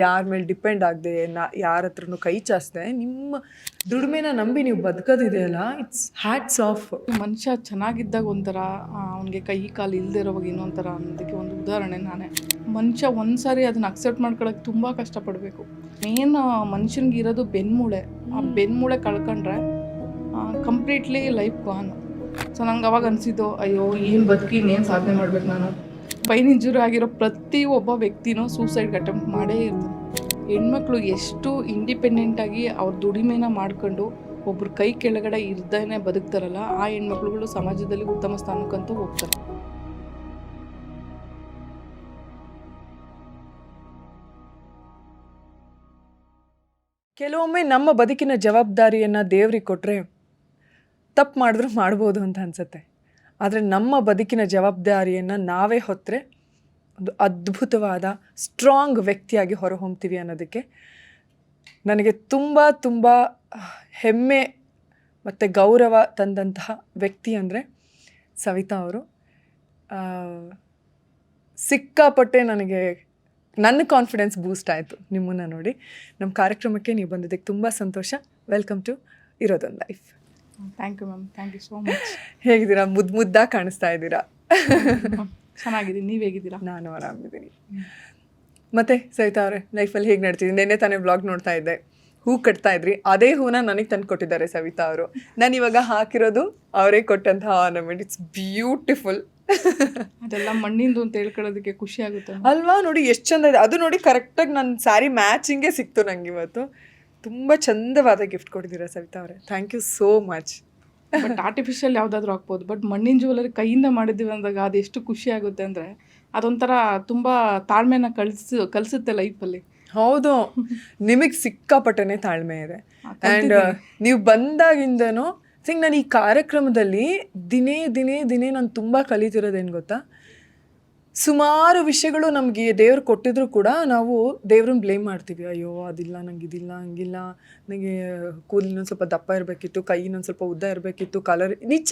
ಯಾರ ಮೇಲೆ ಡಿಪೆಂಡ್ ಆಗದೆ ಯಾರ ಹತ್ರನೂ ಕೈ ಚಾಚದೆ ನಿಮ್ಮ ದುಡಿಮೆನ ನಂಬಿ ನೀವು ಬದುಕೋದಿದೆಯಲ್ಲ, ಇಟ್ಸ್ ಹ್ಯಾಟ್ಸ್ ಆಫ್. ಮನುಷ್ಯ ಚೆನ್ನಾಗಿದ್ದಾಗ ಒಂಥರ, ಅವನಿಗೆ ಕೈ ಕಾಲು ಇಲ್ಲದೆ ಇರೋವಾಗ ಇನ್ನೊಂಥರ ಅನ್ನೋದಕ್ಕೆ ಒಂದು ಉದಾಹರಣೆ ನಾನೇ. ಮನುಷ್ಯ ಒಂದ್ಸಾರಿ ಅದನ್ನ ಅಕ್ಸೆಪ್ಟ್ ಮಾಡ್ಕೊಳಕ್ಕೆ ತುಂಬ ಕಷ್ಟಪಡಬೇಕು. ಮೇನ್ ಮನುಷ್ಯನಿಗೆ ಇರೋದು ಬೆನ್ಮೂಳೆ. ಆ ಬೆನ್ಮೂಳೆ ಕಳ್ಕೊಂಡ್ರೆ ಕಂಪ್ಲೀಟ್ಲಿ ಲೈಫ್ ಗಾನ್. ಸೊ ನಂಗೆ ಅವಾಗ ಅನಿಸಿದ್ದು, ಅಯ್ಯೋ ಏನು ಬದುಕಿ ಇನ್ನೇನು ಸಾಧನೆ ಮಾಡ್ಬೇಕು ನಾನು. ಸ್ಪೈನ್ ಇಂಜುರಿ ಆಗಿರೋ ಪ್ರತಿ ಒಬ್ಬ ವ್ಯಕ್ತಿನೂ ಸೂಸೈಡ್ ಅಟೆಂಪ್ಟ್ ಮಾಡೇ ಇರ್ತಾರೆ. ಹೆಣ್ಮಕ್ಳು ಎಷ್ಟು ಇಂಡಿಪೆಂಡೆಂಟಾಗಿ ಅವ್ರ ದುಡಿಮೆನ ಮಾಡ್ಕೊಂಡು ಒಬ್ರ ಕೈ ಕೆಳಗಡೆ ಇರ್ದೇನೆ ಬದುಕ್ತಾರಲ್ಲ, ಆ ಹೆಣ್ಮಕ್ಳುಗಳು ಸಮಾಜದಲ್ಲಿ ಉತ್ತಮ ಸ್ಥಾನಕ್ಕಂತೂ ಹೋಗ್ತಾರೆ. ಕೆಲವೊಮ್ಮೆ ನಮ್ಮ ಬದುಕಿನ ಜವಾಬ್ದಾರಿಯನ್ನು ದೇವ್ರಿಗೆ ಕೊಟ್ಟರೆ ತಪ್ಪು ಮಾಡಿದ್ರೂ ಮಾಡ್ಬೋದು ಅಂತ ಅನಿಸುತ್ತೆ. ಆದರೆ ನಮ್ಮ ಬದುಕಿನ ಜವಾಬ್ದಾರಿಯನ್ನು ನಾವೇ ಹೊತ್ತರೆ ಒಂದು ಅದ್ಭುತವಾದ ಸ್ಟ್ರಾಂಗ್ ವ್ಯಕ್ತಿಯಾಗಿ ಹೊರಹೊಮ್ತೀವಿ ಅನ್ನೋದಕ್ಕೆ ನನಗೆ ತುಂಬ ತುಂಬ ಹೆಮ್ಮೆ ಮತ್ತು ಗೌರವ ತಂದಂತಹ ವ್ಯಕ್ತಿ ಅಂದರೆ ಸವಿತಾ ಅವರು. ಸಿಕ್ಕಾಪಟ್ಟೆ ನನ್ನ ಕಾನ್ಫಿಡೆನ್ಸ್ ಬೂಸ್ಟ್ ಆಯಿತು ನಿಮ್ಮನ್ನು ನೋಡಿ. ನಮ್ಮ ಕಾರ್ಯಕ್ರಮಕ್ಕೆ ನೀವು ಬಂದಿದ್ದಕ್ಕೆ ತುಂಬ ಸಂತೋಷ. ವೆಲ್ಕಮ್ ಟು ಇರೋದೊಂದು life. Thank you ma'am, thank you so much. ಹೇಗಿದ್ದೀರಾ? ಮುದ್ದಾಗಿ ಕಾಣಿಸ್ತಾ ಇದ್ದೀರಾ. ಚೆನ್ನಾಗಿದ್ದೀನಿ, ನೀವು ಹೇಗಿದ್ದೀರಾ? ನಾನು ಆರಾಮಿದ್ದೀನಿ. ಮತ್ತು ಸವಿತಾ ಅವರೇ, ಲೈಫಲ್ಲಿ ಹೇಗೆ ನಡ್ತಿದ್ದೀನಿ? ನೆನ್ನೆ ತಾನೇ ಬ್ಲಾಗ್ ನೋಡ್ತಾ ಇದ್ದೆ, ಹೂ ಕಟ್ತಾ ಇದ್ರಿ. ಅದೇ ಹೂನ ನನಗೆ ತಂದು ಕೊಟ್ಟಿದ್ದಾರೆ ಸವಿತಾ ಅವರು. ನಾನು ಇವಾಗ ಹಾಕಿರೋದು ಅವರೇ ಕೊಟ್ಟಂತಹ ಆರ್ನಮೆಂಟ್. It's beautiful. ಅದೆಲ್ಲ ಮಣ್ಣಿಂದು ಅಂತ ಹೇಳ್ಕೊಳ್ಳೋದಕ್ಕೆ ಖುಷಿ ಆಗುತ್ತೆ ಅಲ್ವಾ? ನೋಡಿ ಎಷ್ಟು ಚಂದ ಇದೆ ಅದು. ನೋಡಿ ಕರೆಕ್ಟಾಗಿ ನನ್ನ ಸ್ಯಾರಿ ಮ್ಯಾಚಿಂಗೇ ಸಿಕ್ತು ನಂಗೆ ಇವತ್ತು. ತುಂಬ ಚಂದವಾದ ಗಿಫ್ಟ್ ಕೊಟ್ಟಿದ್ದೀರಾ ಸವಿತಾ ಅವರೇ. Thank you so much. But artificial ಯಾವುದಾದ್ರೂ ಹಾಕ್ಬೋದು, ಬಟ್ ಮಣ್ಣಿನ ಜ್ಯುವೆಲರಿ ಕೈಯಿಂದ ಮಾಡಿದ್ದೀವಿ ಅಂದಾಗ ಅದು ಎಷ್ಟು ಖುಷಿ ಆಗುತ್ತೆ ಅಂದರೆ, ಅದೊಂಥರ ತುಂಬ ತಾಳ್ಮೆನ ಕಲಿಸುತ್ತೆ ಲೈಫಲ್ಲಿ. ಹೌದು, ನಿಮಗೆ ಸಿಕ್ಕಾಪಟ್ಟೆನೇ ತಾಳ್ಮೆ ಇದೆ. ಆ್ಯಂಡ್ ನೀವು ಬಂದಾಗಿಂದನೂ ನಾನು ಈ ಕಾರ್ಯಕ್ರಮದಲ್ಲಿ ದಿನೇ ನಾನು ತುಂಬ ಕಲಿತಿರೋದೇನು ಗೊತ್ತಾ, ಸುಮಾರು ವಿಷಯಗಳು ನಮಗೆ ದೇವ್ರು ಕೊಟ್ಟಿದ್ರು ಕೂಡ ನಾವು ದೇವ್ರನ್ನ ಬ್ಲೇಮ್ ಮಾಡ್ತೀವಿ. ಅಯ್ಯೋ ಅದಿಲ್ಲ, ನಂಗೆ ಇದಿಲ್ಲ, ಹಂಗಿಲ್ಲ, ನನಗೆ ಕೂದಲಿನೊಂದು ಸ್ವಲ್ಪ ದಪ್ಪ ಇರಬೇಕಿತ್ತು, ಕೈ ಇನ್ನೊಂದು ಸ್ವಲ್ಪ ಉದ್ದ ಇರಬೇಕಿತ್ತು, ಕಲರ್ ನಿಜ.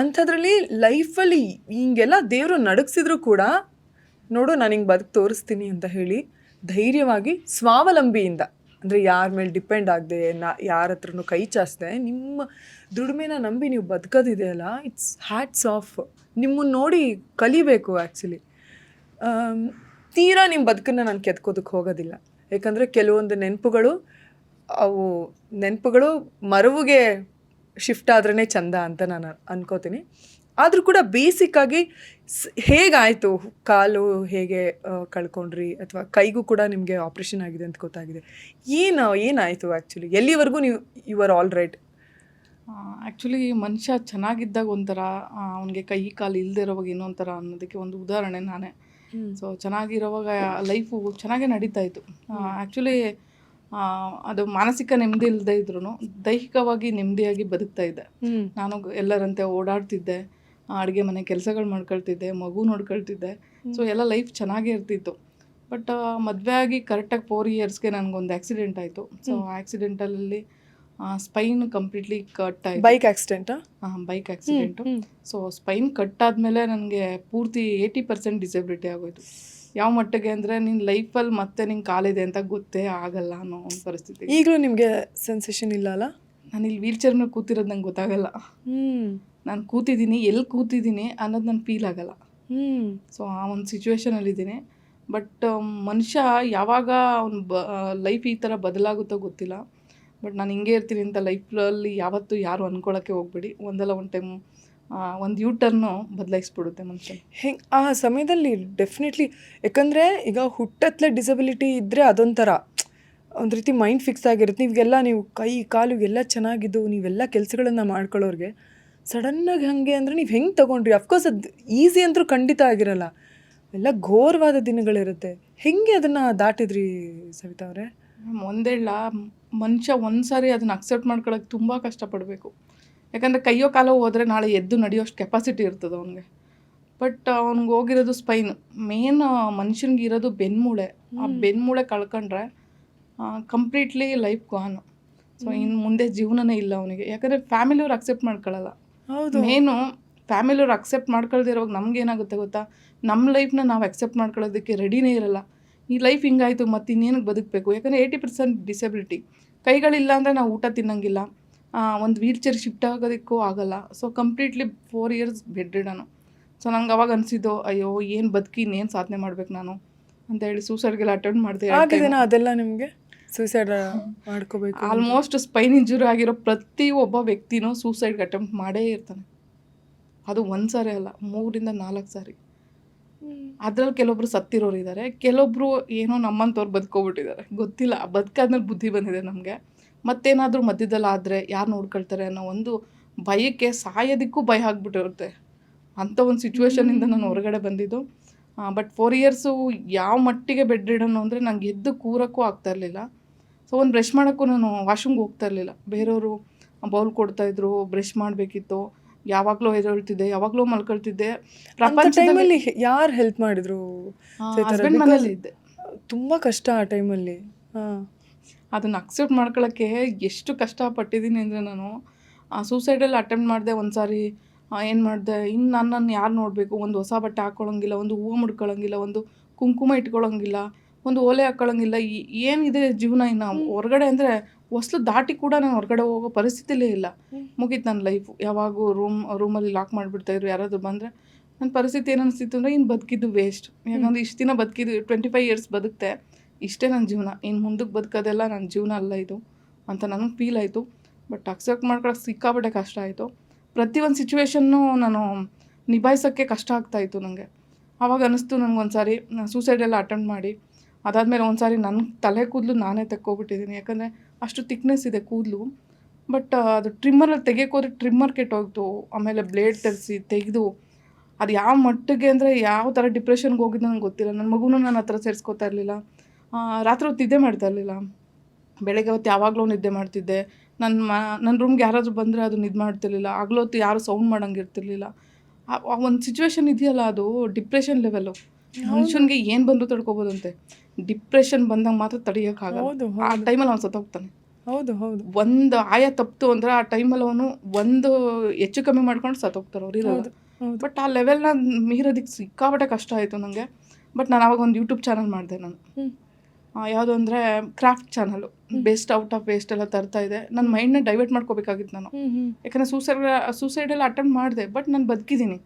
ಅಂಥದ್ರಲ್ಲಿ ಲೈಫಲ್ಲಿ ಹಿಂಗೆಲ್ಲ ದೇವರು ನಡಗಿಸಿದ್ರು ಕೂಡ ನೋಡು ನಾನು ಹಿಂಗೆ ಬದುಕು ತೋರಿಸ್ತೀನಿ ಅಂತ ಹೇಳಿ ಧೈರ್ಯವಾಗಿ ಸ್ವಾವಲಂಬಿಯಿಂದ, ಅಂದರೆ ಯಾರ ಮೇಲೆ ಡಿಪೆಂಡ್ ಆಗದೆ ಯಾರ ಹತ್ರನೂ ಕೈ ಚಾಚದೆ ನಿಮ್ಮ ದುಡಿಮೆನ ನಂಬಿ ನೀವು ಬದುಕೋದಿದೆಯಲ್ಲ, ಇಟ್ಸ್ ಹ್ಯಾಟ್ಸ್ ಆಫ್. ನಿಮ್ಮನ್ನು ನೋಡಿ ಕಲಿಬೇಕು. ಆ್ಯಕ್ಚುಲಿ ತೀರಾ ನಿಮ್ಮ ಬದುಕನ್ನು ನಾನು ಕೆತ್ಕೋದಕ್ಕೆ ಹೋಗೋದಿಲ್ಲ. ಯಾಕಂದರೆ ಕೆಲವೊಂದು ನೆನಪುಗಳು ಮರುವಿಗೆ ಶಿಫ್ಟ್ ಆದ್ರೇ ಚಂದ ಅಂತ ನಾನು ಅನ್ಕೋತೀನಿ. ಆದರೂ ಕೂಡ ಬೇಸಿಕ್ಕಾಗಿ ಹೇಗಾಯಿತು, ಕಾಲು ಹೇಗೆ ಕಳ್ಕೊಂಡ್ರಿ, ಅಥವಾ ಕೈಗೂ ಕೂಡ ನಿಮಗೆ ಆಪ್ರೇಷನ್ ಆಗಿದೆ ಅಂತ ಗೊತ್ತಾಗಿದೆ. ಏನಾಯಿತು ಆ್ಯಕ್ಚುಲಿ? ಎಲ್ಲಿವರೆಗೂ ನೀವು you are all right? Actually ಮನುಷ್ಯ ಚೆನ್ನಾಗಿದ್ದಾಗ ಒಂಥರ, ಅವನಿಗೆ ಕೈ ಕಾಲು ಇಲ್ಲದೆ ಇರೋವಾಗ ಇನ್ನೊಂಥರ ಅನ್ನೋದಕ್ಕೆ ಒಂದು ಉದಾಹರಣೆ ನಾನೇ. ಸೊ ಚೆನ್ನಾಗಿರೋವಾಗ ಲೈಫು ಚೆನ್ನಾಗೇ ನಡೀತಾ ಇತ್ತು. ಆ್ಯಕ್ಚುಲಿ ಅದು ಮಾನಸಿಕ ನೆಮ್ಮದಿ ಇಲ್ಲದೆ ಇದ್ರೂ ದೈಹಿಕವಾಗಿ ನೆಮ್ಮದಿಯಾಗಿ ಬದುಕ್ತಾ ಇದ್ದೆ. ನಾನು ಎಲ್ಲರಂತೆ ಓಡಾಡ್ತಿದ್ದೆ, ಅಡುಗೆ ಮನೆ ಕೆಲಸಗಳು ಮಾಡ್ಕೊಳ್ತಿದ್ದೆ, ಮಗು ನೋಡ್ಕೊಳ್ತಿದ್ದೆ. ಸೊ ಎಲ್ಲ ಲೈಫ್ ಚೆನ್ನಾಗೇ ಇರ್ತಿತ್ತು. ಬಟ್ ಮದುವೆ ಆಗಿ ಕರೆಕ್ಟಾಗಿ 4 ಇಯರ್ಸ್ಗೆ ನನಗೊಂದು ಆ್ಯಕ್ಸಿಡೆಂಟ್ ಆಯಿತು. ಸೊ ಆ್ಯಕ್ಸಿಡೆಂಟಲ್ಲಿ ಸ್ಪೈನ್ ಕಂಪ್ಲೀಟ್ಲಿ ಕಟ್ ಆಯಿತು. ಬೈಕ್ ಆಕ್ಸಿಡೆಂಟಾ? Bike accident. So spine cut ಆದಮೇಲೆ ನನಗೆ ಪೂರ್ತಿ 80% ಡಿಸೆಬಿಲಿಟಿ ಆಗೋಯ್ತು. ಯಾವ ಮಟ್ಟಿಗೆ ಅಂದರೆ, ನಿನ್ನ ಲೈಫಲ್ಲಿ ಮತ್ತೆ ನಿಂಗೆ ಕಾಲಿದೆ ಅಂತ ಗೊತ್ತೇ ಆಗಲ್ಲ ಅನ್ನೋ ಒಂದು ಪರಿಸ್ಥಿತಿ. ಈಗಲೂ ನಿಮಗೆ ಸೆನ್ಸೇಷನ್ ಇಲ್ಲ ಅಲ್ಲ? ನಾನು ಇಲ್ಲಿ ವೀಲ್ ಚೇರ್ ಮೇಲೆ ಕೂತಿರೋದು ನಂಗೆ ಗೊತ್ತಾಗಲ್ಲ. ನಾನು ಕೂತಿದ್ದೀನಿ, ಎಲ್ಲಿ ಕೂತಿದ್ದೀನಿ ಅನ್ನೋದು ನನಗೆ ಫೀಲ್ ಆಗಲ್ಲ. ಸೊ ಆ ಒಂದು ಸಿಚುವೇಶನಲ್ಲಿದ್ದೀನಿ. ಬಟ್ ಮನುಷ್ಯ ಯಾವಾಗ ಅವ್ನ ಲೈಫ್ ಈ ಥರ ಬದಲಾಗುತ್ತೋ ಗೊತ್ತಿಲ್ಲ. ಬಟ್ ನಾನು ಹಿಂಗೆ ಇರ್ತೀನಿ ಅಂತ ಲೈಫಲ್ಲಿ ಯಾವತ್ತೂ ಯಾರು ಅಂದ್ಕೊಳ್ಳೋಕ್ಕೆ ಹೋಗ್ಬೇಡಿ. ಒಂದಲ್ಲ ಒಂದು ಟೈಮ್ ಒಂದು ಯೂಟರ್ನು ಬದಲಾಯಿಸ್ಬಿಡುತ್ತೆ ಮನುಷ್ಯ. ಹೆಂಗೆ ಆ ಸಮಯದಲ್ಲಿ ಡೆಫಿನೆಟ್ಲಿ. ಯಾಕಂದರೆ ಈಗ ಹುಟ್ಟತ್ಲೆ ಡಿಸಬಿಲಿಟಿ ಇದ್ದರೆ ಅದೊಂಥರ ಒಂದು ರೀತಿ ಮೈಂಡ್ ಫಿಕ್ಸ್ ಆಗಿರುತ್ತೆ. ನೀವು ಕೈ ಕಾಲು ಎಲ್ಲ ಚೆನ್ನಾಗಿದ್ದು ನೀವೆಲ್ಲ ಕೆಲಸಗಳನ್ನು ಮಾಡ್ಕೊಳ್ಳೋರಿಗೆ ಸಡನ್ನಾಗಿ ಹಾಗೆ ಅಂದರೆ ನೀವು ಹೆಂಗೆ ತೊಗೊಂಡ್ರಿ? ಅಫ್ಕೋರ್ಸ್ ಅದು ಈಸಿ ಅಂತೂ ಖಂಡಿತ ಆಗಿರಲ್ಲ, ಎಲ್ಲ ಘೋರವಾದ ದಿನಗಳಿರುತ್ತೆ. ಹೆಂಗೆ ಅದನ್ನು ದಾಟಿದ್ರಿ ಸವಿತಾ ಅವರೇ? ಒಂದೇಳ ಮನುಷ್ಯ ಒಂದ್ಸಾರಿ ಅದನ್ನು ಅಕ್ಸೆಪ್ಟ್ ಮಾಡ್ಕೊಳ್ಳೋಕೆ ತುಂಬ ಕಷ್ಟಪಡಬೇಕು. ಯಾಕಂದರೆ ಕೈಯೋ ಕಾಲೋ ಹೋದರೆ ನಾಳೆ ಎದ್ದು ನಡೆಯೋಷ್ಟು ಕೆಪಾಸಿಟಿ ಇರ್ತದೆ ಅವನಿಗೆ. ಬಟ್ ಅವ್ನಿಗೆ ಹೋಗಿರೋದು ಸ್ಪೈನ್. ಮೇನ್ ಮನುಷ್ಯನಿಗೆ ಇರೋದು ಬೆನ್ಮೂಳೆ. ಆ ಬೆನ್ಮೂಳೆ ಕಳ್ಕೊಂಡ್ರೆ ಕಂಪ್ಲೀಟ್ಲಿ ಲೈಫ್ ಗಾನ್. ಸೊ ಇನ್ನು ಮುಂದೆ ಜೀವನನೇ ಇಲ್ಲ ಅವನಿಗೆ. ಯಾಕಂದರೆ ಫ್ಯಾಮಿಲಿಯವ್ರು ಅಕ್ಸೆಪ್ಟ್ ಮಾಡ್ಕೊಳ್ಳಲ್ಲ. ಹೌದು, ಮೇನು ಫ್ಯಾಮಿಲಿಯವ್ರು ಅಕ್ಸೆಪ್ಟ್ ಮಾಡ್ಕೊಳ್ದಿರೋವಾಗ ನಮ್ಗೆ ಏನಾಗುತ್ತೆ ಗೊತ್ತಾ, ನಮ್ಮ ಲೈಫ್ನ ನಾವು ಅಕ್ಸೆಪ್ಟ್ ಮಾಡ್ಕೊಳ್ಳೋದಕ್ಕೆ ರೆಡಿನೇ ಇರಲ್ಲ. ಈ ಲೈಫ್ ಹಿಂಗಾಯಿತು ಮತ್ತು ಇನ್ನೇನಕ್ಕೆ ಬದುಕಬೇಕು, ಯಾಕಂದರೆ 80% ಡಿಸೆಬಿಲಿಟಿ, ಕೈಗಳಿಲ್ಲ ಅಂದರೆ ನಾವು ಊಟ ತಿನ್ನಂಗಿಲ್ಲ, ಒಂದು ವೀಲ್ ಚೇರ್ ಶಿಫ್ಟ್ ಆಗೋದಕ್ಕೂ ಆಗಲ್ಲ. So completely 4 years bedridden. So ನಂಗೆ ಅವಾಗ ಅನಿಸಿದ್ದು, ಅಯ್ಯೋ ಏನು ಬದುಕಿ ಇನ್ನೇನು ಸಾಧನೆ ಮಾಡ್ಬೇಕು ನಾನು ಅಂತ ಹೇಳಿ ಸೂಸೈಡ್ಗೆಲ್ಲ ಅಟೆಂಡ್ ಮಾಡಿದೆ. ಆಗಿದೆನಾ ಅದೆಲ್ಲ ನಿಮಗೆ, ಸೂಸೈಡ್ ಮಾಡ್ಕೋಬೇಕು? ಆಲ್ಮೋಸ್ಟ್ ಸ್ಪೈನ್ ಇಂಜುರಿ ಆಗಿರೋ ಪ್ರತಿ ಒಬ್ಬ ವ್ಯಕ್ತಿನೂ ಸೂಸೈಡ್ಗೆ ಅಟೆಂಪ್ಟ್ ಮಾಡೇ ಇರ್ತಾನೆ. ಅದು 1 ಸಾರಿ ಅಲ್ಲ, 3 ಇಂದ 4 ಸಾರಿ. ಅದ್ರಲ್ಲಿ ಕೆಲವೊಬ್ರು ಸತ್ತಿರೋರು ಇದ್ದಾರೆ, ಕೆಲವೊಬ್ರು ಏನೋ ನಮ್ಮಂಥವ್ರು ಬದುಕೋಬಿಟ್ಟಿದ್ದಾರೆ. ಗೊತ್ತಿಲ್ಲ, ಬದುಕಾದ್ಮೇಲೆ ಬುದ್ಧಿ ಬಂದಿದೆ ನಮಗೆ. ಮತ್ತೇನಾದರೂ ಮಧ್ಯದಲ್ಲಿ ಆದರೆ ಯಾರು ನೋಡ್ಕೊಳ್ತಾರೆ ಅನ್ನೋ ಒಂದು ಭಯಕ್ಕೆ ಸಾಯೋದಕ್ಕೂ ಭಯ ಆಗ್ಬಿಟ್ಟಿರುತ್ತೆ. ಅಂಥ ಒಂದು ಸಿಚುವೇಶನಿಂದ ನಾನು ಹೊರಗಡೆ ಬಂದಿದ್ದು. ಬಟ್ 4 ಇಯರ್ಸು ಯಾವ ಮಟ್ಟಿಗೆ ಬೆಡ್ ರಿಡನ್ನು ಅಂದರೆ ನಂಗೆ ಎದ್ದು ಕೂರೋಕ್ಕೂ ಆಗ್ತಾ ಇರಲಿಲ್ಲ. ಸೊ ಒಂದು ಬ್ರಷ್ ಮಾಡೋಕ್ಕೂ ನಾನು ವಾಶ್ರೂಮ್ಗೆ ಹೋಗ್ತಾ ಇರಲಿಲ್ಲ. ಬೇರೆಯವರು ಬೌಲ್ ಕೊಡ್ತಾಯಿದ್ರು, ಬ್ರಷ್ ಮಾಡಬೇಕಿತ್ತು, ಯಾವಾಗಲೂ ಎದ್ದೇಳ್ತಿದ್ದೆ, ಯಾವಾಗಲೂ ಮಲ್ಕೊಳ್ತಿದ್ದೆ. ಟೈಮಲ್ಲಿ ಯಾರು ಹೆಲ್ಪ್ ಮಾಡಿದ್ರು? ಹಸ್ಬೆಂಡ್ ಮನೇಲಿ ಇದ್ದೆ. ತುಂಬ ಕಷ್ಟ ಆ ಟೈಮಲ್ಲಿ. ಅದನ್ನು ಅಕ್ಸೆಪ್ಟ್ ಮಾಡ್ಕೊಳ್ಳೋಕ್ಕೆ ಎಷ್ಟು ಕಷ್ಟಪಟ್ಟಿದ್ದೀನಿ ಅಂದರೆ, ನಾನು ಸೂಸೈಡಲ್ಲಿ ಅಟೆಂಪ್ಟ್ ಮಾಡಿದೆ ಒಂದು ಸಾರಿ. ಏನು ಮಾಡಿದೆ, ಇನ್ನು ನನ್ನನ್ನು ಯಾರು ನೋಡಬೇಕು, ಒಂದು ಹೊಸ ಬಟ್ಟೆ ಹಾಕ್ಕೊಳ್ಳೋಂಗಿಲ್ಲ, ಒಂದು ಹೂವು ಮುಡ್ಕೊಳ್ಳೋಂಗಿಲ್ಲ, ಒಂದು ಕುಂಕುಮ ಇಟ್ಕೊಳ್ಳೋಂಗಿಲ್ಲ, ಒಂದು ಓಲೆ ಹಾಕ್ಕೊಳ್ಳೋಂಗಿಲ್ಲ. ಏನಿದೆ ಜೀವನ, ಇನ್ನು ಹೊರಗಡೆ ಅಂದರೆ ಹೊಸ್ಲು ದಾಟಿ ಕೂಡ ನಾನು ಹೊರಗಡೆ ಹೋಗೋ ಪರಿಸ್ಥಿತಿಲೇ ಇಲ್ಲ. ಮುಗೀತು ನನ್ನ ಲೈಫು. ಯಾವಾಗೂ ರೂಮಲ್ಲಿ ಲಾಕ್ ಮಾಡಿಬಿಡ್ತಾಯಿದ್ರು. ಯಾರಾದರೂ ಬಂದರೆ ನನ್ನ ಪರಿಸ್ಥಿತಿ ಏನು ಅನಿಸ್ತಿತ್ತು ಅಂದರೆ, ಇನ್ನು ಬದುಕಿದ್ದು ವೇಸ್ಟ್. ಯಾಕಂದರೆ ಇಷ್ಟು ದಿನ ಬದುಕಿದ್ದು 25 ಇಯರ್ಸ್ ಬದುಕ್ತೆ, ಇಷ್ಟೇ ನನ್ನ ಜೀವನ, ಇನ್ನು ಮುಂದಕ್ಕೆ ಬದುಕೋದೆಲ್ಲ ನನ್ನ ಜೀವನ ಅಲ್ಲ ಇದು ಅಂತ ನನಗೆ ಫೀಲ್ ಆಯಿತು. ಬಟ್ ಅಕ್ಸೆಪ್ಟ್ ಮಾಡ್ಕೊಳಕ್ಕೆ ಸಿಕ್ಕಾಪಟ್ಟೆ ಕಷ್ಟ ಆಯಿತು. ಪ್ರತಿಯೊಂದು ಸಿಚುವೇಶನ್ನು ನಾನು ನಿಭಾಯಿಸೋಕ್ಕೆ ಕಷ್ಟ ಆಗ್ತಾಯಿತ್ತು ನನಗೆ. ಆವಾಗ ಅನ್ನಿಸ್ತು ನನಗೊಂದು ಸಾರಿ ಸೂಸೈಡೆಲ್ಲ ಅಟೆಂಪ್ಟ್ ಮಾಡಿ, ಅದಾದಮೇಲೆ ಒಂದು ಸಾರಿ ನನ್ನ ತಲೆ ಕೂದಲು ನಾನೇ ತೆಕ್ಕೊಬಿಟ್ಟಿದ್ದೀನಿ. ಯಾಕಂದರೆ ಅಷ್ಟು ತಿಕ್ನೆಸ್ ಇದೆ ಕೂದಲು. ಬಟ್ ಅದು ಟ್ರಿಮ್ಮರಲ್ಲಿ ತೆಗಿಯೋಕ್ಕೋದ್ರೆ ಟ್ರಿಮ್ಮರ್ ಕೆಟ್ಟೋಗ್ತು. ಆಮೇಲೆ ಬ್ಲೇಡ್ ತರಿಸಿ ತೆಗೆದು ಅದು ಯಾವ ಮಟ್ಟಿಗೆ ಅಂದರೆ ಯಾವ ಥರ ಡಿಪ್ರೆಷನ್ಗೆ ಹೋಗಿದ್ದು ನನಗೆ ಗೊತ್ತಿಲ್ಲ. ನನ್ನ ಮಗುನೂ ನನ್ನ ಹತ್ರ ಸೇರಿಸ್ಕೋತಾ ಇರಲಿಲ್ಲ. ರಾತ್ರಿ ಹೊತ್ತು ನಿದ್ದೆ ಮಾಡ್ತಾ ಇರಲಿಲ್ಲ. ಬೆಳಗ್ಗೆ ಹೊತ್ತು ಯಾವಾಗಲೂ ನಿದ್ದೆ ಮಾಡ್ತಿದ್ದೆ. ನನ್ನ ರೂಮ್ಗೆ ಯಾರಾದರೂ ಬಂದರೆ ಅದು ನಿದ್ದೆ ಮಾಡ್ತಿರ್ಲಿಲ್ಲ. ಹಗಲೊತ್ತು ಯಾರು ಸೌಂಡ್ ಮಾಡೋಂಗೆ ಇರ್ತಿರ್ಲಿಲ್ಲ. ಆ ಒಂದು ಸಿಚುವೇಶನ್ ಇದೆಯಲ್ಲ, ಅದು ಡಿಪ್ರೆಷನ್ ಲೆವೆಲ್ಲು. ಮನುಷ್ಯನಿಗೆ ಏನು ಬಂದರೂ ತಡ್ಕೊಬೋದಂತೆ, ಡಿಪ್ರೆಷನ್ ಬಂದಾಗ ಮಾತ್ರ ತಡೆಯೋಕ್ಕಾಗಲ್ಲ. ಆ ಟೈಮಲ್ಲಿ ಅವ್ನು ಸತ್ತೋಗ್ತಾನೆ. ಹೌದು ಹೌದು. ಒಂದು ಆಯ ತಪ್ಪಿತು ಅಂದರೆ ಆ ಟೈಮಲ್ಲಿ ಅವನು ಒಂದು ಹೆಚ್ಚು ಕಮ್ಮಿ ಮಾಡ್ಕೊಂಡು ಸತ್ತೋಗ್ತಾರೆ ಅವ್ರು ಇರೋದು. ಬಟ್ ಆ ಲೆವೆಲ್ನ ಮೀರೋದಕ್ಕೆ ಸಿಕ್ಕಾಪಟ್ಟೆ ಕಷ್ಟ ಆಯಿತು ನನಗೆ. ಬಟ್ ನಾನು ಆವಾಗ ಒಂದು ಯೂಟ್ಯೂಬ್ ಚಾನಲ್ ಮಾಡಿದೆ ನಾನು. ಯಾವುದು ಅಂದರೆ craft channel. Best out of waste ಎಲ್ಲ ತರ್ತಾ ಇದೆ. ನನ್ನ ಮೈಂಡ್ನ ಡೈವರ್ಟ್ ಮಾಡ್ಕೋಬೇಕಾಗಿತ್ತು ನಾನು. ಯಾಕಂದರೆ ಸೂಸೈಡೆಲ್ಲ ಅಟೆಂಪ್ಟ್ ಮಾಡಿದೆ, ಬಟ್ ನಾನು ಬದುಕಿದ್ದೀನಿ.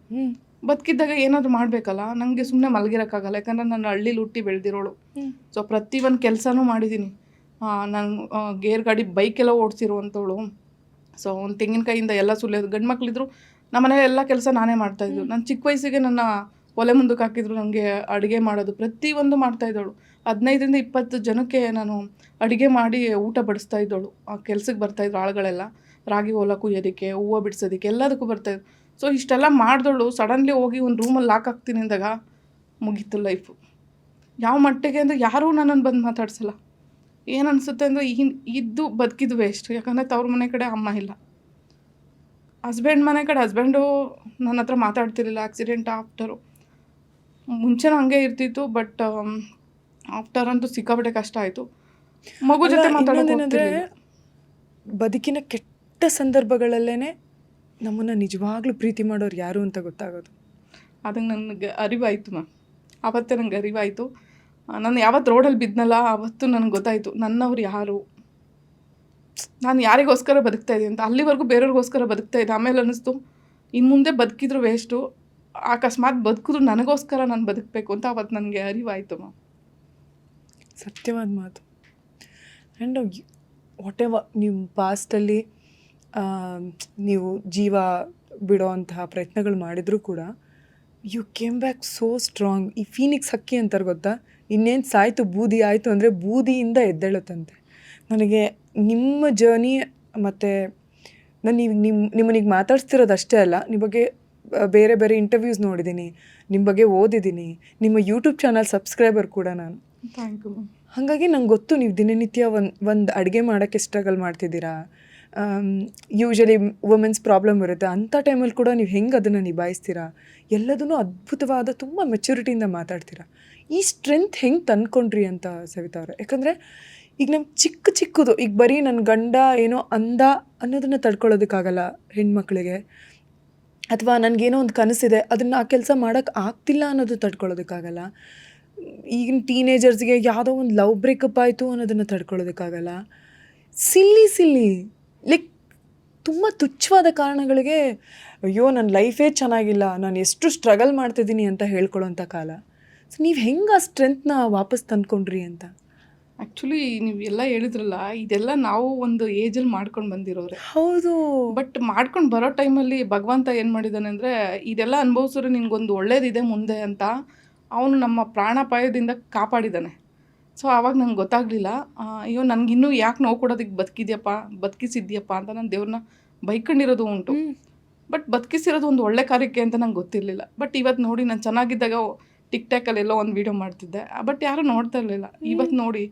ಬದುಕಿದ್ದಾಗ ಏನಾದರೂ ಮಾಡಬೇಕಲ್ಲ, ನನಗೆ ಸುಮ್ಮನೆ ಮಲಗಿರೋಕ್ಕಾಗಲ್ಲ. ಯಾಕಂದರೆ ನಾನು ಹಳ್ಳಿಲಿ ಹುಟ್ಟಿ ಬೆಳೆದಿರೋಳು. ಸೊ ಪ್ರತಿಯೊಂದು ಕೆಲಸನೂ ಮಾಡಿದ್ದೀನಿ. ನಾನು ಗೇರ್ ಗಾಡಿ ಬೈಕೆಲ್ಲ ಓಡಿಸಿರುವಂಥವಳು. ಸೊ ಒಂದು ತೆಂಗಿನಕಾಯಿಂದ ಎಲ್ಲ ಸುಲಿಯೋದು. ಗಂಡು ಮಕ್ಕಳಿದ್ರು ನಮ್ಮ ಮನೇಲಿ ಎಲ್ಲ ಕೆಲಸ ನಾನೇ ಮಾಡ್ತಾಯಿದ್ದು. ನಾನು ಚಿಕ್ಕ ವಯಸ್ಸಿಗೆ ನನ್ನ ಒಲೆ ಮುಂದಕ್ಕೆ ಹಾಕಿದ್ರು, ನನಗೆ ಅಡುಗೆ ಮಾಡೋದು ಪ್ರತಿಯೊಂದು ಮಾಡ್ತಾಯಿದ್ದವಳು. 15ರಿಂದ 20 ಜನಕ್ಕೆ ನಾನು ಅಡುಗೆ ಮಾಡಿ ಊಟ ಬಡಿಸ್ತಾ ಇದ್ದವಳು. ಆ ಕೆಲ್ಸಕ್ಕೆ ಬರ್ತಾಯಿದ್ರು ಆಳುಗಳೆಲ್ಲ, ರಾಗಿ ಹೊಲ ಕುಯ್ಯೋದಕ್ಕೆ, ಹೂವು ಬಿಡಿಸೋದಕ್ಕೆ, ಎಲ್ಲದಕ್ಕೂ ಬರ್ತಾಯಿದ್ರು. ಸೊ ಇಷ್ಟೆಲ್ಲ ಮಾಡಿದವಳು ಸಡನ್ಲಿ ಹೋಗಿ ಒಂದು ರೂಮಲ್ಲಿ ಲಾಕ್ ಆಗ್ತೀನಿ ಅಂದಾಗ ಮುಗೀತು ಲೈಫು. ಯಾವ ಮಟ್ಟಿಗೆ ಅಂದರೆ ಯಾರೂ ನನ್ನನ್ನು ಬಂದು ಮಾತಾಡ್ಸಲ್ಲ. ಏನು ಅನಿಸುತ್ತೆ ಅಂದರೆ, ಇದ್ದು ಬದುಕಿದ್ದು ವೇಸ್ಟ್. ಯಾಕಂದರೆ ತವ್ರ ಮನೆ ಕಡೆ ಅಮ್ಮ ಇಲ್ಲ, ಹಸ್ಬೆಂಡ್ ಮನೆ ಕಡೆ ಹಸ್ಬೆಂಡು ನನ್ನ ಹತ್ರ ಮಾತಾಡ್ತಿರ್ಲಿಲ್ಲ. ಆಕ್ಸಿಡೆಂಟ್ ಆಫ್ಟರು ಮುಂಚೆನೂ ಹಂಗೆ ಇರ್ತಿತ್ತು. ಬಟ್ ಆಫ್ಟರ್ ಅಂತೂ ಸಿಕ್ಕಾಪಟ್ಟೆ ಕಷ್ಟ ಆಯಿತು. ಮಗು ಜೊತೆ ಮಾತಾಡೋದೇನೆಂದರೆ, ಬದುಕಿನ ಕೆಟ್ಟ ಸಂದರ್ಭಗಳಲ್ಲೇ ನಮ್ಮನ್ನು ನಿಜವಾಗ್ಲೂ ಪ್ರೀತಿ ಮಾಡೋರು ಯಾರು ಅಂತ ಗೊತ್ತಾಗೋದು. ಅದಕ್ಕೆ ನನಗೆ ಅರಿವಾಯಿತು ಮ್ಯಾಮ್. ಆವತ್ತೇ ನನಗೆ ಅರಿವಾಯಿತು. ನಾನು ಯಾವತ್ತು ರೋಡಲ್ಲಿ ಬಿದ್ದನಲ್ಲ ಆವತ್ತು ನನಗೆ ಗೊತ್ತಾಯಿತು ನನ್ನವ್ರು ಯಾರು, ನಾನು ಯಾರಿಗೋಸ್ಕರ ಬದುಕ್ತಾ ಇದ್ದೀನಿ ಅಂತ. ಅಲ್ಲಿವರೆಗೂ ಬೇರೆಯವ್ರಿಗೋಸ್ಕರ ಬದುಕ್ತಾ ಇದ್ದೆ. ಆಮೇಲೆ ಅನ್ನಿಸ್ತು, ಇನ್ನು ಮುಂದೆ ಬದುಕಿದ್ರು ವೇಸ್ಟು, ಅಕಸ್ಮಾತ್ ಬದುಕಿದ್ರು ನನಗೋಸ್ಕರ ನಾನು ಬದುಕಬೇಕು ಅಂತ ಅವತ್ತು ನನಗೆ ಅರಿವಾಯಿತು ಮ್ಯಾಮ್. ಸತ್ಯವಾದ ಮಾತು. ಆ್ಯಂಡ್ ವಾಟ್ ಎವರ್ ನಿಮ್ಮ ಪಾಸ್ಟಲ್ಲಿ ನೀವು ಜೀವ ಬಿಡೋ ಅಂತಹ ಪ್ರಯತ್ನಗಳು ಮಾಡಿದರೂ ಕೂಡ you came back so strong. ಈ ಫೀನಿಕ್ಸ್ ಹಕ್ಕಿ ಅಂತಾರೆ ಗೊತ್ತಾ, ಇನ್ನೇನು ಸಾಯ್ತು ಬೂದಿ ಆಯಿತು ಅಂದರೆ ಬೂದಿಯಿಂದ ಎದ್ದೇಳುತ್ತಂತೆ. ನನಗೆ ನಿಮ್ಮ ಜರ್ನಿ ಮತ್ತು ನಾನು ನಿಮ್ಮನಿಗೆ ಮಾತಾಡ್ಸ್ತಿರೋದು ಅಷ್ಟೇ ಅಲ್ಲ, ನಿಮ್ಮ ಬಗ್ಗೆ ಬೇರೆ ಬೇರೆ ಇಂಟರ್ವ್ಯೂಸ್ ನೋಡಿದ್ದೀನಿ, ನಿಮ್ಮ ಬಗ್ಗೆ ಓದಿದ್ದೀನಿ, ನಿಮ್ಮ ಯೂಟ್ಯೂಬ್ ಚಾನಲ್ ಸಬ್ಸ್ಕ್ರೈಬರ್ ಕೂಡ ನಾನು. Thank you. ಹಾಗಾಗಿ ನಂಗೆ ಗೊತ್ತು ನೀವು ದಿನನಿತ್ಯ ಒಂದು ಅಡುಗೆ ಮಾಡೋಕ್ಕೆ ಸ್ಟ್ರಗಲ್ ಮಾಡ್ತಿದ್ದೀರಾ. ಯೂಶಲಿ ವುಮೆನ್ಸ್ ಪ್ರಾಬ್ಲಮ್ ಇರುತ್ತೆ, ಅಂಥ ಟೈಮಲ್ಲಿ ಕೂಡ ನೀವು ಹೆಂಗೆ ಅದನ್ನು ನಿಭಾಯಿಸ್ತೀರಾ, ಎಲ್ಲದೂ ಅದ್ಭುತವಾದ ತುಂಬ ಮೆಚ್ಯೂರಿಟಿಯಿಂದ ಮಾತಾಡ್ತೀರಾ. ಈ ಸ್ಟ್ರೆಂತ್ ಹೆಂಗೆ ತಂದ್ಕೊಂಡ್ರಿ ಅಂತ ಸವಿತಾ ಅವರೇ? ಯಾಕಂದರೆ ಈಗ ನಮ್ಗೆ ಚಿಕ್ಕದು ಈಗ ಬರೀ ನನ್ನ ಗಂಡ ಏನೋ ಅಂದ ಅನ್ನೋದನ್ನು ತಡ್ಕೊಳ್ಳೋದಕ್ಕಾಗಲ್ಲ ಹೆಣ್ಮಕ್ಳಿಗೆ, ಅಥವಾ ನನಗೇನೋ ಒಂದು ಕನಸಿದೆ ಅದನ್ನು ಆ ಕೆಲಸ ಮಾಡೋಕ್ಕೆ ಆಗ್ತಿಲ್ಲ ಅನ್ನೋದು ತಡ್ಕೊಳ್ಳೋದಕ್ಕಾಗಲ್ಲ. ಈಗಿನ ಟೀನೇಜರ್ಸ್ಗೆ ಯಾವುದೋ ಒಂದು ಲವ್ ಬ್ರೇಕಪ್ ಆಯಿತು ಅನ್ನೋದನ್ನು ತಡ್ಕೊಳ್ಳೋದಕ್ಕಾಗಲ್ಲ. ಸಿಲ್ಲಿ ಲೈಕ್ ತುಂಬ ತುಚ್ಛವಾದ ಕಾರಣಗಳಿಗೆ ಅಯ್ಯೋ ನನ್ನ ಲೈಫೇ ಚೆನ್ನಾಗಿಲ್ಲ, ನಾನು ಎಷ್ಟು ಸ್ಟ್ರಗಲ್ ಮಾಡ್ತಿದ್ದೀನಿ ಅಂತ ಹೇಳ್ಕೊಳ್ಳೋಂಥ ಕಾಲ. ಸೊ ನೀವು ಹೆಂಗೆ ಆ ಸ್ಟ್ರೆಂತ್ನ ವಾಪಸ್ ತಂದ್ಕೊಂಡ್ರಿ ಅಂತ? ಆ್ಯಕ್ಚುಲಿ ನೀವು ಎಲ್ಲ ಹೇಳಿದ್ರಲ್ಲ, ಇದೆಲ್ಲ ನಾವು ಒಂದು ಏಜಲ್ಲಿ ಮಾಡ್ಕೊಂಡು ಬಂದಿರೋರೆ. ಹೌದು. ಬಟ್ ಮಾಡ್ಕೊಂಡು ಬರೋ ಟೈಮಲ್ಲಿ ಭಗವಂತ ಏನು ಮಾಡಿದ್ದಾನೆ ಅಂದರೆ, ಇದೆಲ್ಲ ಅನುಭವಿಸಿದ್ರೆ ನಿನ್ಗೊಂದು ಒಳ್ಳೇದಿದೆ ಮುಂದೆ ಅಂತ ಅವನು ನಮ್ಮ ಪ್ರಾಣಾಪಾಯದಿಂದ ಕಾಪಾಡಿದ್ದಾನೆ. ಸೊ ಆವಾಗ ನಂಗೆ ಗೊತ್ತಾಗಲಿಲ್ಲ, ಅಯ್ಯೋ ನನಗಿನ್ನೂ ಯಾಕೆ ನೋವು ಕೊಡೋದಕ್ಕೆ ಬದುಕಿಸಿದ್ಯಪ್ಪ ಅಂತ ನಾನು ದೇವ್ರನ್ನ ಬೈಕೊಂಡಿರೋದು ಉಂಟು. ಬಟ್ ಬದುಕಿಸಿರೋದು ಒಂದು ಒಳ್ಳೆ ಕಾರ್ಯಕ್ಕೆ ಅಂತ ನಂಗೆ ಗೊತ್ತಿರಲಿಲ್ಲ. ಬಟ್ ಇವತ್ತು ನೋಡಿ, ನಾನು ಚೆನ್ನಾಗಿದ್ದಾಗ ಟಿಕ್ಟಾಕಲ್ಲಿ ಎಲ್ಲೋ ಒಂದು ವೀಡಿಯೋ ಮಾಡ್ತಿದ್ದೆ, ಬಟ್ ಯಾರೂ ನೋಡ್ತಾ ಇರಲಿಲ್ಲ. ಇವತ್ತು ನೋಡಿ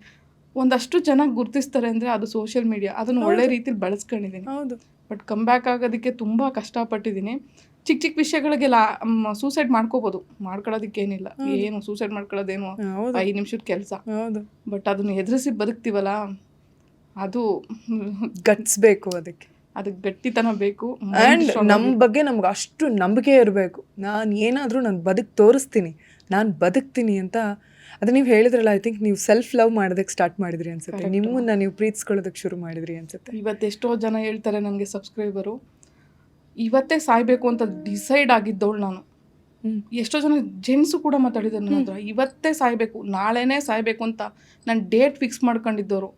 ಒಂದಷ್ಟು ಚೆನ್ನಾಗಿ ಗುರುತಿಸ್ತಾರೆ ಅಂದರೆ ಅದು ಸೋಷಿಯಲ್ ಮೀಡಿಯಾ. ಅದನ್ನು ಒಳ್ಳೆ ರೀತಿಲಿ ಬಳಸ್ಕೊಂಡಿದ್ದೀನಿ. ಹೌದು. ಬಟ್ ಕಮ್ ಬ್ಯಾಕ್ ಆಗೋದಕ್ಕೆ ತುಂಬ ಕಷ್ಟಪಟ್ಟಿದ್ದೀನಿ. ಚಿಕ್ಕ ವಿಷಯಗಳಿಗೆಲ್ಲ ಸೂಸೈಡ್ ಮಾಡ್ಕೋಬೋದು, ಮಾಡ್ಕೊಳ್ಳೋದಕ್ಕೇನಿಲ್ಲ. ಏನು ಸೂಸೈಡ್ ಮಾಡ್ಕೊಳ್ಳೋದೇನು 5 ನಿಮಿಷದ ಕೆಲಸ. ಹೌದು. ಬಟ್ ಅದನ್ನು ಎದುರಿಸಿ ಬದುಕ್ತೀವಲ್ಲ, ಅದು ಗಟ್ಸ್ ಬೇಕು, ಅದಕ್ಕೆ ಗಟ್ಟಿತನ ಬೇಕು. ಆ್ಯಂಡ್ ನಮ್ಮ ಬಗ್ಗೆ ನಮ್ಗೆ ಅಷ್ಟು ನಂಬಿಕೆ ಇರಬೇಕು. ನಾನು ಏನಾದರೂ ನಾನು ತೋರಿಸ್ತೀನಿ, ನಾನು ಬದುಕ್ತೀನಿ ಅಂತ. ಅದು ನೀವು ಹೇಳಿದ್ರಲ್ಲ, ಐ ಥಿಂಕ್ ನೀವು ಸೆಲ್ಫ್ ಲವ್ ಮಾಡೋದಕ್ಕೆ ಸ್ಟಾರ್ಟ್ ಮಾಡಿದ್ರಿ ಅನ್ಸುತ್ತೆ. ನಿಮ್ಮನ್ನ ನೀವು ಪ್ರೀತಿಸ್ಕೊಳ್ಳೋದಕ್ಕೆ ಶುರು ಮಾಡಿದ್ರಿ ಅನ್ಸುತ್ತೆ. ಇವತ್ತೆಷ್ಟೋ ಜನ ಹೇಳ್ತಾರೆ ನನಗೆ, ಸಬ್ಸ್ಕ್ರೈಬರು, ಇವತ್ತೇ ಸಾಯ್ಬೇಕು ಅಂತ ಡಿಸೈಡ್ ಆಗಿದ್ದವಳು ನಾನು. ಎಷ್ಟೋ ಜನ ಜೆಂಟ್ಸು ಕೂಡ ಮಾತಾಡಿದ್ದಾರೆ ನನ್ನ ಹತ್ರ, ಇವತ್ತೇ ಸಾಯ್ಬೇಕು, ನಾಳೆನೇ ಸಾಯ್ಬೇಕು ಅಂತ ನಾನು ಡೇಟ್ ಫಿಕ್ಸ್ ಮಾಡ್ಕೊಂಡಿದ್ದವರು.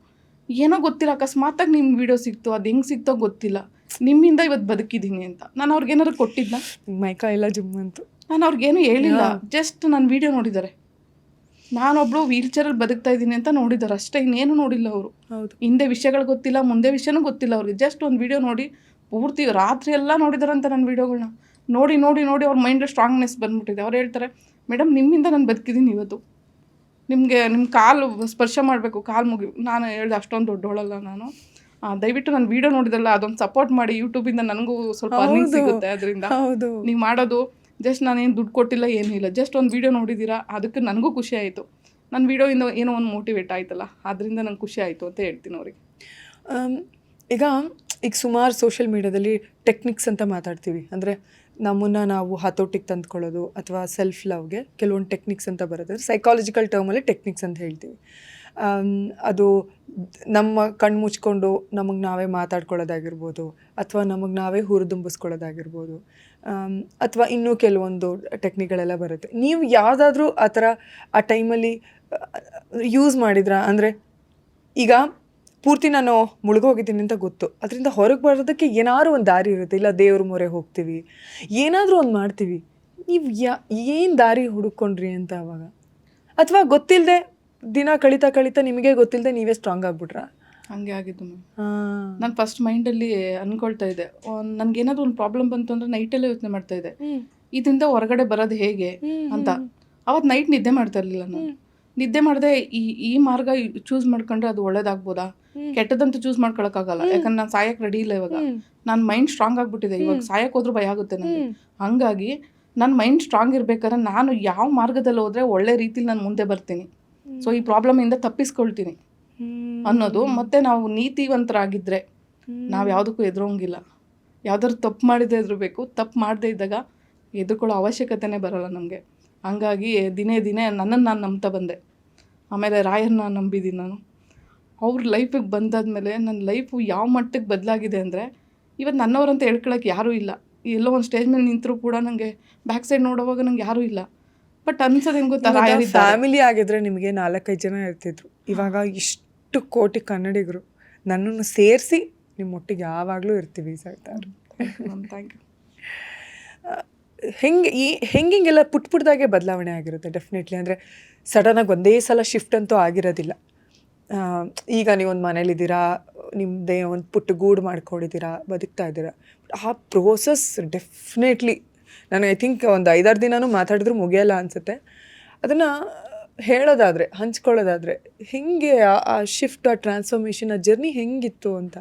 ಏನೋ ಗೊತ್ತಿಲ್ಲ, ಅಕಸ್ಮಾತಾಗಿ ನಿಮ್ಮ ವಿಡಿಯೋ ಸಿಕ್ತು, ಅದು ಹೆಂಗೆ ಸಿಕ್ತೋ ಗೊತ್ತಿಲ್ಲ, ನಿಮ್ಮಿಂದ ಇವತ್ತು ಬದುಕಿದ್ದೀನಿ ಅಂತ. ನಾನು ಅವ್ರಿಗೇನಾದ್ರು ಕೊಟ್ಟಿದ್ದ? ಮೈಕ ಎಲ್ಲ ಜುಮ್ ಅಂತು. ನಾನು ಅವ್ರಿಗೇನು ಹೇಳಿಲ್ಲ, ಜಸ್ಟ್ ನನ್ನ ವಿಡಿಯೋ ನೋಡಿದ್ದಾರೆ. ನಾನೊಬ್ಳು ವೀಲ್ಚೇರಲ್ಲಿ ಬದುಕ್ತಾ ಇದ್ದೀನಿ ಅಂತ ನೋಡಿದ್ದಾರೆ ಅಷ್ಟೇ, ಇನ್ನೇನು ನೋಡಿಲ್ಲ ಅವರು. ಹೌದು. ಹಿಂದೆ ವಿಷಯಗಳು ಗೊತ್ತಿಲ್ಲ, ಮುಂದೆ ವಿಷಯನೂ ಗೊತ್ತಿಲ್ಲ ಅವ್ರಿಗೆ. ಜಸ್ಟ್ ಒಂದು ವಿಡಿಯೋ ನೋಡಿ ಪೂರ್ತಿ ರಾತ್ರಿ ಎಲ್ಲ ನೋಡಿದಾರಂತ ನನ್ನ ವೀಡಿಯೋಗಳನ್ನ ನೋಡಿ ನೋಡಿ ನೋಡಿ ಅವ್ರ ಮೈಂಡ್ ಸ್ಟ್ರಾಂಗ್ನೆಸ್ ಬಂದ್ಬಿಟ್ಟಿದೆ. ಅವ್ರು ಹೇಳ್ತಾರೆ, ಮೇಡಮ್ ನಿಮ್ಮಿಂದ ನಾನು ಬದುಕಿದ್ದೀನಿ ಇವತ್ತು, ನಿಮ್ಮ ಕಾಲು ಸ್ಪರ್ಶ ಮಾಡಬೇಕು, ಕಾಲು ಮುಗಿ. ನಾನು ಹೇಳಿದೆ, ಅಷ್ಟೊಂದು ದೊಡ್ಡೋಳಲ್ಲ ನಾನು, ದಯವಿಟ್ಟು ನಾನು ವೀಡಿಯೋ ನೋಡಿದಲ್ಲ ಅದೊಂದು ಸಪೋರ್ಟ್ ಮಾಡಿ, ಯೂಟ್ಯೂಬಿಂದ ನನಗೂ ಸ್ವಲ್ಪ ಅರ್ನಿಂಗ್ ಸಿಗುತ್ತೆ ಅದರಿಂದ. ನೀವು ಮಾಡೋದು ಜಸ್ಟ್ ನಾನೇನು ದುಡ್ಡು ಕೊಟ್ಟಿಲ್ಲ, ಏನೂ ಇಲ್ಲ, ಜಸ್ಟ್ ಒಂದು ವೀಡಿಯೋ ನೋಡಿದ್ದೀರಾ, ಅದಕ್ಕೆ ನನಗೂ ಖುಷಿ ಆಯಿತು. ನನ್ನ ವೀಡಿಯೋಯಿಂದ ಏನೋ ಒಂದು ಮೋಟಿವೇಟ್ ಆಯ್ತಲ್ಲ, ಅದರಿಂದ ನಂಗೆ ಖುಷಿ ಆಯಿತು ಅಂತ ಹೇಳ್ತೀನಿ ಅವ್ರಿಗೆ. ಈಗ ಸುಮಾರು ಸೋಷಿಯಲ್ ಮೀಡ್ಯಾದಲ್ಲಿ ಟೆಕ್ನಿಕ್ಸ್ ಅಂತ ಮಾತಾಡ್ತೀವಿ. ಅಂದರೆ ನಮ್ಮನ್ನು ನಾವು ಹತೋಟಿಗೆ ತಂದ್ಕೊಳ್ಳೋದು ಅಥವಾ ಸೆಲ್ಫ್ ಲವ್ಗೆ ಕೆಲವೊಂದು ಟೆಕ್ನಿಕ್ಸ್ ಅಂತ ಬರುತ್ತೆ. ಸೈಕಾಲಜಿಕಲ್ ಟರ್ಮಲ್ಲಿ ಟೆಕ್ನಿಕ್ಸ್ ಅಂತ ಹೇಳ್ತೀವಿ. ಅದು ನಮ್ಮ ಕಣ್ಣು ಮುಚ್ಕೊಂಡು ನಮಗೆ ನಾವೇ ಮಾತಾಡ್ಕೊಳ್ಳೋದಾಗಿರ್ಬೋದು, ಅಥವಾ ನಮಗೆ ನಾವೇ ಹುರಿದುಂಬಿಸ್ಕೊಳ್ಳೋದಾಗಿರ್ಬೋದು, ಅಥವಾ ಇನ್ನೂ ಕೆಲವೊಂದು ಟೆಕ್ನಿಕ್ಗಳೆಲ್ಲ ಬರುತ್ತೆ. ನೀವು ಯಾವುದಾದ್ರೂ ಆ ಥರ ಆ ಟೈಮಲ್ಲಿ ಯೂಸ್ ಮಾಡಿದ್ರಾ? ಅಂದರೆ ಈಗ ಪೂರ್ತಿ ನಾನು ಮುಳುಗೋಗಿದ್ದೀನಿ ಅಂತ ಗೊತ್ತು, ಅದರಿಂದ ಹೊರಗೆ ಬರೋದಕ್ಕೆ ಏನಾದ್ರು ಒಂದು ದಾರಿ ಇರುತ್ತೆ. ಇಲ್ಲ ದೇವ್ರ ಮೊರೆ ಹೋಗ್ತೀವಿ, ಏನಾದರೂ ಒಂದು ಮಾಡ್ತೀವಿ. ನೀವು ಏನು ದಾರಿ ಹುಡುಕೊಂಡ್ರಿ ಅಂತ ಅವಾಗ? ಅಥವಾ ಗೊತ್ತಿಲ್ಲದೆ ದಿನ ಕಳೀತಾ ನಿಮಗೆ ಗೊತ್ತಿಲ್ಲದೆ ನೀವೇ ಸ್ಟ್ರಾಂಗ್ ಆಗ್ಬಿಟ್ರಾ? ಹಂಗೆ ಆಗಿದ್ದು ಮ್ಯಾಮ್. ನಾನು ಫಸ್ಟ್ ಮೈಂಡಲ್ಲಿ ಅಂದ್ಕೊಳ್ತಾ ಇದ್ದೆ, ನನಗೇನಾದ್ರು ಒಂದು ಪ್ರಾಬ್ಲಮ್ ಬಂತು ಅಂದರೆ ನೈಟಲ್ಲೇ ಯೋಚನೆ ಮಾಡ್ತಾ ಇದ್ದೆ, ಇದರಿಂದ ಹೊರಗಡೆ ಬರೋದು ಹೇಗೆ ಅಂತ. ಅವತ್ತು ನೈಟ್ ನಿದ್ದೆ ಮಾಡ್ತಾ ಇರಲಿಲ್ಲ ನಾನು. ನಿದ್ದೆ ಮಾಡದೆ ಈ ಮಾರ್ಗ ಚೂಸ್ ಮಾಡ್ಕೊಂಡ್ರೆ ಅದು ಒಳ್ಳೇದಾಗ್ಬೋದಾ, ಕೆಟ್ಟದಂತೂ ಚೂಸ್ ಮಾಡ್ಕೊಳಕ್ಕಾಗಲ್ಲ, ಯಾಕಂದ್ರೆ ನಾನು ಸಾಯಕ್ಕೆ ರೆಡಿ ಇಲ್ಲ ಇವಾಗ. ನನ್ನ ಮೈಂಡ್ ಸ್ಟ್ರಾಂಗ್ ಆಗ್ಬಿಟ್ಟಿದೆ, ಇವಾಗ ಸಾಯಕ್ಕೆ ಹೋದ್ರೂ ಭಯ ಆಗುತ್ತೆ ನನಗೆ. ಹಂಗಾಗಿ ನನ್ನ ಮೈಂಡ್ ಸ್ಟ್ರಾಂಗ್ ಇರ್ಬೇಕಾದ್ರೆ ನಾನು ಯಾವ ಮಾರ್ಗದಲ್ಲಿ ಹೋದ್ರೆ ಒಳ್ಳೆ ರೀತಿಲಿ ನಾನು ಮುಂದೆ ಬರ್ತೀನಿ, ಸೊ ಈ ಪ್ರಾಬ್ಲಮಿಂದ ತಪ್ಪಿಸ್ಕೊಳ್ತೀನಿ ಅನ್ನೋದು. ಮತ್ತೆ ನಾವು ನೀತಿವಂತರಾಗಿದ್ದರೆ ನಾವು ಯಾವುದಕ್ಕೂ ಎದುರೋಂಗಿಲ್ಲ. ಯಾವ್ದಾದ್ರು ತಪ್ಪು ಮಾಡಿದ್ರೆ ಎದುರಬೇಕು, ತಪ್ಪು ಮಾಡದೇ ಇದ್ದಾಗ ಎದುರ್ಕೊಳ್ಳೋ ಅವಶ್ಯಕತೆನೇ ಬರೋಲ್ಲ ನಮಗೆ. ಹಂಗಾಗಿ ದಿನೇ ನನ್ನನ್ನು ನಾನು ನಂಬ್ತಾ ಬಂದೆ. ಆಮೇಲೆ ರಾಯರನ್ನ ನಂಬಿದ್ದೀನಿ ನಾನು. ಅವ್ರ ಲೈಫಿಗೆ ಬಂದಾದ್ಮೇಲೆ ನನ್ನ ಲೈಫು ಯಾವ ಮಟ್ಟಕ್ಕೆ ಬದಲಾಗಿದೆ ಅಂದರೆ, ಇವತ್ತು ನನ್ನವರಂತ ಹೇಳ್ಕೊಳಕ್ಕೆ ಯಾರೂ ಇಲ್ಲ. ಎಲ್ಲೋ ಒಂದು ಸ್ಟೇಜ್ ಮೇಲೆ ನಿಂತರೂ ಕೂಡ ನನಗೆ ಬ್ಯಾಕ್ ಸೈಡ್ ನೋಡೋವಾಗ ನಂಗೆ ಯಾರೂ ಇಲ್ಲ. ಬಟ್ ಅನ್ಸೋದು ಹೆಂಗೆ ಗೊತ್ತಾ, ಫ್ಯಾಮಿಲಿ ಆಗಿದ್ರೆ ನಿಮಗೆ 4-5 ಜನ ಇರ್ತಿದ್ರು. ಇವಾಗ ಇಷ್ಟು ಕೋಟಿ ಕನ್ನಡಿಗರು ನನ್ನನ್ನು ಸೇರಿಸಿ ನಿಮ್ಮೊಟ್ಟಿಗೆ ಯಾವಾಗಲೂ ಇರ್ತೀವಿ ಸರ್ತಾರ್. Thank you. ಹೆಂಗೆಲ್ಲ ಪುಟ್ಟದಾಗೆ ಬದಲಾವಣೆ ಆಗಿರುತ್ತೆ ಡೆಫಿನೆಟ್ಲಿ. ಅಂದರೆ ಸಡನ್ನಾಗಿ ಒಂದೇ ಸಲ ಶಿಫ್ಟ್ ಅಂತೂ ಆಗಿರೋದಿಲ್ಲ. ಈಗ ನೀವೊಂದು ಮನೇಲಿದ್ದೀರಾ, ನಿಮ್ಮದೇ ಒಂದು ಪುಟ್ಟ ಗೂಡು ಮಾಡ್ಕೊಂಡಿದ್ದೀರಾ, ಬದುಕ್ತಾ ಇದ್ದೀರಾ. ಆ ಪ್ರೋಸೆಸ್ ಡೆಫಿನೆಟ್ಲಿ ನಾನು ಐ ಥಿಂಕ್ ಒಂದು 5-6 ದಿನನೂ ಮಾತಾಡಿದ್ರೂ ಮುಗಿಯಲ್ಲ ಅನಿಸುತ್ತೆ. ಅದನ್ನು ಹೇಳೋದಾದರೆ, ಹಂಚ್ಕೊಳ್ಳೋದಾದರೆ ಹೆಂಗೆ ಆ ಶಿಫ್ಟ್, ಆ ಟ್ರಾನ್ಸ್ಫಾರ್ಮೇಷನ್, ಆ ಜರ್ನಿ ಹೆಂಗಿತ್ತು ಅಂತ?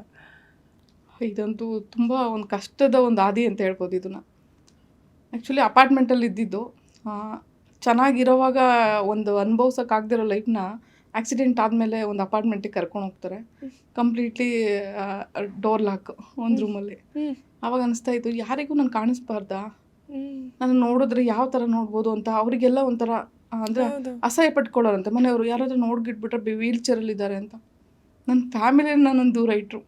ಇದಂತೂ ತುಂಬ ಒಂದು ಕಷ್ಟದ ಒಂದು ಹಾದಿ ಅಂತ ಹೇಳ್ಬೋದು ಇದನ್ನು. ಆ್ಯಕ್ಚುಲಿ ಅಪಾರ್ಟ್ಮೆಂಟಲ್ಲಿ ಇದ್ದಿದ್ದು, ಚೆನ್ನಾಗಿರೋವಾಗ ಒಂದು ಅನುಭವಿಸೋಕ್ಕಾಗದಿರೋ ಲೈಫ್ನ ಆಕ್ಸಿಡೆಂಟ್ ಆದಮೇಲೆ ಒಂದು ಅಪಾರ್ಟ್ಮೆಂಟಿಗೆ ಕರ್ಕೊಂಡು ಹೋಗ್ತಾರೆ. ಕಂಪ್ಲೀಟ್ಲಿ ಡೋರ್ ಲಾಕ್ ಒಂದು ರೂಮಲ್ಲಿ. ಆವಾಗ ಅನಿಸ್ತಾ ಇತ್ತು, ಯಾರಿಗೂ ನಾನು ಕಾಣಿಸ್ಬಾರ್ದಾ, ನಾನು ನೋಡಿದ್ರೆ ಯಾವ ಥರ ನೋಡ್ಬೋದು ಅಂತ. ಅವರಿಗೆಲ್ಲ ಒಂಥರ ಅಂದರೆ ಹೌದು. ಅಸಹ್ಯ ಪಟ್ಕೊಳ್ಳೋರಂತೆ ಮನೆಯವರು, ಯಾರಾದರೂ ನೋಡ್ಗಿಟ್ಬಿಟ್ರೆ ವೀಲ್ ಚೇರಲ್ಲಿದ್ದಾರೆ ಅಂತ. ನನ್ನ ಫ್ಯಾಮಿಲಿನ ನನ್ನನ್ನು ದೂರ ಇಟ್ಟರು.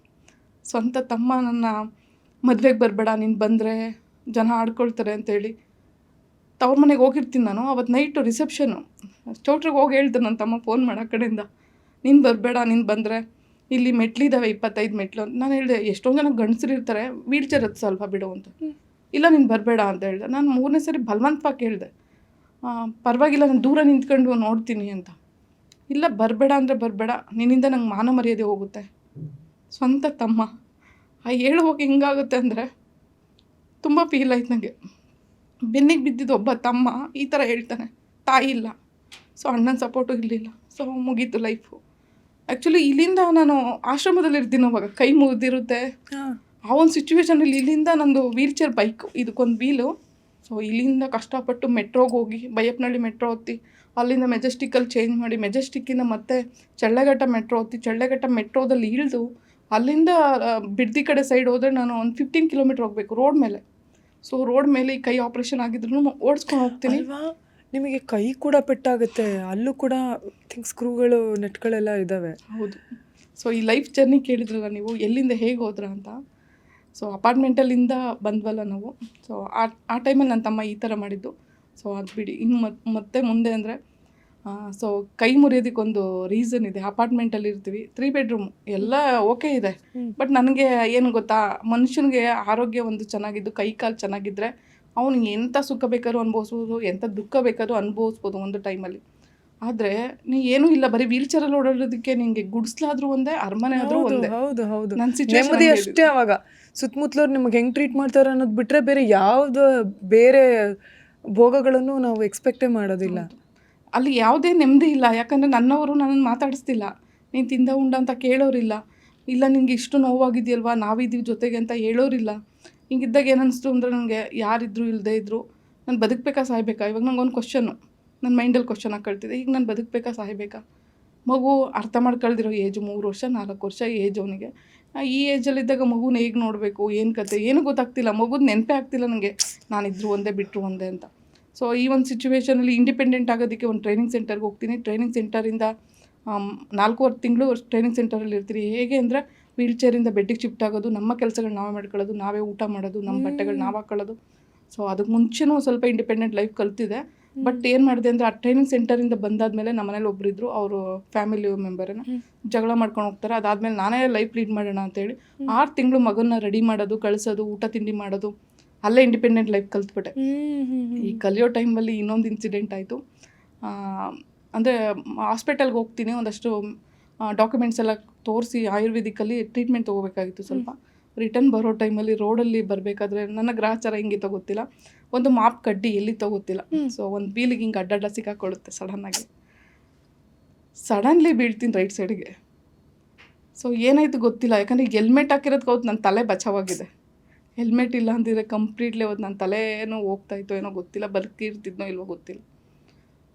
ಸ್ವಂತ ತಮ್ಮ ನನ್ನ ಮದುವೆಗೆ ಬರಬೇಡ, ನೀನು ಬಂದರೆ ಜನ ಆಡ್ಕೊಳ್ತಾರೆ ಅಂತೇಳಿ ತವ್ರ ಮನೆಗೆ ಹೋಗಿರ್ತೀನಿ ನಾನು. ಅವತ್ತು ನೈಟು ರಿಸೆಪ್ಷನ್ನು, ಚೌಟ್ರಿಗೆ ಹೋಗಿ ಹೇಳ್ದೆ ನನ್ನ ತಮ್ಮ ಫೋನ್ ಮಾಡೋ ಕಡೆಯಿಂದ, ನೀನು ಬರಬೇಡ, ನೀನು ಬಂದರೆ ಇಲ್ಲಿ ಮೆಟ್ಲಿದ್ದಾವೆ 25 ಮೆಟ್ಲು ಅಂತ. ನಾನು ಹೇಳಿದೆ, ಎಷ್ಟೊಂದು ಜನ ಗಂಡಸರು ಇರ್ತಾರೆ, ವೀಲ್ ಚೇರ್ ಹತ್ತು ಸ್ವಲ್ಪ ಬಿಡು ಅಂತ. ಇಲ್ಲ ನೀನು ಬರಬೇಡ ಅಂತ ಹೇಳಿದೆ. ನಾನು 3ನೇ ಸರಿ ಬಲವಂತವಾಗಿ ಹೇಳಿದೆ, ಪರವಾಗಿಲ್ಲ ನಾನು ದೂರ ನಿಂತ್ಕೊಂಡು ನೋಡ್ತೀನಿ ಅಂತ. ಇಲ್ಲ ಬರಬೇಡ ಅಂದರೆ ಬರಬೇಡ, ನಿನ್ನಿಂದ ನಂಗೆ ಮಾನ ಮರ್ಯಾದೆ ಹೋಗುತ್ತೆ. ಸ್ವಂತ ತಮ್ಮ ಹೇಳುವಾಗ ಹಿಂಗಾಗುತ್ತೆ ಅಂದರೆ ತುಂಬ ಫೀಲ್ ಆಯ್ತು ನನಗೆ. ಬೆನ್ನಿಗೆ ಬಿದ್ದಿದ್ದು ಒಬ್ಬ ತಮ್ಮ ಈ ಥರ ಹೇಳ್ತಾನೆ, ತಾಯಿ ಇಲ್ಲ, ಸೊ ಅಣ್ಣನ ಸಪೋರ್ಟು ಇರಲಿಲ್ಲ, ಸೊ ಮುಗೀತು ಲೈಫು. ಆ್ಯಕ್ಚುಲಿ ಇಲ್ಲಿಂದ ನಾನು ಆಶ್ರಮದಲ್ಲಿ ಇರ್ತೀನಿ ಅವಾಗ, ಕೈ ಮುಗಿದಿರುತ್ತೆ. ಆ ಒಂದು ಸಿಚುವೇಶನಲ್ಲಿ ಇಲ್ಲಿಂದ ನಂದು ವೀಲ್ ಚೇರ್ ಬೈಕು, ಇದಕ್ಕೊಂದು ವೀಲು. ಸೊ ಇಲ್ಲಿಂದ ಕಷ್ಟಪಟ್ಟು ಮೆಟ್ರೋಗೆ ಹೋಗಿ ಬೈಯಪ್ಪನಹಳ್ಳಿ ಮೆಟ್ರೋ ಹತ್ತಿ, ಅಲ್ಲಿಂದ ಮೆಜೆಸ್ಟಿಕಲ್ಲಿ ಚೇಂಜ್ ಮಾಡಿ, ಮೆಜೆಸ್ಟಿಕ್ಕಿಂದ ಮತ್ತೆ ಚಳ್ಳಘಟ್ಟ ಮೆಟ್ರೋ ಹತ್ತಿ, ಚಳ್ಳಘಟ್ಟ ಮೆಟ್ರೋದಲ್ಲಿ ಇಳಿದು ಅಲ್ಲಿಂದ ಬಿಡ್ದಿ ಕಡೆ ಸೈಡ್ ಹೋದರೆ ನಾನು ಒಂದು 15 ಕಿಲೋಮೀಟ್ರ್ ಹೋಗಬೇಕು ರೋಡ್ ಮೇಲೆ. ಸೊ ರೋಡ್ ಮೇಲೆ ಈ ಕೈ ಆಪ್ರೇಷನ್ ಆಗಿದ್ರು ಓಡಿಸ್ಕೊಂಡು ಹೋಗ್ತೀನಿ. ನಿಮಗೆ ಕೈ ಕೂಡ ಪೆಟ್ಟಾಗುತ್ತೆ, ಅಲ್ಲೂ ಕೂಡ ಥಿಂಕ್ ಸ್ಕ್ರೂಗಳು ನೆಟ್ಗಳೆಲ್ಲ ಇದ್ದಾವೆ. ಹೌದು. ಸೊ ಈ ಲೈಫ್ ಜರ್ನಿ ಕೇಳಿದ್ರಲ್ಲ ನೀವು, ಎಲ್ಲಿಂದ ಹೇಗೆ ಹೋದ್ರ ಅಂತ. ಸೊ ಅಪಾರ್ಟ್ಮೆಂಟಲ್ಲಿಂದ ಬಂದ್ವಲ್ಲ ನಾವು. ಸೊ ಆ ಟೈಮಲ್ಲಿ ನನ್ನ ತಮ್ಮ ಈ ಥರ ಮಾಡಿದ್ದು. ಸೊ ಅದು ಬಿಡಿ, ಇನ್ನು ಮತ್ತೆ ಮುಂದೆ ಅಂದರೆ ಸೊ ಕೈ ಮುರಿಯೋದಕ್ಕೊಂದು ರೀಸನ್ ಇದೆ. ಅಪಾರ್ಟ್ಮೆಂಟಲ್ಲಿ ಇರ್ತೀವಿ, 3 ಬೆಡ್ರೂಮ್ ಎಲ್ಲ ಓಕೆ ಇದೆ. ಬಟ್ ನನಗೆ ಏನು ಗೊತ್ತಾ, ಮನುಷ್ಯನಿಗೆ ಆರೋಗ್ಯ ಒಂದು ಚೆನ್ನಾಗಿದ್ದು, ಕೈ ಕಾಲು ಚೆನ್ನಾಗಿದ್ದರೆ ಅವ್ನಿಗೆ ಎಂಥ ಸುಖ ಬೇಕಾದ್ರೂ ಅನುಭವಿಸ್ಬೋದು, ಎಂಥ ದುಃಖ ಬೇಕಾದ್ರೂ ಅನುಭವಿಸ್ಬೋದು ಒಂದು ಟೈಮಲ್ಲಿ. ಆದರೆ ನೀ ಏನೂ ಇಲ್ಲ, ಬರೀ ವೀಲ್ ಚೇರಲ್ಲಿ ಓಡಾಡೋದಕ್ಕೆ ನಿಮಗೆ ಗುಡಿಸ್ಲಾದ್ರೂ ಒಂದೇ, ಅರಮನೆ ಆದರೂ ಒಂದೇ. ಹೌದು ಹೌದು, ನನ್ನ ನೆಮ್ಮದಿ ಅಷ್ಟೇ. ಅವಾಗ ಸುತ್ತಮುತ್ತಲವ್ರು ನಿಮಗೆ ಹೆಂಗೆ ಟ್ರೀಟ್ ಮಾಡ್ತಾರೆ ಅನ್ನೋದು ಬಿಟ್ಟರೆ ಬೇರೆ ಯಾವುದು ಬೇರೆ ಭೋಗಗಳನ್ನು ನಾವು ಎಕ್ಸ್ಪೆಕ್ಟೇ ಮಾಡೋದಿಲ್ಲ. ಅಲ್ಲಿ ಯಾವುದೇ ನೆಮ್ಮದಿ ಇಲ್ಲ. ಯಾಕಂದರೆ ನನ್ನವರು ನನ್ನನ್ನು ಮಾತಾಡಿಸ್ತಿಲ್ಲ, ನೀನು ತಿಂದ ಉಂಡ ಅಂತ ಕೇಳೋರಿಲ್ಲ. ಇಲ್ಲ ನಿಂಗೆ ಇಷ್ಟು ನೋವಾಗಿದೆಯಲ್ವಾ, ನಾವಿದ್ದೀವಿ ಜೊತೆಗೆ ಅಂತ ಹೇಳೋರಿಲ್ಲ. ಹಿಂಗಿದ್ದಾಗ ಏನನ್ನಿಸ್ತು ಅಂದರೆ, ನನಗೆ ಯಾರಿದ್ರು ಇಲ್ಲದೇ ಇದ್ದರು ನಾನು ಬದುಕಬೇಕಾ ಸಾಯ್ಬೇಕಾ. ಇವಾಗ ನಂಗೊಂದು ಕ್ವಶನ್ನು ನನ್ನ ಮೈಂಡಲ್ಲಿ ಕ್ವಶನ್ ಹಾಕ್ಕೊಳ್ತಿದೆ, ಈಗ ನಾನು ಬದುಕಬೇಕಾ ಸಾಯ್ಬೇಕಾ. ಮಗು ಅರ್ಥ ಮಾಡ್ಕೊಳ್ದಿರೋ ಏಜು 3 ವರ್ಷ 4 ವರ್ಷ ಏಜ್ ಅವನಿಗೆ. ಈ ಏಜಲ್ಲಿದ್ದಾಗ ಮಗುನ ಹೇಗೆ ನೋಡಬೇಕು, ಏನು ಕತೆ ಏನೂ ಗೊತ್ತಾಗ್ತಿಲ್ಲ. ಮಗುದು ನೆನಪೇ ಆಗ್ತಿಲ್ಲ ನನಗೆ, ನಾನಿದ್ರು ಒಂದೇ ಬಿಟ್ಟರು ಒಂದೇ ಅಂತ. ಸೊ ಈ ಒಂದು ಸಿಚುವೇಷನಲ್ಲಿ ಇಂಡಿಪೆಂಡೆಂಟ್ ಆಗೋದಕ್ಕೆ ಒಂದು ಟ್ರೈನಿಂಗ್ ಸೆಂಟರ್ಗೆ ಹೋಗ್ತೀನಿ. ಟ್ರೈನಿಂಗ್ ಸೆಂಟರಿಂದ 4.5 ತಿಂಗಳು ಟ್ರೈನಿಂಗ್ ಸೆಂಟರಲ್ಲಿ ಇರ್ತೀನಿ. ಹೇಗೆ ಅಂದರೆ ವೀಲ್ ಚೇರಿಂದ ಬೆಡ್ಡಿಗೆ ಶಿಫ್ಟ್ ಆಗೋದು, ನಮ್ಮ ಕೆಲಸಗಳು ನಾವೇ ಮಾಡ್ಕೊಳ್ಳೋದು, ನಾವೇ ಊಟ ಮಾಡೋದು, ನಮ್ಮ ಬಟ್ಟೆಗಳು ನಾವು ಹಾಕೊಳ್ಳೋದು. ಸೊ ಅದಕ್ಕೆ ಮುಂಚೆನೂ ಸ್ವಲ್ಪ ಇಂಡಿಪೆಂಡೆಂಟ್ ಲೈಫ್ ಕಲ್ತಿದೆ. ಬಟ್ ಏನು ಮಾಡಿದೆ ಅಂದರೆ, ಆ ಟ್ರೈನಿಂಗ್ ಸೆಂಟರಿಂದ ಬಂದಾದಮೇಲೆ ನಮ್ಮ ಮನೇಲಿ ಒಬ್ಬರಿದ್ರು, ಅವರು ಫ್ಯಾಮಿಲಿ ಮೆಂಬರನ್ನ ಜಗಳ ಮಾಡ್ಕೊಂಡು ಹೋಗ್ತಾರೆ. ಅದಾದಮೇಲೆ ನಾನೇ ಲೈಫ್ ಲೀಡ್ ಮಾಡೋಣ ಅಂತೇಳಿ 6 ತಿಂಗಳು ಮಗನ್ನ ರೆಡಿ ಮಾಡೋದು, ಕಳಿಸೋದು, ಊಟ ತಿಂಡಿ ಮಾಡೋದು, ಅಲ್ಲೇ ಇಂಡಿಪೆಂಡೆಂಟ್ ಲೈಫ್ ಕಲ್ತ್ಬಿಟ್ಟೆ. ಈ ಕಲಿಯೋ ಟೈಮಲ್ಲಿ ಇನ್ನೊಂದು ಇನ್ಸಿಡೆಂಟ್ ಆಯಿತು. ಅಂದರೆ ಹಾಸ್ಪಿಟಲ್ಗೆ ಹೋಗ್ತೀನಿ, ಒಂದಷ್ಟು ಡಾಕ್ಯುಮೆಂಟ್ಸ್ ಎಲ್ಲ ತೋರಿಸಿ ಆಯುರ್ವೇದಿಕಲ್ಲಿ ಟ್ರೀಟ್ಮೆಂಟ್ ತೊಗೋಬೇಕಾಗಿತ್ತು. ಸ್ವಲ್ಪ ರಿಟರ್ನ್ ಬರೋ ಟೈಮಲ್ಲಿ ರೋಡಲ್ಲಿ ಬರಬೇಕಾದ್ರೆ ನನ್ನ ಗ್ರಹಚಾರ ಹಿಂಗೆ ಗೊತ್ತಿಲ್ಲ, ಒಂದು ಮಾಪ್ ಕಡ್ಡಿ ಎಲ್ಲಿ ಗೊತ್ತಿಲ್ಲ. ಸೊ ಒಂದು ವೀಲಿಗೆ ಹಿಂಗೆ ಅಡ್ಡಡ್ಡ ಸಿಕ್ಕಾಕೊಳ್ಳುತ್ತೆ ಸಡನ್ಲಿ ಬೀಳ್ತೀನಿ ರೈಟ್ ಸೈಡಿಗೆ. ಸೊ ಏನಾಯಿತು ಗೊತ್ತಿಲ್ಲ, ಯಾಕಂದರೆ ಈಗ ಹೆಲ್ಮೆಟ್ ಹಾಕಿರೋದಕ್ಕೆ ಹೋದ್ ನನ್ನ ತಲೆ ಬಚಾವಾಗಿದೆ. ಹೆಲ್ಮೆಟ್ ಇಲ್ಲ ಅಂದಿದ್ರೆ ಕಂಪ್ಲೀಟ್ಲಿ ಹೋದ್ ನನ್ನ ತಲೆನೋ ಹೋಗ್ತಾಯಿತ್ತೋ ಏನೋ ಗೊತ್ತಿಲ್ಲ, ಬದುಕಿರ್ತಿದ್ನೋ ಇಲ್ವೋ ಗೊತ್ತಿಲ್ಲ.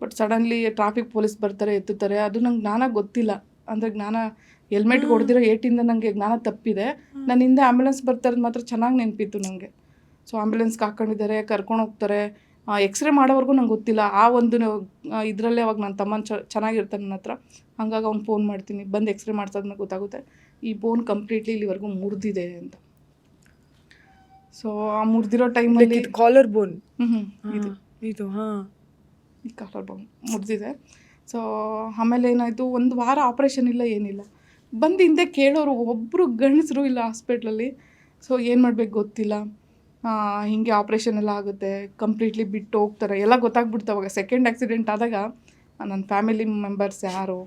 ಬಟ್ ಸಡನ್ಲಿ ಟ್ರಾಫಿಕ್ ಪೊಲೀಸ್ ಬರ್ತಾರೆ, ಎತ್ತುತ್ತಾರೆ. ಅದು ನಂಗೆ ಜ್ಞಾನ ಗೊತ್ತಿಲ್ಲ. ಅಂದರೆ ಜ್ಞಾನ ಹೆಲ್ಮೆಟ್ಗೆ ಹೊಡೆದಿರೋ ಏಟಿಂದ ನನಗೆ ಜ್ಞಾನ ತಪ್ಪಿದೆ. ನನ್ನ ಹಿಂದೆ ಆ್ಯಂಬುಲೆನ್ಸ್ ಬರ್ತಾರದು ಮಾತ್ರ ಚೆನ್ನಾಗಿ ನೆನಪಿತ್ತು ನನಗೆ. ಸೊ ಆ್ಯಂಬುಲೆನ್ಸ್ಗೆ ಹಾಕ್ಕೊಂಡಿದ್ದಾರೆ, ಕರ್ಕೊಂಡು ಹೋಗ್ತಾರೆ. ಎಕ್ಸ್ರೇ ಮಾಡೋವರೆಗೂ ನಂಗೆ ಗೊತ್ತಿಲ್ಲ. ಆ ಒಂದು ಇದರಲ್ಲೇ ಅವಾಗ ನನ್ನ ತಮ್ಮ ಚೆನ್ನಾಗಿರ್ತಾನೆ ನನ್ನ ಹತ್ರ. ಹಂಗಾಗಿ ಅವ್ನು ಫೋನ್ ಮಾಡ್ತೀನಿ, ಬಂದು ಎಕ್ಸ್ರೇ ಮಾಡ್ಸೋದ್ಮೇಲೆ ಗೊತ್ತಾಗುತ್ತೆ ಈ ಬೋನ್ ಕಂಪ್ಲೀಟ್ಲಿ ಇಲ್ಲಿವರೆಗೂ ಮುರಿದಿದೆ ಅಂತ. ಸೊ ಆ ಮುರಿದಿರೋ ಟೈಮಲ್ಲಿ ಕಾಲರ್ ಬೋನ್ ಇದು ಈ ಕಾಲರ್ ಬೋನ್ ಮುರಿದಿದೆ. ಸೊ ಆಮೇಲೆ ಏನಾಯಿತು, 1 ವಾರ ಆಪ್ರೇಷನ್ ಇಲ್ಲ, ಏನಿಲ್ಲ. ಬಂದು ಹಿಂದೆ ಕೇಳೋರು ಒಬ್ಬರು ಗಂಡಸರು ಇಲ್ಲ ಹಾಸ್ಪಿಟ್ಲಲ್ಲಿ. ಸೊ ಏನು ಮಾಡಬೇಕು ಗೊತ್ತಿಲ್ಲ. ಹೀಗೆ ಆಪ್ರೇಷನ್ ಎಲ್ಲ ಆಗುತ್ತೆ, ಕಂಪ್ಲೀಟ್ಲಿ ಬಿಟ್ಟು ಹೋಗ್ತಾರೆ, ಎಲ್ಲ ಗೊತ್ತಾಗ್ಬಿಡ್ತು. ಅವಾಗ ಸೆಕೆಂಡ್ ಆಕ್ಸಿಡೆಂಟ್ ಆದಾಗ ನನ್ನ ಫ್ಯಾಮಿಲಿ ಮೆಂಬರ್ಸ್ ಯಾರು,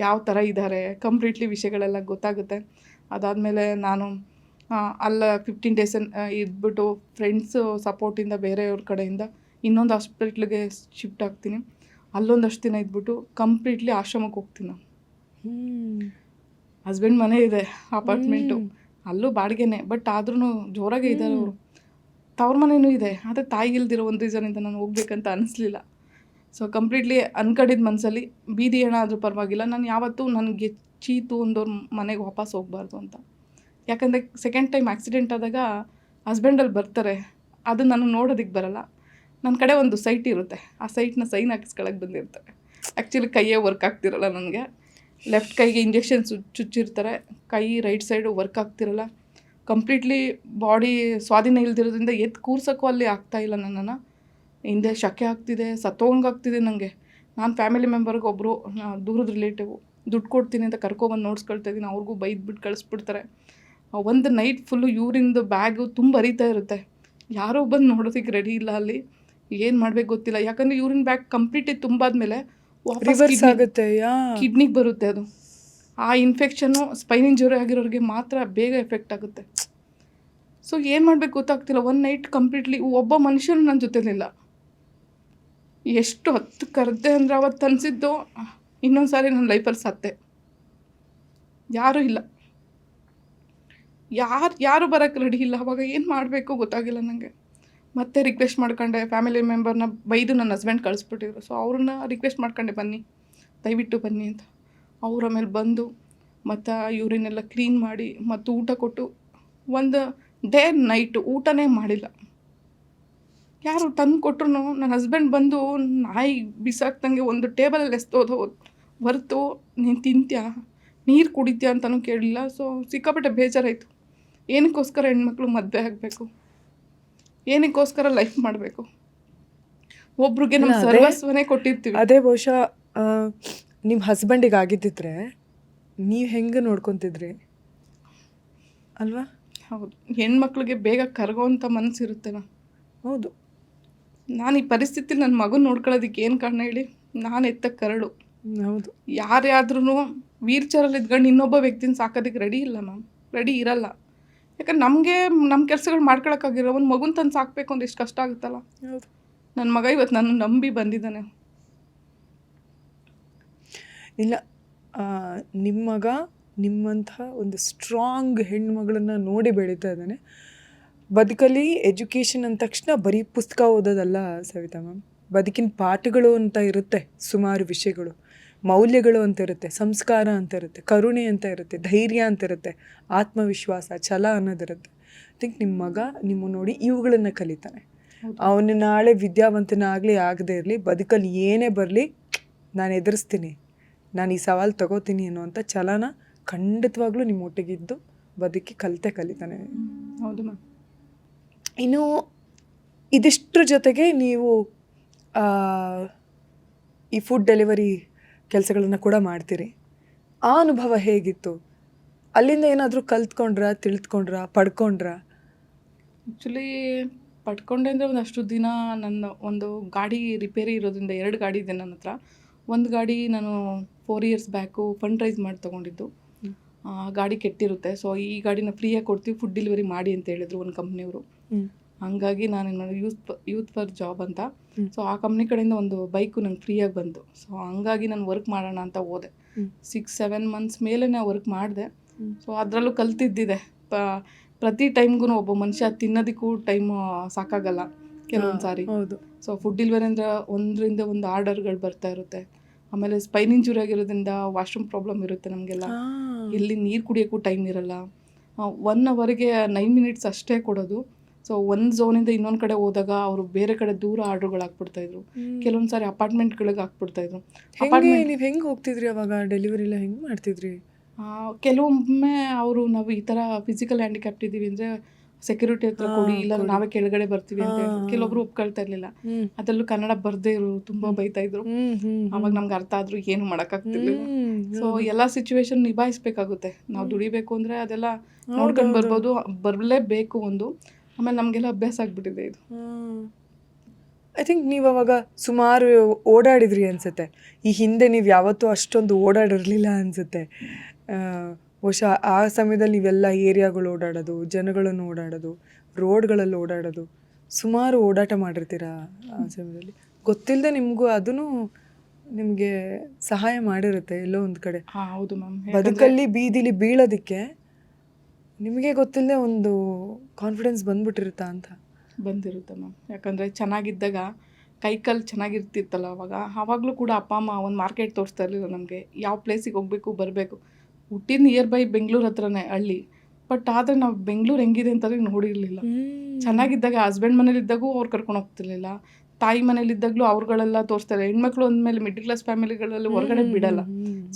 ಯಾವ ಥರ ಇದ್ದಾರೆ, ಕಂಪ್ಲೀಟ್ಲಿ ವಿಷಯಗಳೆಲ್ಲ ಗೊತ್ತಾಗುತ್ತೆ. ಅದಾದಮೇಲೆ ನಾನು ಅಲ್ಲ 15 ಡೇಸ್ ಇದ್ಬಿಟ್ಟು ಫ್ರೆಂಡ್ಸು ಸಪೋರ್ಟಿಂದ ಬೇರೆಯವ್ರ ಕಡೆಯಿಂದ ಇನ್ನೊಂದು ಹಾಸ್ಪಿಟ್ಲಿಗೆ ಶಿಫ್ಟ್ ಆಗ್ತೀನಿ. ಅಲ್ಲೊಂದಷ್ಟು ದಿನ ಇದ್ಬಿಟ್ಟು ಕಂಪ್ಲೀಟ್ಲಿ ಆಶ್ರಮಕ್ಕೆ ಹೋಗ್ತೀನಿ ನಾನು. ಹಸ್ಬೆಂಡ್ ಮನೆ ಇದೆ, ಅಪಾರ್ಟ್ಮೆಂಟು, ಅಲ್ಲೂ ಬಾಡಿಗೆನೇ. ಬಟ್ ಆದ್ರೂ ಜೋರಾಗೆ ಇದ್ದಾರೆ ಅವರು. ತವ್ರ ಮನೇನೂ ಇದೆ, ಆದರೆ ತಾಯಿ ಇಲ್ದಿರೋ ಒಂದು ರೀಸನಿಂದ ನಾನು ಹೋಗ್ಬೇಕಂತ ಅನ್ನಿಸ್ಲಿಲ್ಲ. ಸೊ ಕಂಪ್ಲೀಟ್ಲಿ ಅನ್ಕಡಿದ ಮನಸ್ಸಲ್ಲಿ ಬೀದಿ ಏನಾದರೂ ಪರವಾಗಿಲ್ಲ, ನಾನು ಯಾವತ್ತೂ ನನಗೆ ಚೀತು ಒಂದವ್ರ ಮನೆಗೆ ವಾಪಸ್ ಹೋಗಬಾರ್ದು ಅಂತ. ಯಾಕಂದರೆ ಸೆಕೆಂಡ್ ಟೈಮ್ ಆಕ್ಸಿಡೆಂಟ್ ಆದಾಗ ಹಸ್ಬೆಂಡಲ್ಲಿ ಬರ್ತಾರೆ, ಅದು ನಾನು ನೋಡೋದಕ್ಕೆ ಬರಲ್ಲ. ನನ್ನ ಕಡೆ ಒಂದು ಸೈಟ್ ಇರುತ್ತೆ, ಆ ಸೈಟ್ನ ಸೈನ್ ಹಾಕಿಸ್ಕೊಳಕ್ಕೆ ಬಂದಿರ್ತಾರೆ. ಆ್ಯಕ್ಚುಲಿ ಕೈಯೇ ವರ್ಕ್ ಆಗ್ತಿರಲ್ಲ ನನಗೆ, ಲೆಫ್ಟ್ ಕೈಗೆ ಇಂಜೆಕ್ಷನ್ ಚುಚ್ಚಿರ್ತಾರೆ, ಕೈ ರೈಟ್ ಸೈಡು ವರ್ಕ್ ಆಗ್ತಿರಲ್ಲ, ಕಂಪ್ಲೀಟ್ಲಿ ಬಾಡಿ ಸ್ವಾಧೀನ ಇಲ್ದಿರೋದ್ರಿಂದ ಎದ್ದು ಕೂರ್ಸೋಕ್ಕೂ ಅಲ್ಲಿ ಆಗ್ತಾಯಿಲ್ಲ ನನ್ನನ್ನು. ಹಿಂದೆ ಶಕೆ ಆಗ್ತಿದೆ, ಸತ್ತೋಂಗಾಗ್ತಿದೆ ನನಗೆ. ನಾನು ಫ್ಯಾಮಿಲಿ ಮೆಂಬರ್ಗೆ ಒಬ್ಬರು ದೂರದ ರಿಲೇಟಿವು ದುಡ್ಡು ಕೊಡ್ತೀನಿ ಅಂತ ಕರ್ಕೊಬಂದು ನೋಡ್ಸ್ಕೊಳ್ತಾ ಇದ್ದೀನಿ, ಅವ್ರಿಗೂ ಬೈದ್ಬಿಟ್ಟು ಕಳಿಸ್ಬಿಡ್ತಾರೆ. ಒಂದು ನೈಟ್ ಫುಲ್ಲು ಯೂರಿಂದು ಬ್ಯಾಗು ತುಂಬ ಹರಿತಾ ಇರುತ್ತೆ, ಯಾರೋ ಬಂದು ನೋಡೋದಕ್ಕೆ ರೆಡಿ ಇಲ್ಲ ಅಲ್ಲಿ. ಏನು ಮಾಡಬೇಕು ಗೊತ್ತಿಲ್ಲ, ಯಾಕಂದರೆ ಯೂರಿನ್ ಬ್ಯಾಗ್ ಕಂಪ್ಲೀಟಾಗಿ ತುಂಬಾದ್ಮೇಲೆ ರಿವರ್ಸ್ ಆಗುತ್ತೆ, ಕಿಡ್ನಿಗೆ ಬರುತ್ತೆ ಅದು. ಆ ಇನ್ಫೆಕ್ಷನ್ನು ಸ್ಪೈನ್ ಇಂಜುರಿ ಆಗಿರೋರಿಗೆ ಮಾತ್ರ ಬೇಗ ಎಫೆಕ್ಟ್ ಆಗುತ್ತೆ. ಸೊ ಏನು ಮಾಡಬೇಕು ಗೊತ್ತಾಗ್ತಿಲ್ಲ. ಒನ್ ನೈಟ್ ಕಂಪ್ಲೀಟ್ಲಿ ಒಬ್ಬ ಮನುಷ್ಯನು ನನ್ನ ಜೊತೆಲಿಲ್ಲ. ಎಷ್ಟು ಹೊತ್ತು ಕರೆದೆ ಅಂದರೆ ಅವತ್ತು ಅನಿಸಿದ್ದು ಇನ್ನೊಂದು ಸಾರಿ ನನ್ನ ಲೈಫಲ್ಲಿ ಸತ್ತೆ. ಯಾರೂ ಇಲ್ಲ, ಯಾರು ಬರೋಕ್ಕೆ ರೆಡಿ ಇಲ್ಲ. ಅವಾಗ ಏನು ಮಾಡಬೇಕು ಗೊತ್ತಾಗಿಲ್ಲ ನನಗೆ. ಮತ್ತೆ ರಿಕ್ವೆಸ್ಟ್ ಮಾಡ್ಕೊಂಡೆ, ಫ್ಯಾಮಿಲಿ ಮೆಂಬರ್ನ ಬೈದು ನನ್ನ ಹಸ್ಬೆಂಡ್ ಕಳಿಸ್ಬಿಟ್ಟಿದ್ರು. ಸೊ ಅವ್ರನ್ನ ರಿಕ್ವೆಸ್ಟ್ ಮಾಡ್ಕೊಂಡೆ, ಬನ್ನಿ ದಯವಿಟ್ಟು ಬನ್ನಿ ಅಂತ. ಅವ್ರ ಆಮೇಲೆ ಬಂದು ಮತ್ತು ಯೂರಿನೆಲ್ಲ ಕ್ಲೀನ್ ಮಾಡಿ ಮತ್ತು ಊಟ ಕೊಟ್ಟು, ಒಂದು ಡೇ ನೈಟು ಊಟನೇ ಮಾಡಿಲ್ಲ. ಯಾರು ತಂದು ಕೊಟ್ಟರು ನನ್ನ ಹಸ್ಬೆಂಡ್ ಬಂದು ನಾಯಿ ಬಿಸಾಕ್ದಂಗೆ ಒಂದು ಟೇಬಲಲ್ಲಿ ಎಸ್ತೋದು ಹೊರ್ತು ನೀನು ತಿಂತ್ಯಾ ನೀರು ಕುಡಿತೀಯಾ ಅಂತಲೂ ಕೇಳಲಿಲ್ಲ. ಸೊ ಸಿಕ್ಕಾಪಟ್ಟೆ ಬೇಜಾರಾಯಿತು. ಏನಕ್ಕೋಸ್ಕರ ಹೆಣ್ಮಕ್ಳು ಮದುವೆ ಆಗಬೇಕು, ಏನಕ್ಕೋಸ್ಕರ ಲೈಫ್ ಮಾಡಬೇಕು? ಒಬ್ರಿಗೆ ನಮ್ಮ ಸರ್ವಸ್ವನೇ ಕೊಟ್ಟಿರ್ತೀವಿ. ಅದೇ ಬಹುಶಃ ನಿಮ್ಮ ಹಸ್ಬೆಂಡಿಗೆ ಆಗಿದ್ದಿದ್ರೆ ನೀವು ಹೆಂಗೆ ನೋಡ್ಕೊತಿದ್ರಿ ಅಲ್ವಾ? ಹೌದು, ಹೆಣ್ಮಕ್ಳಿಗೆ ಬೇಗ ಕರಗೋವಂಥ ಮನಸ್ಸಿರುತ್ತೆ. ಹೌದು, ನಾನು ಈ ಪರಿಸ್ಥಿತಿಲಿ ನನ್ನ ಮಗನ ನೋಡ್ಕೊಳ್ಳೋದಕ್ಕೆ ಏನು ಕಾರಣ ಹೇಳಿ? ನಾನು ಎತ್ತ ಕರಳು. ಹೌದು, ಯಾರ್ಯಾದ್ರೂ ವೀಲ್ ಚೇರಲ್ಲಿ ಇದ್ಕೊಂಡು ಇನ್ನೊಬ್ಬ ವ್ಯಕ್ತಿನ ಸಾಕೋದಕ್ಕೆ ರೆಡಿ ಇಲ್ಲ ಮ್ಯಾಮ್, ರೆಡಿ ಇರಲ್ಲ. ಯಾಕಂದ್ರೆ ನಮಗೆ ನಮ್ಮ ಕೆಲಸಗಳು ಮಾಡ್ಕೊಳಕ್ಕಾಗಿರೋ ಒಂದು ಮಗುನ ತಂದು ಸಾಕಬೇಕು ಅಂದ್ರೆ ಎಷ್ಟು ಕಷ್ಟ ಆಗುತ್ತಲ್ಲ. ಹೌದು. ನನ್ನ ಮಗ ಇವತ್ತು ನನ್ನ ನಂಬಿ ಬಂದಿದ್ದಾನೆ. ಇಲ್ಲ, ನಿಮ್ಮ ಮಗ ನಿಮ್ಮಂಥ ಒಂದು ಸ್ಟ್ರಾಂಗ್ ಹೆಣ್ಮಗಳನ್ನ ನೋಡಿ ಬೆಳೀತಾ ಇದ್ದಾನೆ. ಬದುಕಲ್ಲಿ ಎಜುಕೇಷನ್ ಅಂದ ತಕ್ಷಣ ಬರೀ ಪುಸ್ತಕ ಓದೋದಲ್ಲ ಸವಿತಾ ಮ್ಯಾಮ್. ಬದುಕಿನ ಪಾಠಗಳು ಅಂತ ಇರುತ್ತೆ, ಸುಮಾರು ವಿಷಯಗಳು, ಮೌಲ್ಯಗಳು ಅಂತ ಇರುತ್ತೆ, ಸಂಸ್ಕಾರ ಅಂತ ಇರುತ್ತೆ, ಕರುಣೆ ಅಂತ ಇರುತ್ತೆ, ಧೈರ್ಯ ಅಂತ ಇರುತ್ತೆ, ಆತ್ಮವಿಶ್ವಾಸ, ಛಲ ಅನ್ನೋದಿರುತ್ತೆ. ಐ ಥಿಂಕ್ ನಿಮ್ಮ ಮಗ ನಿಮ್ಮ ನೋಡಿ ಇವುಗಳನ್ನು ಕಲಿತಾನೆ. ಅವನು ನಾಳೆ ವಿದ್ಯಾವಂತನಾಗಲಿ ಆಗದೆ ಇರಲಿ, ಬದುಕಲ್ಲಿ ಏನೇ ಬರಲಿ ನಾನು ಎದುರಿಸ್ತೀನಿ, ನಾನು ಈ ಸವಾಲು ತಗೋತೀನಿ ಅನ್ನೋವಂಥ ಛಲನ ಖಂಡಿತವಾಗ್ಲೂ ನಿಮ್ಮ ಒಟ್ಟಿಗಿದ್ದು ಬದುಕಿ ಕಲಿತಾನೆ. ಹೌದು ಮ್ಯಾಮ್. ಇನ್ನು ಇದಿಷ್ಟರ ಜೊತೆಗೆ ನೀವು ಈ ಫುಡ್ ಡೆಲಿವರಿ ಕೆಲಸಗಳನ್ನು ಕೂಡ ಮಾಡ್ತೀರಿ. ಆ ಅನುಭವ ಹೇಗಿತ್ತು? ಅಲ್ಲಿಂದ ಏನಾದರೂ ಕಲ್ತ್ಕೊಂಡ್ರಾ, ಪಡ್ಕೊಂಡ್ರಾ? ಆ್ಯಕ್ಚುಲಿ ಪಡ್ಕೊಂಡೆ ಅಂದರೆ ಒಂದಷ್ಟು ದಿನ ನನ್ನ ಒಂದು ಗಾಡಿ ರಿಪೇರಿ ಇರೋದ್ರಿಂದ 2 ಗಾಡಿ ಇದೆ ನನ್ನ ಹತ್ರ. ಒಂದು ಗಾಡಿ ನಾನು 4 ಇಯರ್ಸ್ ಬ್ಯಾಕು ಫಂಡ್ ರೈಸ್ ಮಾಡಿ ತೊಗೊಂಡಿದ್ದು. ಗಾಡಿ ಕೆಟ್ಟಿರುತ್ತೆ, ಸೊ ಈ ಗಾಡಿನ ಫ್ರೀಯಾಗಿ ಕೊಡ್ತೀವಿ, ಫುಡ್ ಡೆಲಿವರಿ ಮಾಡಿ ಅಂತ ಹೇಳಿದ್ರು ಒಂದು ಕಂಪ್ನಿಯವರು. ಹಂಗಾಗಿ ನಾನು ಯೂತ್ ಫಾರ್ ಜಾಬ್ ಅಂತ, ಸೊ ಆ ಕಂಪ್ನಿ ಕಡೆಯಿಂದ ಒಂದು ಬೈಕು ನಂಗೆ ಫ್ರೀಯಾಗಿ ಬಂತು. ಸೊ ಹಂಗಾಗಿ ನಾನು ವರ್ಕ್ ಮಾಡೋಣ ಅಂತ ಹೋದೆ. 6-7 ಮಂತ್ಸ್ ಮೇಲೆ ನಾನು ವರ್ಕ್ ಮಾಡಿದೆ. ಸೊ ಅದರಲ್ಲೂ ಕಲ್ತಿದ್ದಿದೆ. ಪ್ರತಿ ಟೈಮ್ಗೂ ಒಬ್ಬ ಮನುಷ್ಯ ತಿನ್ನೋದಕ್ಕೂ ಟೈಮ್ ಸಾಕಾಗಲ್ಲ ಕೆಲವೊಂದು ಸಾರಿ. ಸೊ ಫುಡ್ ಡೆಲಿವರಿ ಅಂದರೆ ಒಂದರಿಂದ ಒಂದು ಆರ್ಡರ್ಗಳು ಬರ್ತಾ ಇರುತ್ತೆ. ಆಮೇಲೆ ಸ್ಪೈನ್ ಇಂಜುರಿ ಆಗಿರೋದ್ರಿಂದ ವಾಶ್ರೂಮ್ ಪ್ರಾಬ್ಲಮ್ ಇರುತ್ತೆ ನಮಗೆಲ್ಲ. ಎಲ್ಲಿ ನೀರು ಕುಡಿಯೋಕ್ಕೂ ಟೈಮ್ ಇರಲ್ಲ. 1 ಅವರ್ಗೆ 9 ಮಿನಿಟ್ಸ್ ಅಷ್ಟೇ ಕೊಡೋದು. ಸೊ ಒಂದು ಝೋನಿಂದ ಇನ್ನೊಂದು ಕಡೆ ಹೋದಾಗ ಅವರು ಬೇರೆ ಕಡೆ ದೂರ ಆರ್ಡ್ರುಗಳು ಹಾಕ್ಬಿಡ್ತಾಯಿದ್ರು. ಕೆಲವೊಂದು ಸಾರಿ ಅಪಾರ್ಟ್ಮೆಂಟ್ಗಳಿಗೆ ಹಾಕ್ಬಿಡ್ತಾಯಿದ್ರು. ನೀವು ಹೆಂಗೆ ಹೋಗ್ತಿದ್ರಿ ಅವಾಗ? ಡೆಲಿವರಿ ಎಲ್ಲ ಹೆಂಗೆ ಮಾಡ್ತಿದ್ರಿ? ಕೆಲವೊಮ್ಮೆ ನಾವು ಈ ಥರ ಫಿಸಿಕಲ್ ಹ್ಯಾಂಡಿಕ್ಯಾಪ್ಟ್ ಇದ್ದೀವಿ ಅಂದರೆ ಸೆಕ್ಯೂರಿಟಿ ಹತ್ರ ಕೊಡಿ, ಇಲ್ಲ ನಾವೇ ಕೆಳಗಡೆ ಬರ್ತೀವಿ ಅಂತ ಹೇಳಿದ್ರು. ಕೆಲವೊಬ್ರು ಒಪ್ಕೊಳ್ತಾ ಇರಲಿಲ್ಲ. ಅದರಲ್ಲೂ ಕನ್ನಡ ಬರ್ದೇ ಇರೋರು ತುಂಬ ಬೈತಾಯಿದ್ರು. ಅವಾಗ ನಮ್ಗೆ ಅರ್ಥ ಆದರೂ ಏನು ಮಾಡೋಕ್ಕಾಗ್ತಿರ್ಲಿಲ್ಲ. ಸೊ ಎಲ್ಲ ಸಿಚುವೇಶನ್ ನಿಭಾಯಿಸ್ಬೇಕಾಗುತ್ತೆ. ನಾವು ದುಡಿಬೇಕು ಅಂದರೆ ಅದೆಲ್ಲ ನೋಡ್ಕೊಂಡು ಬರಲೇಬೇಕು ಒಂದು. ಆಮೇಲೆ ನಮಗೆಲ್ಲ ಅಭ್ಯಾಸ ಆಗಿಬಿಟ್ಟಿದೆ ಇದು. ಐ ಥಿಂಕ್ ನೀವು ಅವಾಗ ಸುಮಾರು ಓಡಾಡಿದ್ರಿ ಅನಿಸುತ್ತೆ. ಈ ಹಿಂದೆ ನೀವು ಯಾವತ್ತೂ ಅಷ್ಟೊಂದು ಓಡಾಡಿರಲಿಲ್ಲ ಅನಿಸುತ್ತೆ. ಬಹುಶಃ ಆ ಸಮಯದಲ್ಲಿ ನೀವೆಲ್ಲ ಏರಿಯಾಗಳು ಓಡಾಡೋದು, ಜನಗಳನ್ನು ಓಡಾಡೋದು, ರೋಡ್ಗಳಲ್ಲಿ ಓಡಾಡೋದು, ಸುಮಾರು ಓಡಾಟ ಮಾಡಿರ್ತೀರ ಆ ಸಮಯದಲ್ಲಿ. ಗೊತ್ತಿಲ್ಲದೆ ನಿಮಗೂ ಅದೂ ನಿಮಗೆ ಸಹಾಯ ಮಾಡಿರುತ್ತೆ ಎಲ್ಲೋ ಒಂದು ಕಡೆ. ಹೌದು ಮ್ಯಾಮ್. ಬದುಕಲ್ಲಿ ಬೀದಿಲಿ ಬೀಳೋದಕ್ಕೆ ನಿಮಗೆ ಗೊತ್ತಿಲ್ಲದೆ ಒಂದು ಕಾನ್ಫಿಡೆನ್ಸ್ ಬಂದ್ಬಿಟ್ಟಿರುತ್ತಾ ಅಂತ? ಬಂದಿರುತ್ತೆ ಮ್ಯಾಮ್. ಯಾಕಂದರೆ ಚೆನ್ನಾಗಿದ್ದಾಗ ಕೈಕಾಲು ಚೆನ್ನಾಗಿರ್ತಿತ್ತಲ್ಲ ಆವಾಗಲೂ ಕೂಡ ಅಪ್ಪ ಅಮ್ಮ ಒಂದು ಮಾರ್ಕೆಟ್ ತೋರಿಸ್ತಾ ಇರಲಿಲ್ಲ ನಮಗೆ. ಯಾವ ಪ್ಲೇಸಿಗೆ ಹೋಗಬೇಕು ಬರಬೇಕು. ಹುಟ್ಟಿದ ನಿಯರ್ ಬೈ ಬೆಂಗಳೂರು ಹತ್ರನೇ ಹಳ್ಳಿ. ಬಟ್ ಆದರೆ ನಾವು ಬೆಂಗಳೂರು ಹೆಂಗಿದೆ ಅಂತಂದ್ರೆ ನೋಡಿರಲಿಲ್ಲ. ಚೆನ್ನಾಗಿದ್ದಾಗ ಹಸ್ಬೆಂಡ್ ಮನೇಲಿದ್ದಾಗೂ ಅವ್ರು ಕರ್ಕೊಂಡು ಹೋಗ್ತಿರ್ಲಿಲ್ಲ. ತಾಯಿ ಮನೇಲಿದ್ದಾಗಲೂ ಅವ್ರುಗಳೆಲ್ಲ ತೋರಿಸ್ತಾರೆ. ಹೆಣ್ಮಕ್ಳು ಅಂದಮೇಲೆ ಮಿಡ್ಲ್ ಕ್ಲಾಸ್ ಫ್ಯಾಮಿಲಿಗಳಲ್ಲಿ ಹೊರಗಡೆ ಬಿಡಲ್ಲ.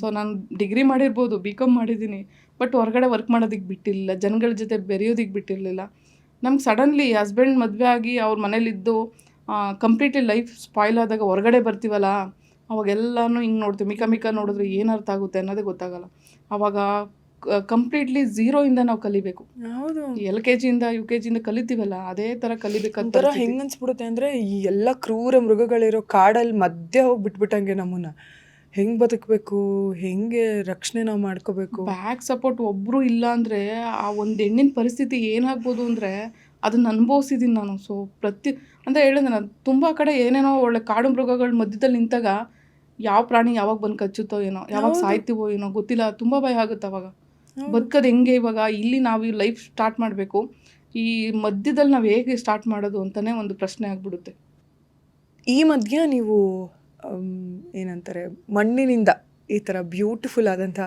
ಸೊ ನಾನು ಡಿಗ್ರಿ ಮಾಡಿರ್ಬೋದು, BCom ಮಾಡಿದ್ದೀನಿ, ಬಟ್ ಹೊರಗಡೆ ವರ್ಕ್ ಮಾಡೋದಕ್ಕೆ ಬಿಟ್ಟಿರಲಿಲ್ಲ, ಜನಗಳ ಜೊತೆ ಬೆರೆಯೋದಕ್ಕೆ ಬಿಟ್ಟಿರಲಿಲ್ಲ. ನಮ್ಗೆ ಸಡನ್ಲಿ ಹಸ್ಬೆಂಡ್ ಮದುವೆ ಆಗಿ ಅವ್ರ ಮನೇಲಿದ್ದು ಕಂಪ್ಲೀಟ್ಲಿ ಲೈಫ್ ಸ್ಪಾಯ್ಲ್ ಆದಾಗ ಹೊರಗಡೆ ಬರ್ತೀವಲ್ಲ, ಅವಾಗೆಲ್ಲನೂ ಹಿಂಗೆ ನೋಡ್ತೀವಿ. ಮಿಕ ನೋಡಿದ್ರೆ ಏನು ಅರ್ಥ ಆಗುತ್ತೆ ಅನ್ನೋದೇ ಗೊತ್ತಾಗಲ್ಲ. ಆವಾಗ ಕಂಪ್ಲೀಟ್ಲಿ ಝೀರೋಯಿಂದ ನಾವು ಕಲಿಬೇಕು. ಹೌದು, LKG ಇಂದ UKG ಇಂದ ಕಲಿತೀವಲ್ಲ, ಅದೇ ಥರ ಕಲಿಬೇಕಂತ. ಒಂಥರ ಹೆಂಗ್ ಅನ್ಸ್ಬಿಡುತ್ತೆ ಅಂದರೆ ಈ ಎಲ್ಲ ಕ್ರೂರ ಮೃಗಗಳಿರೋ ಕಾಡಲ್ಲಿ ಮಧ್ಯೆ ಹೋಗಿ ಬಿಟ್ಬಿಟ್ಟಂಗೆ ನಮ್ಮನ್ನ ಹೆಂಗೆ ಬದುಕಬೇಕು, ಹೆಂಗೆ ರಕ್ಷಣೆ ನಾವು ಮಾಡ್ಕೋಬೇಕು. ಬ್ಯಾಕ್ ಸಪೋರ್ಟ್ ಒಬ್ಬರು ಇಲ್ಲ ಅಂದರೆ ಆ ಒಂದು ಹೆಣ್ಣಿನ ಪರಿಸ್ಥಿತಿ ಏನಾಗ್ಬೋದು ಅಂದರೆ ಅದನ್ನು ಅನುಭವಿಸಿದ್ದೀನಿ ನಾನು. ಸೊ ಅಂತ ಹೇಳಿದೆ ನಾನು, ತುಂಬ ಕಡೆ ಏನೇನೋ ಒಳ್ಳೆ ಕಾಡು ಮೃಗಗಳ ಮಧ್ಯದಲ್ಲಿ ನಿಂತಾಗ ಯಾವ ಪ್ರಾಣಿ ಯಾವಾಗ ಬಂದು ಕಚ್ಚುತ್ತೋ ಏನೋ, ಯಾವಾಗ ಸಾಯ್ತೀವೋ ಏನೋ ಗೊತ್ತಿಲ್ಲ, ತುಂಬ ಭಯ ಆಗುತ್ತೆ ಅವಾಗ. ಬದುಕೋದು ಹೆಂಗೆ ಇವಾಗ, ಇಲ್ಲಿ ನಾವು ಈ ಲೈಫ್ ಸ್ಟಾರ್ಟ್ ಮಾಡಬೇಕು, ಈ ಮಧ್ಯದಲ್ಲಿ ನಾವು ಹೇಗೆ ಸ್ಟಾರ್ಟ್ ಮಾಡೋದು ಅಂತಲೇ ಒಂದು ಪ್ರಶ್ನೆ ಆಗಿಬಿಡುತ್ತೆ. ಈ ಮಧ್ಯ ನೀವು ಏನಂತಾರೆ ಮಣ್ಣಿನಿಂದ ಈ ಥರ ಬ್ಯೂಟಿಫುಲ್ ಆದಂಥ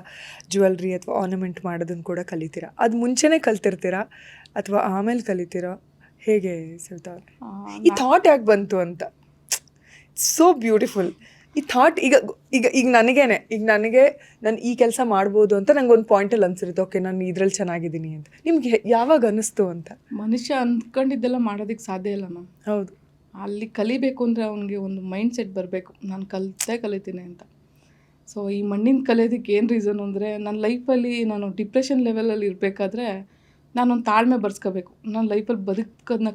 ಜ್ಯುವೆಲ್ರಿ ಅಥವಾ ಆರ್ನಮೆಂಟ್ ಮಾಡೋದನ್ನು ಕೂಡ ಕಲಿತೀರಾ? ಅದು ಮುಂಚೆನೇ ಕಲ್ತಿರ್ತೀರಾ ಅಥವಾ ಆಮೇಲೆ ಕಲಿತೀರಾ? ಹೇಗೆ ಸವಿತಾ ಅವ್ರೆ, ಈ ಥಾಟ್ ಯಾಕೆ ಬಂತು ಅಂತ? ಸೋ ಬ್ಯೂಟಿಫುಲ್ ಈ ಥಾಟ್. ಈಗ ಈಗ ಈಗ ನನಗೆ ನಾನು ಈ ಕೆಲಸ ಮಾಡ್ಬೋದು ಅಂತ ನಂಗೆ ಒಂದು ಪಾಯಿಂಟಲ್ಲಿ ಅನ್ಸಿರುತ್ತೆ, ಓಕೆ ನಾನು ಇದ್ರಲ್ಲಿ ಚೆನ್ನಾಗಿದ್ದೀನಿ ಅಂತ. ನಿಮ್ಗೆ ಯಾವಾಗ ಅನ್ನಿಸ್ತು ಅಂತ? ಮನುಷ್ಯ ಅಂದ್ಕೊಂಡಿದ್ದೆಲ್ಲ ಮಾಡೋದಕ್ಕೆ ಸಾಧ್ಯ ಇಲ್ಲ ಮ್ಯಾಮ್. ಹೌದು, ಅಲ್ಲಿ ಕಲಿಬೇಕು ಅಂದರೆ ಅವನಿಗೆ ಒಂದು ಮೈಂಡ್ ಸೆಟ್ ಬರಬೇಕು, ನಾನು ಕಲಿತೀನಿ ಅಂತ. ಸೊ ಈ ಮಣ್ಣಿನ ಕಲಿಯೋದಕ್ಕೆ ಏನು ರೀಸನ್ ಅಂದರೆ, ನನ್ನ ಲೈಫಲ್ಲಿ ನಾನು ಡಿಪ್ರೆಷನ್ ಲೆವೆಲಲ್ಲಿ ಇರಬೇಕಾದ್ರೆ ನಾನೊಂದು ತಾಳ್ಮೆ ಬರ್ಸ್ಕೋಬೇಕು, ನನ್ನ ಲೈಫಲ್ಲಿ ಬದುಕೋದನ್ನ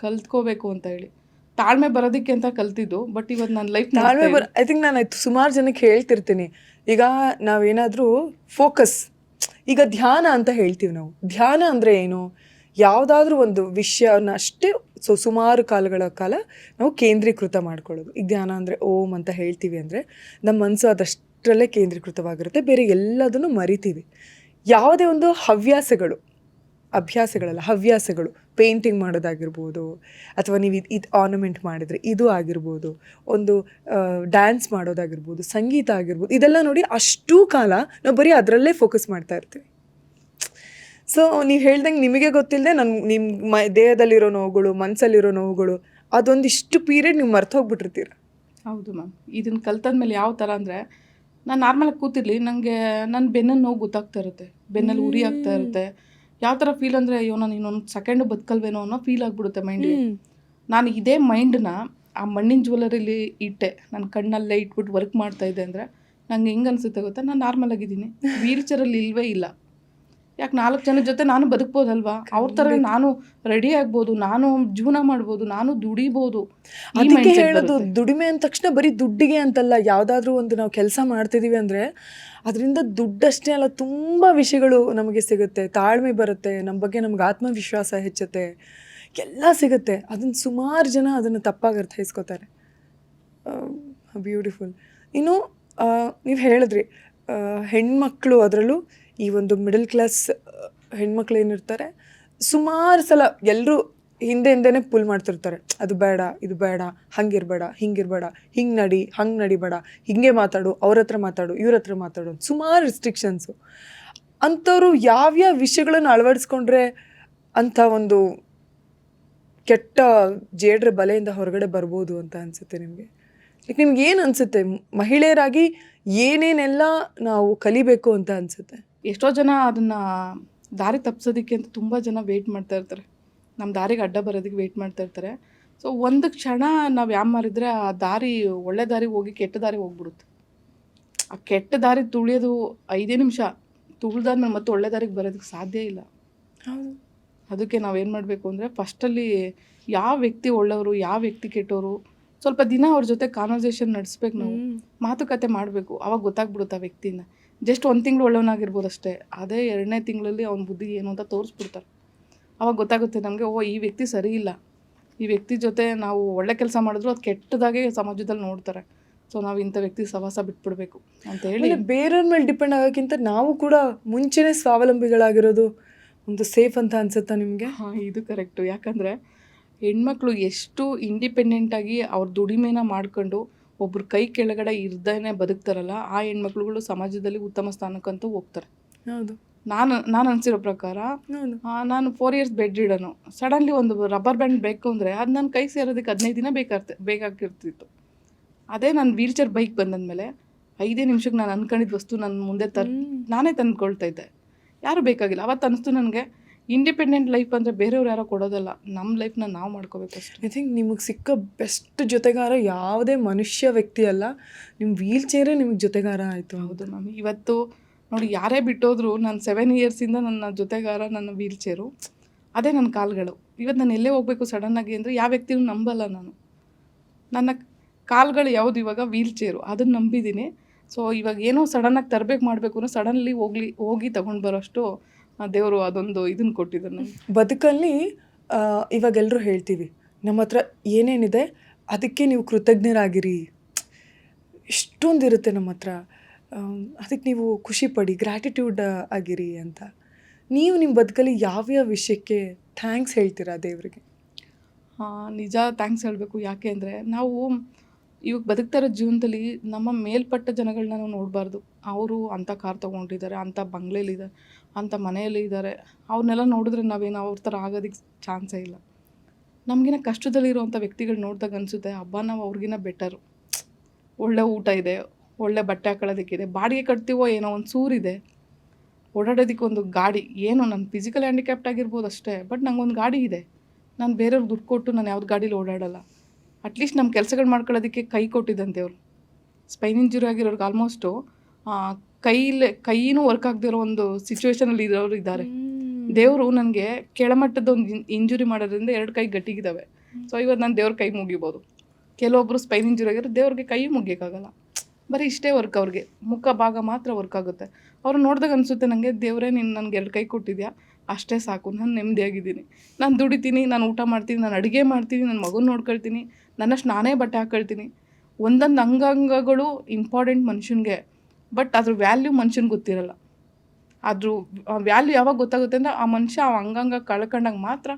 ಕಲ್ತ್ಕೋಬೇಕು ಅಂತ ಹೇಳಿ ತಾಳ್ಮೆ ಬರೋದಕ್ಕೆ ಅಂತ ಕಲ್ತಿದ್ದು. ಬಟ್ ಇವತ್ತು ನನ್ನ ಲೈಫ್ ತಾಳ್ಮೆ ಐ ಥಿಂಕ್ ನಾನು ಸುಮಾರು ಜನಕ್ಕೆ ಹೇಳ್ತಿರ್ತೀನಿ, ಈಗ ನಾವೇನಾದರೂ ಫೋಕಸ್, ಈಗ ಧ್ಯಾನ ಅಂತ ಹೇಳ್ತೀವಿ ನಾವು. ಧ್ಯಾನ ಅಂದರೆ ಏನು? ಯಾವುದಾದ್ರೂ ಒಂದು ವಿಷಯನ ಅಷ್ಟೇ ಸುಮಾರು ಕಾಲ ನಾವು ಕೇಂದ್ರೀಕೃತ ಮಾಡ್ಕೊಳ್ಳೋದು. ಈಗ ಧ್ಯಾನ ಅಂದರೆ ಓಂ ಅಂತ ಹೇಳ್ತೀವಿ ಅಂದರೆ ನಮ್ಮ ಮನಸ್ಸು ಅದಷ್ಟರಲ್ಲೇ ಕೇಂದ್ರೀಕೃತವಾಗಿರುತ್ತೆ, ಬೇರೆ ಎಲ್ಲದನ್ನು ಮರಿತೀವಿ. ಯಾವುದೇ ಒಂದು ಹವ್ಯಾಸಗಳು, ಪೇಂಟಿಂಗ್ ಮಾಡೋದಾಗಿರ್ಬೋದು, ಅಥವಾ ನೀವು ಇದು ಆರ್ನಮೆಂಟ್ ಮಾಡಿದರೆ ಇದು ಆಗಿರ್ಬೋದು, ಒಂದು ಡ್ಯಾನ್ಸ್ ಮಾಡೋದಾಗಿರ್ಬೋದು, ಸಂಗೀತ ಆಗಿರ್ಬೋದು, ಇದೆಲ್ಲ ನೋಡಿ ಅಷ್ಟೂ ಕಾಲ ನಾವು ಬರೀ ಅದರಲ್ಲೇ ಫೋಕಸ್ ಮಾಡ್ತಾ ಇರ್ತೀವಿ. ಸೊ ನೀವು ಹೇಳ್ದಂಗೆ ನಿಮಗೆ ಗೊತ್ತಿಲ್ಲದೆ ನಿಮ್ಮ ದೇಹದಲ್ಲಿರೋ ನೋವುಗಳು, ಮನಸ್ಸಲ್ಲಿರೋ ನೋವುಗಳು, ಅದೊಂದಿಷ್ಟು ಪೀರಿಯಡ್ ನೀವು ಮರ್ತು ಹೋಗ್ಬಿಟ್ಟಿರ್ತೀರ. ಹೌದು ಮ್ಯಾಮ್. ಇದನ್ನು ಕಲ್ತಾದ್ಮೇಲೆ ಯಾವ ಥರ ಅಂದರೆ, ನಾನು ನಾರ್ಮಲಾಗಿ ಕೂತಿರ್ಲಿ, ನನಗೆ ನನ್ನ ಬೆನ್ನನ್ನು ನೋವು ಗೊತ್ತಾಗ್ತಾ ಇರುತ್ತೆ, ಬೆನ್ನಲ್ಲಿ ಉರಿ ಆಗ್ತಾ ಇರುತ್ತೆ. ಯಾವ ಥರ ಫೀಲ್ ಅಂದರೆ, ಅಯ್ಯೋ ನಾನು ಇನ್ನೊಂದು ಸೆಕೆಂಡು ಬದುಕಲ್ವೇನೋ ಅನ್ನೋ ಫೀಲ್ ಆಗಿಬಿಡುತ್ತೆ ಮೈಂಡ್ಗೆ. ನಾನು ಇದೇ ಮೈಂಡನ್ನ ಆ ಮಣ್ಣಿನ ಜ್ಯುವೆಲರಿಲಿ ಇಟ್ಟೆ, ನನ್ನ ಕಣ್ಣಲ್ಲೇ ಇಟ್ಬಿಟ್ಟು ವರ್ಕ್ ಮಾಡ್ತಾಯಿದ್ದೆ ಅಂದರೆ ನಂಗೆ ಹೆಂಗೆ ಅನಿಸುತ್ತೆ ಗೊತ್ತಾ, ನಾನು ನಾರ್ಮಲ್ ಆಗಿದ್ದೀನಿ, ವೀಲ್ ಚೇರಲ್ಲಿ ಇಲ್ವೇ ಇಲ್ಲ. ಯಾಕೆ 4 ಜನದ ಜೊತೆ ನಾನು ಬದುಕ್ಬೋದಲ್ವಾ, ಅವ್ರ ಥರ ನಾನು ರೆಡಿ ಆಗ್ಬೋದು, ನಾನು ಜೀವನ ಮಾಡ್ಬೋದು, ನಾನು ದುಡಿಬೋದು. ಅದಕ್ಕೆ ಹೇಳೋದು, ದುಡಿಮೆ ಅಂದ ತಕ್ಷಣ ಬರೀ ದುಡ್ಡಿಗೆ ಅಂತಲ್ಲ. ಯಾವುದಾದ್ರೂ ಒಂದು ನಾವು ಕೆಲಸ ಮಾಡ್ತಿದ್ದೀವಿ ಅಂದರೆ ಅದರಿಂದ ದುಡ್ಡಷ್ಟೇ ಅಲ್ಲ, ತುಂಬ ವಿಷಯಗಳು ನಮಗೆ ಸಿಗುತ್ತೆ, ತಾಳ್ಮೆ ಬರುತ್ತೆ, ನಮ್ಮ ಬಗ್ಗೆ ನಮ್ಗೆ ಆತ್ಮವಿಶ್ವಾಸ ಹೆಚ್ಚುತ್ತೆ, ಎಲ್ಲ ಸಿಗುತ್ತೆ. ಅದನ್ನು ಸುಮಾರು ಜನ ಅದನ್ನು ತಪ್ಪಾಗಿ ಅರ್ಥೈಸ್ಕೋತಾರೆ. ಬ್ಯೂಟಿಫುಲ್. ಇನ್ನು ನೀವು ಹೇಳಿದ್ರಿ ಹೆಣ್ಮಕ್ಳು, ಅದರಲ್ಲೂ ಈ ಒಂದು ಮಿಡಲ್ ಕ್ಲಾಸ್ ಹೆಣ್ಮಕ್ಳು ಏನಿರ್ತಾರೆ, ಸುಮಾರು ಸಲ ಎಲ್ಲರೂ ಹಿಂದೆನೇ ಪುಲ್ ಮಾಡ್ತಿರ್ತಾರೆ, ಅದು ಬೇಡ, ಇದು ಬೇಡ, ಹಂಗಿರಬೇಡ, ಹಿಂಗಿರಬೇಡ, ಹಿಂಗೆ ನಡಿ, ಹಂಗೆ ನಡಿಬೇಡ, ಹಿಂಗೆ ಮಾತಾಡು, ಅವ್ರ ಹತ್ರ ಮಾತಾಡು, ಇವ್ರ ಹತ್ರ ಮಾತಾಡು, ಸುಮಾರು ರಿಸ್ಟ್ರಿಕ್ಷನ್ಸು. ಅಂಥವ್ರು ಯಾವ್ಯಾವ ವಿಷಯಗಳನ್ನು ಅಳವಡಿಸ್ಕೊಂಡ್ರೆ ಅಂಥ ಒಂದು ಕೆಟ್ಟ ಜೇಡ್ರ ಬಲೆಯಿಂದ ಹೊರಗಡೆ ಬರ್ಬೋದು ಅಂತ ಅನಿಸುತ್ತೆ ನಿಮಗೆ? ಲೈಕ್ ನಿಮ್ಗೆ ಏನು ಅನಿಸುತ್ತೆ, ಮಹಿಳೆಯರಾಗಿ ಏನೇನೆಲ್ಲ ನಾವು ಕಲಿಬೇಕು ಅಂತ ಅನಿಸುತ್ತೆ? ಎಷ್ಟೋ ಜನ ಅದನ್ನು ದಾರಿ ತಪ್ಪಿಸೋದಕ್ಕೆ ಅಂತ ತುಂಬ ಜನ ವೆಯ್ಟ್ ಮಾಡ್ತಾ ಇರ್ತಾರೆ, ನಮ್ಮ ದಾರಿಗೆ ಅಡ್ಡ ಬರೋದಕ್ಕೆ ವೆಯ್ಟ್ ಮಾಡ್ತಾ ಇರ್ತಾರೆ. ಸೊ ಒಂದು ಕ್ಷಣ ನಾವು ಯಾಮಾರಿದ್ರೆ ಆ ದಾರಿ, ಒಳ್ಳೆ ದಾರಿಗೆ ಹೋಗಿ ಕೆಟ್ಟ ದಾರಿಗೆ ಹೋಗ್ಬಿಡುತ್ತೆ. ಆ ಕೆಟ್ಟ ದಾರಿ ತುಳಿಯೋದು 5 ನಿಮಿಷ, ತುಳಿದಾದ್ಮೇಲೆ ಮತ್ತೆ ಒಳ್ಳೆ ದಾರಿಗೆ ಬರೋದಕ್ಕೆ ಸಾಧ್ಯ ಇಲ್ಲ. ಹೌದು. ಅದಕ್ಕೆ ನಾವೇನು ಮಾಡಬೇಕು ಅಂದರೆ, ಫಸ್ಟಲ್ಲಿ ಯಾವ ವ್ಯಕ್ತಿ ಒಳ್ಳೆಯವರು, ಯಾವ ವ್ಯಕ್ತಿ ಕೆಟ್ಟವರು, ಸ್ವಲ್ಪ ದಿನ ಅವ್ರ ಜೊತೆ ಕಾನ್ವರ್ಸೇಷನ್ ನಡೆಸ್ಬೇಕು, ನಾವು ಮಾತುಕತೆ ಮಾಡಬೇಕು. ಆವಾಗ ಗೊತ್ತಾಗ್ಬಿಡುತ್ತೆ ಆ ವ್ಯಕ್ತಿಯಿಂದ. ಜಸ್ಟ್ 1 ತಿಂಗಳು ಒಳ್ಳೆಯವನಾಗಿರ್ಬೋದು ಅಷ್ಟೇ, ಅದೇ 2ನೇ ತಿಂಗಳಲ್ಲಿ ಅವ್ನ ಬುದ್ಧಿ ಏನು ಅಂತ ತೋರಿಸ್ಬಿಡ್ತಾರೆ. ಆವಾಗ ಗೊತ್ತಾಗುತ್ತೆ ನಮಗೆ, ಓ ಈ ವ್ಯಕ್ತಿ ಸರಿ ಇಲ್ಲ, ಈ ವ್ಯಕ್ತಿ ಜೊತೆ ನಾವು ಒಳ್ಳೆ ಕೆಲಸ ಮಾಡಿದ್ರು ಅದು ಕೆಟ್ಟದಾಗೆ ಸಮಾಜದಲ್ಲಿ ನೋಡ್ತಾರೆ. ಸೊ ನಾವು ಇಂಥ ವ್ಯಕ್ತಿ ಸವಾಸ ಬಿಟ್ಬಿಡ್ಬೇಕು ಅಂತ ಹೇಳಿ. ಬೇರೆಯವ್ರ ಮೇಲೆ ಡಿಪೆಂಡ್ ಆಗೋಕ್ಕಿಂತ ನಾವು ಕೂಡ ಮುಂಚೆನೇ ಸ್ವಾವಲಂಬಿಗಳಾಗಿರೋದು ಒಂದು ಸೇಫ್ ಅಂತ ಅನ್ಸುತ್ತಾ ನಿಮಗೆ? ಹಾಂ, ಇದು ಕರೆಕ್ಟು. ಯಾಕಂದರೆ ಹೆಣ್ಮಕ್ಳು ಎಷ್ಟು ಇಂಡಿಪೆಂಡೆಂಟಾಗಿ ಅವ್ರ ದುಡಿಮೆನ ಮಾಡ್ಕೊಂಡು ಒಬ್ರು ಕೈ ಕೆಳಗಡೆ ಇರ್ದೇನೆ ಬದುಕ್ತಾರಲ್ಲ, ಆ ಹೆಣ್ಮಕ್ಳುಗಳು ಸಮಾಜದಲ್ಲಿ ಉತ್ತಮ ಸ್ಥಾನಕ್ಕಂತೂ ಹೋಗ್ತಾರೆ. ಹೌದು. ನಾನು ಅನಿಸಿರೋ ಪ್ರಕಾರ ನಾನು 4 years ಬೆಡ್ ರಿಡನು. ಸಡನ್ಲಿ ಒಂದು ರಬ್ಬರ್ ಬ್ಯಾಂಡ್ ಬೇಕು ಅಂದರೆ ಅದು ನನ್ನ ಕೈ ಸೇರೋದಕ್ಕೆ 15 ದಿನ ಬೇಕಾಗಿರ್ತಿತ್ತು. ಅದೇ ನಾನು ವೀಲ್ ಚೇರ್ ಬೈಕ್ ಬಂದಂದಮೇಲೆ 5 ನಿಮಿಷಕ್ಕೆ ನಾನು ಅಂದ್ಕೊಂಡಿದ್ದ ವಸ್ತು ನನ್ನ ಮುಂದೆ ನಾನೇ ತಂದುಕೊಳ್ತಾ ಇದ್ದೆ. ಯಾರೂ ಬೇಕಾಗಿಲ್ಲ. ಅವತ್ತು ಅನಿಸ್ತು ನನಗೆ ಇಂಡಿಪೆಂಡೆಂಟ್ ಲೈಫ್ ಅಂದರೆ ಬೇರೆಯವ್ರು ಯಾರೋ ಕೊಡೋದಲ್ಲ, ನಮ್ಮ ಲೈಫ್ನ ನಾವು ಮಾಡ್ಕೋಬೇಕು ಅಷ್ಟೇ. ಐ ಥಿಂಕ್ ನಿಮಗೆ ಸಿಕ್ಕ ಬೆಸ್ಟ್ ಜೊತೆಗಾರ ಯಾವುದೇ ಮನುಷ್ಯ ವ್ಯಕ್ತಿ ಅಲ್ಲ, ನಿಮ್ಮ ವೀಲ್ ಚೇರೇ ನಿಮಗೆ ಜೊತೆಗಾರ ಆಯಿತು. ಹೌದು ಮ್ಯಾಮ್. ಇವತ್ತು ನೋಡಿ, ಯಾರೇ ಬಿಟ್ಟೋದ್ರು ನಾನು 7 yearsಯಿಂದ ನನ್ನ ಜೊತೆಗಾರ ನನ್ನ ವೀಲ್ ಚೇರು, ಅದೇ ನನ್ನ ಕಾಲುಗಳು. ಇವತ್ತು ನಾನು ಎಲ್ಲೇ ಹೋಗಬೇಕು ಸಡನ್ನಾಗಿ ಅಂದರೆ ಯಾವ ವ್ಯಕ್ತಿನೂ ನಂಬಲ್ಲ ನಾನು. ನನ್ನ ಕಾಲುಗಳು ಯಾವುದು ಇವಾಗ ವೀಲ್ ಚೇರು, ಅದನ್ನು ನಂಬಿದ್ದೀನಿ. ಸೊ ಇವಾಗ ಏನೋ ಸಡನ್ನಾಗಿ ತರಬೇಕು ಮಾಡಬೇಕು ಅಂದರೆ ಸಡನ್ಲಿ ಹೋಗಿ ತೊಗೊಂಡು ಬರೋಷ್ಟು ದೇವರು ಅದೊಂದು ಇದನ್ನು ಕೊಟ್ಟಿದ್ದಾರೆ ನನಗೆ. ಬದುಕಲ್ಲಿ ಇವಾಗ ಎಲ್ಲರೂ ಹೇಳ್ತೀವಿ, ನಮ್ಮ ಹತ್ರ ಏನೇನಿದೆ ಅದಕ್ಕೆ ನೀವು ಕೃತಜ್ಞರಾಗಿರಿ, ಇಷ್ಟೊಂದಿರುತ್ತೆ ನಮ್ಮ ಹತ್ರ, ಅದಕ್ಕೆ ನೀವು ಖುಷಿ ಪಡಿ, ಗ್ರ್ಯಾಟಿಟ್ಯೂಡ್ ಆಗಿರಿ ಅಂತ. ನೀವು ನಿಮ್ಮ ಬದುಕಲ್ಲಿ ಯಾವ್ಯಾವ ವಿಷಯಕ್ಕೆ ಥ್ಯಾಂಕ್ಸ್ ಹೇಳ್ತೀರಾ ದೇವರಿಗೆ? ನಿಜ ಥ್ಯಾಂಕ್ಸ್ ಹೇಳಬೇಕು. ಯಾಕೆ ಅಂದರೆ ನಾವು ಇವಾಗ ಬದುಕ್ತಾ ಇರೋ ಜೀವನದಲ್ಲಿ ನಮ್ಮ ಮೇಲ್ಪಟ್ಟ ಜನಗಳನ್ನ ನಾವು ನೋಡಬಾರ್ದು. ಅವರು ಅಂಥ ಕಾರ್ ತೊಗೊಂಡಿದ್ದಾರೆ, ಅಂಥ ಬಂಗ್ಲೆಲಿದ್ದಾರೆ, ಅಂಥ ಮನೆಯಲ್ಲಿ ಇದ್ದಾರೆ. ಅವ್ರನ್ನೆಲ್ಲ ನೋಡಿದ್ರೆ ನಾವೇನು ಅವ್ರ ಥರ ಆಗೋದಕ್ಕೆ ಚಾನ್ಸೇ ಇಲ್ಲ. ನಮಗಿನ ಕಷ್ಟದಲ್ಲಿರುವಂಥ ವ್ಯಕ್ತಿಗಳು ನೋಡಿದಾಗ ಅನಿಸುತ್ತೆ, ಹಬ್ಬ ನಾವು ಅವ್ರಿಗಿನ ಬೆಟರು. ಒಳ್ಳೆ ಊಟ ಇದೆ, ಒಳ್ಳೆ ಬಟ್ಟೆ ಹಾಕೊಳ್ಳೋದಕ್ಕಿದೆ, ಬಾಡಿಗೆ ಕಟ್ತೀವೋ ಏನೋ ಒಂದು ಸೂರಿದೆ, ಓಡಾಡೋದಕ್ಕೆ ಒಂದು ಗಾಡಿ. ಏನು ನಾನು ಫಿಸಿಕಲ್ ಹ್ಯಾಂಡಿಕ್ಯಾಪ್ಟ್ ಆಗಿರ್ಬೋದು ಅಷ್ಟೇ, ಬಟ್ ನಂಗೊಂದು ಗಾಡಿ ಇದೆ. ನಾನು ಬೇರೆಯವ್ರಿಗೆ ದುಡ್ಡು ಕೊಟ್ಟು ನಾನು ಯಾವ್ದು ಗಾಡೀಲಿ ಓಡಾಡಲ್ಲ. ಅಟ್ಲೀಸ್ಟ್ ನಮ್ಮ ಕೆಲಸಗಳು ಮಾಡ್ಕೊಳ್ಳೋದಕ್ಕೆ ಕೈ ಕೊಟ್ಟಿದ್ದಂತೆ ಅವರು. ಸ್ಪೈನ್ ಇಂಜುರಿ ಆಗಿರೋರ್ಗೆ ಆಲ್ಮೋಸ್ಟು ಕೈನೂ ವರ್ಕ್ ಆಗದಿರೋ ಒಂದು ಸಿಚುವೇಶನಲ್ಲಿ ಇರೋರು ಇದ್ದಾರೆ. ದೇವರು ನನಗೆ ಕೆಳಮಟ್ಟದ ಒಂದು ಇಂಜುರಿ ಮಾಡೋದ್ರಿಂದ 2 ಕೈ ಗಟ್ಟಿಗಿದ್ದಾವೆ. ಸೊ ಇವತ್ತು ನಾನು ದೇವ್ರ ಕೈ ಮುಗಿಬೋದು. ಕೆಲವೊಬ್ಬರು ಸ್ಪೈನ್ ಇಂಜುರಿ ಆಗಿರೋ ದೇವ್ರಿಗೆ ಕೈ ಮುಗಿಯೋಕ್ಕಾಗಲ್ಲ, ಬರೀ ಇಷ್ಟೇ ವರ್ಕ್, ಅವ್ರಿಗೆ ಮುಖ ಭಾಗ ಮಾತ್ರ ವರ್ಕ್ ಆಗುತ್ತೆ. ಅವ್ರು ನೋಡಿದಾಗ ಅನಿಸುತ್ತೆ ನನಗೆ, ದೇವರೇ ನೀನು ನನಗೆ 2 ಕೈ ಕೊಟ್ಟಿದ್ಯಾ, ಅಷ್ಟೇ ಸಾಕು, ನಾನು ನೆಮ್ಮದಿಯಾಗಿದ್ದೀನಿ. ನಾನು ದುಡಿತೀನಿ, ನಾನು ಊಟ ಮಾಡ್ತೀನಿ, ನಾನು ಅಡುಗೆ ಮಾಡ್ತೀನಿ, ನನ್ನ ಮಗನ ನೋಡ್ಕೊಳ್ತೀನಿ, ನನ್ನಷ್ಟು ನಾನೇ ಬಟ್ಟೆ ಹಾಕ್ಕೊಳ್ತೀನಿ. ಒಂದೊಂದು ಅಂಗಾಂಗಗಳು ಇಂಪಾರ್ಟೆಂಟ್ ಮನುಷ್ಯನಿಗೆ, ಬಟ್ ಅದ್ರ ವ್ಯಾಲ್ಯೂ ಮನುಷ್ಯನಿಗೆ ಗೊತ್ತಿರಲ್ಲ. ಅದ್ರ ವ್ಯಾಲ್ಯೂ ಯಾವಾಗ ಗೊತ್ತಾಗುತ್ತೆ ಅಂದರೆ ಆ ಮನುಷ್ಯ ಆ ಅಂಗಾಂಗ ಕಳ್ಕೊಂಡಾಗ ಮಾತ್ರ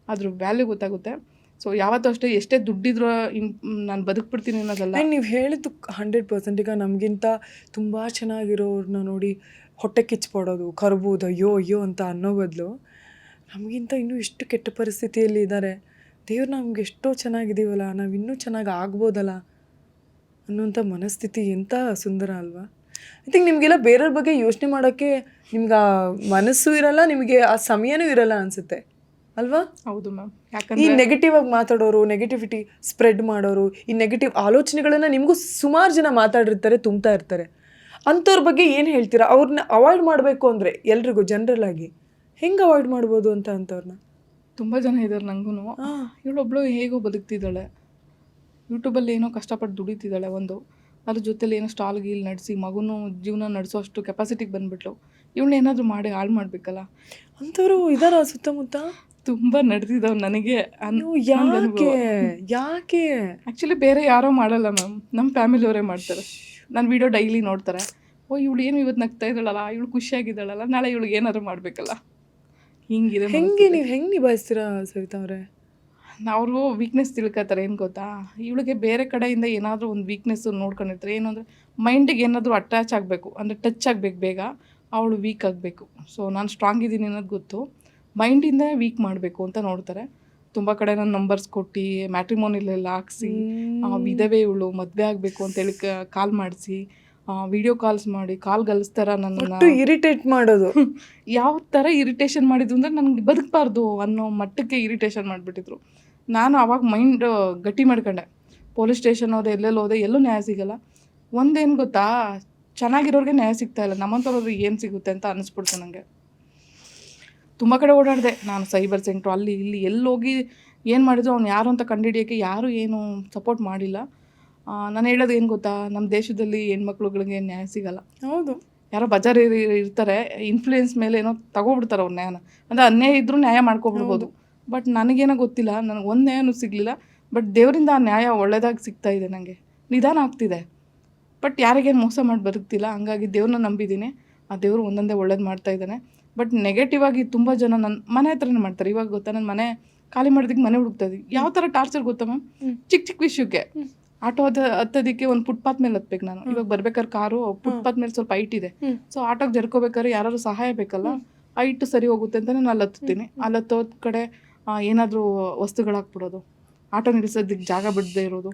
ಅದ್ರ ವ್ಯಾಲ್ಯೂ ಗೊತ್ತಾಗುತ್ತೆ. ಸೊ ಯಾವತ್ತೂ ಅಷ್ಟೇ, ಎಷ್ಟೇ ದುಡ್ಡಿದ್ರೂ ನಾನು ಬದುಕ್ಬಿಡ್ತೀನಿ ಅನ್ನೋದಲ್ಲ. ನೀವು ಹೇಳಿದ್ದು 100%. ಈಗ ನಮಗಿಂತ ತುಂಬ ಚೆನ್ನಾಗಿರೋರನ್ನ ನೋಡಿ ಹೊಟ್ಟೆ ಕಿಚ್ಚಿಪಡೋದು, ಕರ್ಬೋದು, ಅಯ್ಯೋ ಅಂತ ಅನ್ನೋ ಬದಲು ನಮಗಿಂತ ಇನ್ನೂ ಎಷ್ಟು ಕೆಟ್ಟ ಪರಿಸ್ಥಿತಿಯಲ್ಲಿ ಇದ್ದಾರೆ, ದೇವ್ರು ನಮ್ಗೆ ಎಷ್ಟೋ ಚೆನ್ನಾಗಿದ್ದೀವಲ್ಲ, ನಾವು ಇನ್ನೂ ಚೆನ್ನಾಗಿ ಆಗ್ಬೋದಲ್ಲ ಅನ್ನೋಂಥ ಮನಸ್ಥಿತಿ ಎಂಥ ಸುಂದರ ಅಲ್ವಾ? ಐ ಥಿಂಕ್ ನಿಮಗೆಲ್ಲ ಬೇರೆಯವ್ರ ಬಗ್ಗೆ ಯೋಚನೆ ಮಾಡೋಕ್ಕೆ ನಿಮ್ಗೆ ಆ ಮನಸ್ಸು ಇರಲ್ಲ, ನಿಮಗೆ ಆ ಸಮಯನೂ ಇರಲ್ಲ ಅನಿಸುತ್ತೆ ಅಲ್ವಾ? ಹೌದು ಮ್ಯಾಮ್. ಈ ಯಾಕಂದರೆ ನೆಗೆಟಿವ್ ಆಗಿ ಮಾತಾಡೋರು, ನೆಗೆಟಿವಿಟಿ ಸ್ಪ್ರೆಡ್ ಮಾಡೋರು, ಈ ನೆಗೆಟಿವ್ ಆಲೋಚನೆಗಳನ್ನು ನಿಮಗೂ ಸುಮಾರು ಜನ ಮಾತಾಡಿರ್ತಾರೆ, ತುಂಬ್ತಾ ಇರ್ತಾರೆ. ಅಂಥವ್ರ ಬಗ್ಗೆ ಏನು ಹೇಳ್ತೀರಾ? ಅವ್ರನ್ನ ಅವಾಯ್ಡ್ ಮಾಡಬೇಕು ಅಂದರೆ ಎಲ್ರಿಗೂ ಜನರಲ್ ಆಗಿ ಹೆಂಗೆ ಅವಾಯ್ಡ್ ಮಾಡ್ಬೋದು ಅಂತ ಅಂಥವ್ರನ್ನ? ತುಂಬ ಜನ ಇದ್ದಾರೆ ನನಗೂ. ಇವಳೊಬ್ಳು ಹೇಗೋ ಬದುಕ್ತಿದ್ದಾಳೆ, ಯೂಟ್ಯೂಬಲ್ಲಿ ಏನೋ ಕಷ್ಟಪಟ್ಟು ದುಡಿತಿದ್ದಾಳೆ, ಅದ್ರ ಜೊತೆಲಿ ಏನೋ ಸ್ಟಾಲ್ ಗೀಲ್ ನಡೆಸಿ ಮಗುನೂ ಜೀವನ ನಡೆಸೋ ಅಷ್ಟು ಕೆಪಾಸಿಟಿಗೆ ಬಂದುಬಿಟ್ಲು. ಇವಳನ್ನ ಏನಾದರೂ ಮಾಡಿ ಹಾಳು ಮಾಡಬೇಕಲ್ಲ. ಅಂಥವ್ರು ಇದಾರ ಸುತ್ತಮುತ್ತ? ತುಂಬ ನಡೆದಿದ್ದಾವೆ ನನಗೆ. ಯಾಕೆ ಆ್ಯಕ್ಚುಲಿ ಬೇರೆ ಯಾರೋ ಮಾಡಲ್ಲ ಮ್ಯಾಮ್, ನಮ್ಮ ಫ್ಯಾಮಿಲಿಯವರೇ ಮಾಡ್ತಾರೆ. ನನ್ನ ವೀಡಿಯೋ ಡೈಲಿ ನೋಡ್ತಾರೆ. ಇವಳು ಏನು ಇವತ್ತು ನಗ್ತಾ ಇದ್ದಾಳಲ್ಲ, ಇವಳು ಖುಷಿಯಾಗಿದ್ದಾಳಲ್ಲ, ನಾಳೆ ಇವಳಿಗೆ ಏನಾದ್ರು ಮಾಡಬೇಕಲ್ಲ, ಹಿಂಗಿದೆ. ನೀವು ಹೆಂಗೆ ನಿಭಾಯಿಸ್ತೀರಾ ಸವಿತಾ ಅವರೇ? ಅವರು ವೀಕ್ನೆಸ್ ತಿಳ್ಕೊತಾರೆ. ಏನು ಗೊತ್ತಾ, ಇವಳಿಗೆ ಬೇರೆ ಕಡೆಯಿಂದ ಏನಾದರೂ ಒಂದು ವೀಕ್ನೆಸ್ಸು ನೋಡ್ಕೊಂಡಿರ್ತಾರೆ. ಏನು ಅಂದರೆ ಮೈಂಡಿಗೆ ಏನಾದರೂ ಅಟ್ಯಾಚ್ ಆಗಬೇಕು, ಅಂದರೆ ಟಚ್ ಆಗಬೇಕು ಬೇಗ, ಅವಳು ವೀಕ್ ಆಗಬೇಕು. ಸೊ ನಾನು ಸ್ಟ್ರಾಂಗ್ ಇದ್ದೀನಿ ಅನ್ನೋದು ಗೊತ್ತು, ಮೈಂಡಿಂದ ವೀಕ್ ಮಾಡಬೇಕು ಅಂತ ನೋಡ್ತಾರೆ. ತುಂಬ ಕಡೆ ನಾನು ನಂಬರ್ಸ್ ಕೊಟ್ಟು ಮ್ಯಾಟ್ರಿಮೋನಿಲೆಲ್ಲ ಹಾಕ್ಸಿ, ವಿಧವೆ ಇವಳು ಮದುವೆ ಆಗಬೇಕು ಅಂತೇಳಿ ಕಾಲ್ ಮಾಡಿಸಿ, ವಿಡಿಯೋ ಕಾಲ್ಸ್ ಮಾಡಿ ಕಾಲ್ ಗಲಿಸ್ತಾರ ನನ್ನನ್ನು ಇರಿಟೇಟ್ ಮಾಡೋದು. ಯಾವ ಥರ ಇರಿಟೇಷನ್ ಮಾಡಿದ್ರು ಅಂದರೆ ನನಗೆ ಬದುಕಬಾರ್ದು ಅನ್ನೋ ಮಟ್ಟಕ್ಕೆ ಇರಿಟೇಷನ್ ಮಾಡಿಬಿಟ್ಟಿದ್ರು. ನಾನು ಆವಾಗ ಮೈಂಡ್ ಗಟ್ಟಿ ಮಾಡ್ಕೊಂಡೆ. ಪೊಲೀಸ್ ಸ್ಟೇಷನ್ ಹೋದೆ, ಎಲ್ಲೆಲ್ಲಿ ಹೋದೆ, ಎಲ್ಲೂ ನ್ಯಾಯ ಸಿಗಲ್ಲ. ಒಂದೇನು ಗೊತ್ತಾ, ಚೆನ್ನಾಗಿರೋರಿಗೆ ನ್ಯಾಯ ಸಿಗ್ತಾಯಿಲ್ಲ, ನಮ್ಮಂಥವ್ರಿಗೆ ಏನು ಸಿಗುತ್ತೆ ಅಂತ ಅನ್ನಿಸ್ಬಿಡ್ತು ನನಗೆ. ತುಂಬ ಕಡೆ ಓಡಾಡಿದೆ ನಾನು, ಸೈಬರ್ ಸೆಂಟ್ರು ಅಲ್ಲಿ ಇಲ್ಲಿ ಎಲ್ಲಿ ಹೋಗಿ ಏನು ಮಾಡಿದ್ರು ಅವ್ನು ಯಾರು ಅಂತ ಕಂಡುಹಿಡಿಯೋಕ್ಕೆ ಯಾರೂ ಏನು ಸಪೋರ್ಟ್ ಮಾಡಿಲ್ಲ. ನಾನು ಹೇಳೋದು ಏನು ಗೊತ್ತಾ, ನಮ್ಮ ದೇಶದಲ್ಲಿ ಹೆಣ್ಮಕ್ಳುಗಳಿಗೆ ನ್ಯಾಯ ಸಿಗಲ್ಲ. ಹೌದು, ಯಾರೋ ಬಜಾರ್ ಇರ್ತಾರೆ, ಇನ್ಫ್ಲೂಯೆನ್ಸ್ ಮೇಲೆ ಏನೋ ತಗೋಬಿಡ್ತಾರೆ ಅವ್ರ ನ್ಯಾಯನ. ಅಂದರೆ ಅನ್ಯಾಯ ಇದ್ದರೂ ನ್ಯಾಯ ಮಾಡ್ಕೊಬಿಡ್ಬೋದು. ಬಟ್ ನನಗೇನೋ ಗೊತ್ತಿಲ್ಲ, ನನಗೆ ಒಂದು ನ್ಯಾಯನೂ ಸಿಗಲಿಲ್ಲ. ಬಟ್ ದೇವರಿಂದ ಆ ನ್ಯಾಯ ಒಳ್ಳೆಯದಾಗಿ ಸಿಗ್ತಾ ಇದೆ, ನನಗೆ ನಿಧಾನ ಆಗ್ತಿದೆ. ಬಟ್ ಯಾರಿಗೇನು ಮೋಸ ಮಾಡಿ ಬದುಕ್ತಿಲ್ಲ. ಹಂಗಾಗಿ ದೇವ್ರನ್ನ ನಂಬಿದ್ದೀನಿ, ಆ ದೇವರು ಒಂದೊಂದೇ ಒಳ್ಳೇದು ಮಾಡ್ತಾ ಇದ್ದಾನೆ. ಬಟ್ ನೆಗೆಟಿವ್ ಆಗಿ ತುಂಬ ಜನ ನನ್ನ ಮನೆ ಹತ್ರನೇ ಮಾಡ್ತಾರೆ. ಇವಾಗ ಗೊತ್ತಾ, ನನ್ನ ಮನೆ ಖಾಲಿ ಮಾಡೋದಕ್ಕೆ ಮನೆ ಹುಡುಕ್ತಾ ಇದ್ದೀವಿ. ಯಾವ ಥರ ಟಾರ್ಚರ್ ಗೊತ್ತಾ ಮ್ಯಾಮ್, ಚಿಕ್ಕ ಚಿಕ್ಕ ವಿಷಯಕ್ಕೆ ಆಟೋ ಹತ್ತೋದಕ್ಕೆ ಒಂದು ಫುಟ್ಪಾತ್ ಮೇಲೆ ಹತ್ಬೇಕು ನಾನು. ಇವಾಗ ಬರ್ಬೇಕಾದ್ರೆ ಕಾರು ಫುಟ್ಪಾತ್ ಮೇಲೆ ಸ್ವಲ್ಪ ಹೈಟ್ ಇದೆ. ಸೊ ಆಟೋಗೆ ಜರ್ಕೋಬೇಕಾದ್ರೆ ಯಾರು ಸಹಾಯ ಬೇಕಲ್ಲ, ಹೈಟ್ ಸರಿ ಹೋಗುತ್ತೆ ಅಂತ ನಾನು ಅಲ್ಲಿ ಹತ್ತೀನಿ. ಅಲ್ಲಿ ಹತ್ತೋದ್ ಕಡೆ ಏನಾದರೂ ವಸ್ತುಗಳು ಹಾಕ್ಬಿಡೋದು, ಆಟೋ ನಿಲ್ಲಿಸೋದಕ್ಕೆ ಜಾಗ ಬಿಡದೆ ಇರೋದು.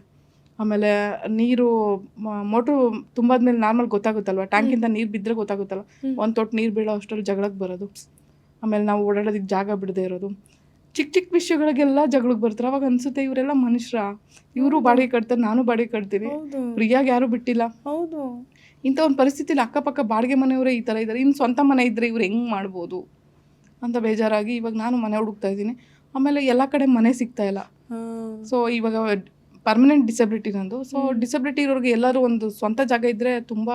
ಆಮೇಲೆ ನೀರು ಮೋಟ್ರು ತುಂಬಾದ್ಮೇಲೆ ನಾರ್ಮಲ್ ಗೊತ್ತಾಗುತ್ತಲ್ವ, ಟ್ಯಾಂಕಿಂದ ನೀರು ಬಿದ್ದರೆ ಗೊತ್ತಾಗುತ್ತಲ್ವ, ಒಂದು ತೊಟ್ಟು ನೀರು ಬೀಳೋ ಅಷ್ಟರಲ್ಲಿ ಜಗಳಕ್ಕೆ ಬರೋದು. ಆಮೇಲೆ ನಾವು ಓಡಾಡೋದಕ್ಕೆ ಜಾಗ ಬಿಡದೆ ಇರೋದು. ಚಿಕ್ಕ ಚಿಕ್ಕ ವಿಷಯಗಳಿಗೆಲ್ಲ ಜಗಳಕ್ಕೆ ಬರ್ತಾರೆ. ಅವಾಗ ಅನ್ಸುತ್ತೆ ಇವರೆಲ್ಲ ಮನುಷ್ಯರ, ಇವರು ಬಾಡಿಗೆ ಕಟ್ತಾರೆ, ನಾನು ಬಾಡಿಗೆ ಕಟ್ತೀನಿ, ಫ್ರೀಯಾಗಿ ಯಾರೂ ಬಿಟ್ಟಿಲ್ಲ. ಹೌದು. ಇಂಥ ಒಂದು ಪರಿಸ್ಥಿತಿಲಿ ಅಕ್ಕಪಕ್ಕ ಬಾಡಿಗೆ ಮನೆಯವರೇ ಈ ಥರ ಇದ್ದಾರೆ, ಇನ್ನು ಸ್ವಂತ ಮನೆ ಇದ್ದರೆ ಇವ್ರು ಹೆಂಗೆ ಮಾಡ್ಬೋದು ಅಂತ ಬೇಜಾರಾಗಿ ಇವಾಗ ನಾನು ಮನೆ ಹುಡುಕ್ತಾ ಇದ್ದೀನಿ. ಆಮೇಲೆ ಎಲ್ಲ ಕಡೆ ಮನೆ ಸಿಗ್ತಾ ಇಲ್ಲ. ಸೊ ಇವಾಗ ಪರ್ಮನೆಂಟ್ ಡಿಸಬಿಲಿಟಿ ನಂದು. ಸೊ ಡಿಸಬಿಲಿಟಿ ಇರೋರಿಗೆ ಎಲ್ಲರೂ ಒಂದು ಸ್ವಂತ ಜಾಗ ಇದ್ದರೆ ತುಂಬ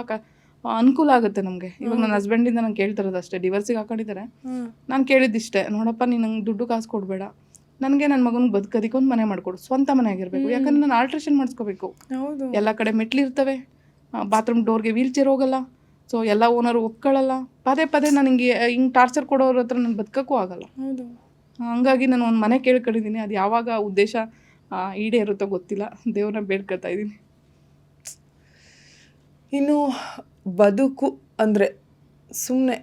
ಅನುಕೂಲ ಆಗುತ್ತೆ ನಮಗೆ. ಇವಾಗ ನನ್ನ ಹಸ್ಬೆಂಡಿಂದ ನಾನು ಕೇಳ್ತಿರೋದು ಅಷ್ಟೇ, ಡಿವರ್ಸಿಗೆ ಹಾಕೊಂಡಿದ್ದಾರೆ. ನಾನು ಕೇಳಿದ್ದಿಷ್ಟೇ, ನೋಡಪ್ಪ ನೀನು ನಂಗೆ ದುಡ್ಡು ಕಾಸು ಕೊಡಬೇಡ, ನನಗೆ ನನ್ನ ಮಗನಿಗೆ ಬದುಕೋದಕ್ಕೆ ಒಂದು ಮನೆ ಮಾಡಿಕೊಡು, ಸ್ವಂತ ಮನೆ ಆಗಿರಬೇಕು. ಯಾಕಂದ್ರೆ ನಾನು ಆಲ್ಟ್ರೇಷನ್ ಮಾಡಿಸ್ಕೋಬೇಕು. ಎಲ್ಲ ಕಡೆ ಮೆಟ್ಲಿರ್ತವೆ, ಬಾತ್ರೂಮ್ ಡೋರ್ಗೆ ವೀಲ್ ಚೇರ್ ಹೋಗಲ್ಲ. ಸೊ ಎಲ್ಲ ಓನರು ಒಪ್ಕೊಳ್ಳಲ್ಲ. ಪದೇ ಪದೇ ನನಗೆ ಹಿಂಗೆ ಟಾರ್ಚರ್ ಕೊಡೋರ ಹತ್ರ ನಾನು ಬದುಕೋಕ್ಕೂ ಆಗಲ್ಲ. ಹಂಗಾಗಿ ನಾನು ಒಂದು ಮನೆ ಕೇಳ್ಕೊಂಡಿದ್ದೀನಿ. ಅದು ಯಾವಾಗ ಉದ್ದೇಶ ಈಡೇರುತ್ತೋ ಗೊತ್ತಿಲ್ಲ, ದೇವ್ರನ್ನ ಬೇಡ್ಕೊತಾ ಇದ್ದೀನಿ. ಇನ್ನು ಬದುಕು ಅಂದರೆ ಸುಮ್ಮನೆ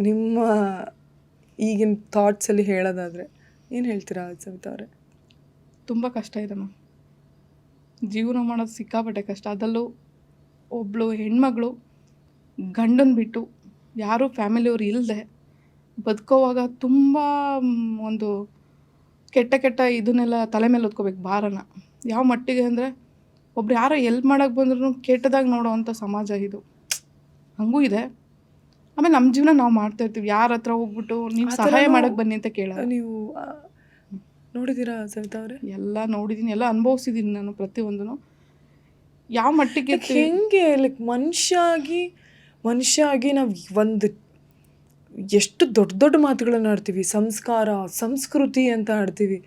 ನಿಮ್ಮ ಈಗಿನ ಥಾಟ್ಸಲ್ಲಿ ಹೇಳೋದಾದರೆ ಏನು ಹೇಳ್ತೀರಾ ಸವಿತಾ ಅವರೇ? ತುಂಬ ಕಷ್ಟ ಇದೆ ಮ್ಯಾಮ್, ಜೀವನ ಮಾಡೋದು ಸಿಕ್ಕಾಪಟ್ಟೆ ಕಷ್ಟ. ಅದರಲ್ಲೂ ಒಬ್ಬಳು ಹೆಣ್ಮಗಳು ಗಂಡನ ಬಿಟ್ಟು ಯಾರೂ ಫ್ಯಾಮಿಲಿಯವ್ರು ಇಲ್ಲದೆ ಬದುಕೋವಾಗ ತುಂಬ ಒಂದು ಕೆಟ್ಟ ಕೆಟ್ಟ ಇದನ್ನೆಲ್ಲ ತಲೆ ಮೇಲೆ ಹೊತ್ಕೋಬೇಕು, ಭಾರನ. ಯಾವ ಮಟ್ಟಿಗೆ ಅಂದರೆ ಒಬ್ರು ಯಾರೋ ಎಲ್ಪ್ ಮಾಡೋಕ್ಕೆ ಬಂದ್ರೂ ಕೆಟ್ಟದಾಗಿ ನೋಡೋವಂಥ ಸಮಾಜ ಇದು. ಹಂಗೂ ಇದೆ. ಆಮೇಲೆ ನಮ್ಮ ಜೀವನ ನಾವು ಮಾಡ್ತಾ ಇರ್ತೀವಿ, ಯಾರ ಹತ್ರ ಹೋಗ್ಬಿಟ್ಟು ನೀವು ಸಹಾಯ ಮಾಡೋಕ್ಕೆ ಬನ್ನಿ ಅಂತ ಕೇಳೋದು. ನೀವು ನೋಡಿದ್ದೀರಾ ಸವಿತಾ ಅವರೇ? ಎಲ್ಲ ನೋಡಿದ್ದೀನಿ, ಎಲ್ಲ ಅನುಭವಿಸಿದ್ದೀನಿ ನಾನು ಪ್ರತಿಯೊಂದೂ. ಯಾವ ಮಟ್ಟಿಗೆ ಹೆಂಗೆ ಲೈಕ್ ಮನುಷ್ಯ ಆಗಿ ನಾವು ಒಂದು ಎಷ್ಟು ದೊಡ್ಡ ದೊಡ್ಡ ಮಾತುಗಳನ್ನು ಆಡ್ತೀವಿ, ಸಂಸ್ಕಾರ ಸಂಸ್ಕೃತಿ ಅಂತ ಆಡ್ತೀವಿ.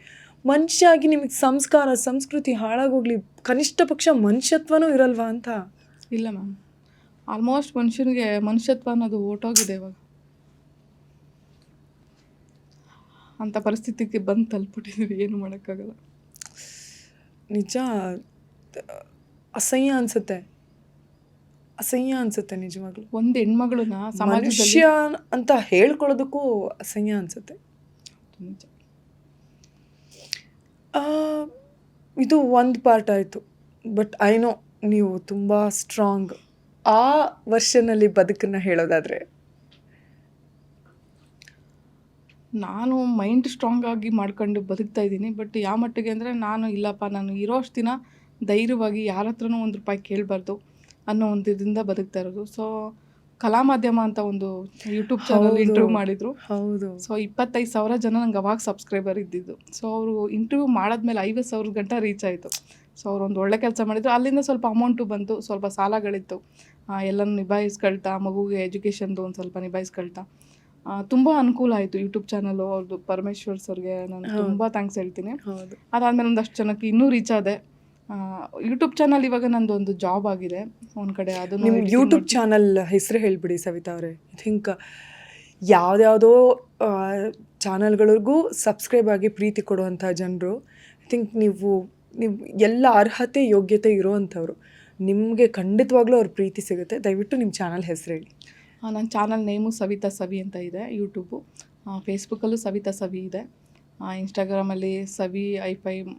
ಮನುಷ್ಯ ಆಗಿ ನಿಮಗೆ ಸಂಸ್ಕಾರ ಸಂಸ್ಕೃತಿ ಹಾಳಾಗೋಗ್ಲಿ, ಕನಿಷ್ಠ ಪಕ್ಷ ಮನುಷ್ಯತ್ವನೂ ಇರಲ್ವಾ ಅಂತ? ಇಲ್ಲ ಮ್ಯಾಮ್, ಆಲ್ಮೋಸ್ಟ್ ಮನುಷ್ಯನಿಗೆ ಮನುಷ್ಯತ್ವ ಅನ್ನೋದು ಓಟೋಗಿದೆ ಇವಾಗ. ಅಂಥ ಪರಿಸ್ಥಿತಿಗೆ ಬಂದು ತಲುಪಿಟ್ಟಿದ್ದೀವಿ, ಏನು ಮಾಡೋಕ್ಕಾಗಲ್ಲ. ನಿಜ ಅಸಹ್ಯ ಅನ್ಸುತ್ತೆ ನಿಜವಾಗ್ಲೂ. ಒಂದು ಹೆಣ್ಮಗಳನ್ನ ಮನುಷ್ಯ ಅಂತ ಹೇಳ್ಕೊಳ್ಳೋದಕ್ಕೂ ಅಸಹ್ಯ ಅನ್ಸುತ್ತೆ. ಇದು ಒಂದು ಪಾರ್ಟ್ ಆಯಿತು. ಬಟ್ ಐ ನೋ ನೀವು ತುಂಬ ಸ್ಟ್ರಾಂಗ್. ಆ ವರ್ಷನಲ್ಲಿ ಬದುಕನ್ನು ಹೇಳೋದಾದರೆ ನಾನು ಮೈಂಡ್ ಸ್ಟ್ರಾಂಗ್ ಆಗಿ ಮಾಡ್ಕೊಂಡು ಬದುಕ್ತಾ ಇದ್ದೀನಿ. ಬಟ್ ಯಾವ ಮಟ್ಟಿಗೆ ಅಂದರೆ ನಾನು ಇಲ್ಲಪ್ಪ, ನಾನು ಇರೋಷ್ಟು ದಿನ ಧೈರ್ಯವಾಗಿ ಯಾರ ಹತ್ರನೂ ₹1 ಕೇಳಬಾರ್ದು ಅನ್ನೋ ಒಂದು ಇದರಿಂದ ಬದುಕ್ತಾ ಇರೋದು. ಸೊ ಕಲಾ ಮಾಧ್ಯಮ ಅಂತ ಒಂದು ಯೂಟ್ಯೂಬ್ ಚಾನಲ್ ಇಂಟರ್ವ್ಯೂ ಮಾಡಿದರು. ಹೌದು. ಸೊ 25,000 ಜನ ನಂಗೆ ಅವಾಗ ಸಬ್ಸ್ಕ್ರೈಬರ್ ಇದ್ದಿದ್ದು. ಸೊ ಅವರು ಇಂಟರ್ವ್ಯೂ ಮಾಡಾದ್ಮೇಲೆ 50,000 ಗಂಟ ರೀಚ್ ಆಯಿತು. ಸೊ ಅವ್ರು ಒಂದು ಒಳ್ಳೆ ಕೆಲಸ ಮಾಡಿದರು. ಅಲ್ಲಿಂದ ಸ್ವಲ್ಪ ಅಮೌಂಟು ಬಂತು, ಸ್ವಲ್ಪ ಸಾಲಗಳಿತ್ತು, ಎಲ್ಲನೂ ನಿಭಾಯಿಸ್ಕೊಳ್ತಾ, ಮಗುಗೆ ಎಜುಕೇಷನ್ದು ಒಂದು ಸ್ವಲ್ಪ ನಿಭಾಯಿಸ್ಕೊಳ್ತಾ ತುಂಬ ಅನುಕೂಲ ಆಯಿತು. ಯೂಟ್ಯೂಬ್ ಚಾನಲು ಅವ್ರದ್ದು ಪರಮೇಶ್ವರ್ ಸರ್ಗೆ ನಾನು ತುಂಬ ಥ್ಯಾಂಕ್ಸ್ ಹೇಳ್ತೀನಿ. ಅದಾದಮೇಲೆ ಒಂದಷ್ಟು ಜನಕ್ಕೆ ಇನ್ನೂ ರೀಚ್ ಆದೆ. ಯೂಟ್ಯೂಬ್ ಚಾನಲ್ ಇವಾಗ ನಂದು ಒಂದು ಜಾಬ್ ಆಗಿದೆ ಒಂದು ಕಡೆ. ಅದು ನಿಮ್ಮ ಯೂಟ್ಯೂಬ್ ಚಾನಲ್ ಹೆಸರು ಹೇಳ್ಬಿಡಿ ಸವಿತಾ ಅವರೇ. ಐ ಥಿಂಕ್ ಯಾವುದ್ಯಾವುದೋ ಚಾನಲ್ಗಳಿಗೂ ಸಬ್ಸ್ಕ್ರೈಬ್ ಆಗಿ ಪ್ರೀತಿ ಕೊಡುವಂಥ ಜನರು, ಐ ಥಿಂಕ್ ನೀವು ಎಲ್ಲ ಅರ್ಹತೆ ಯೋಗ್ಯತೆ ಇರೋವಂಥವ್ರು. ನಿಮಗೆ ಖಂಡಿತವಾಗ್ಲೂ ಅವ್ರ ಪ್ರೀತಿ ಸಿಗುತ್ತೆ. ದಯವಿಟ್ಟು ನಿಮ್ಮ ಚಾನಲ್ ಹೆಸರು ಹೇಳಿ. ನನ್ನ ಚಾನಲ್ ನೇಮು ಸವಿತಾ ಸವಿ ಅಂತ ಇದೆ. ಯೂಟ್ಯೂಬು, ಫೇಸ್ಬುಕ್ಕಲ್ಲೂ ಸವಿತಾ ಸವಿ ಇದೆ, ಇನ್ಸ್ಟಾಗ್ರಾಮಲ್ಲಿ ಸವಿ i5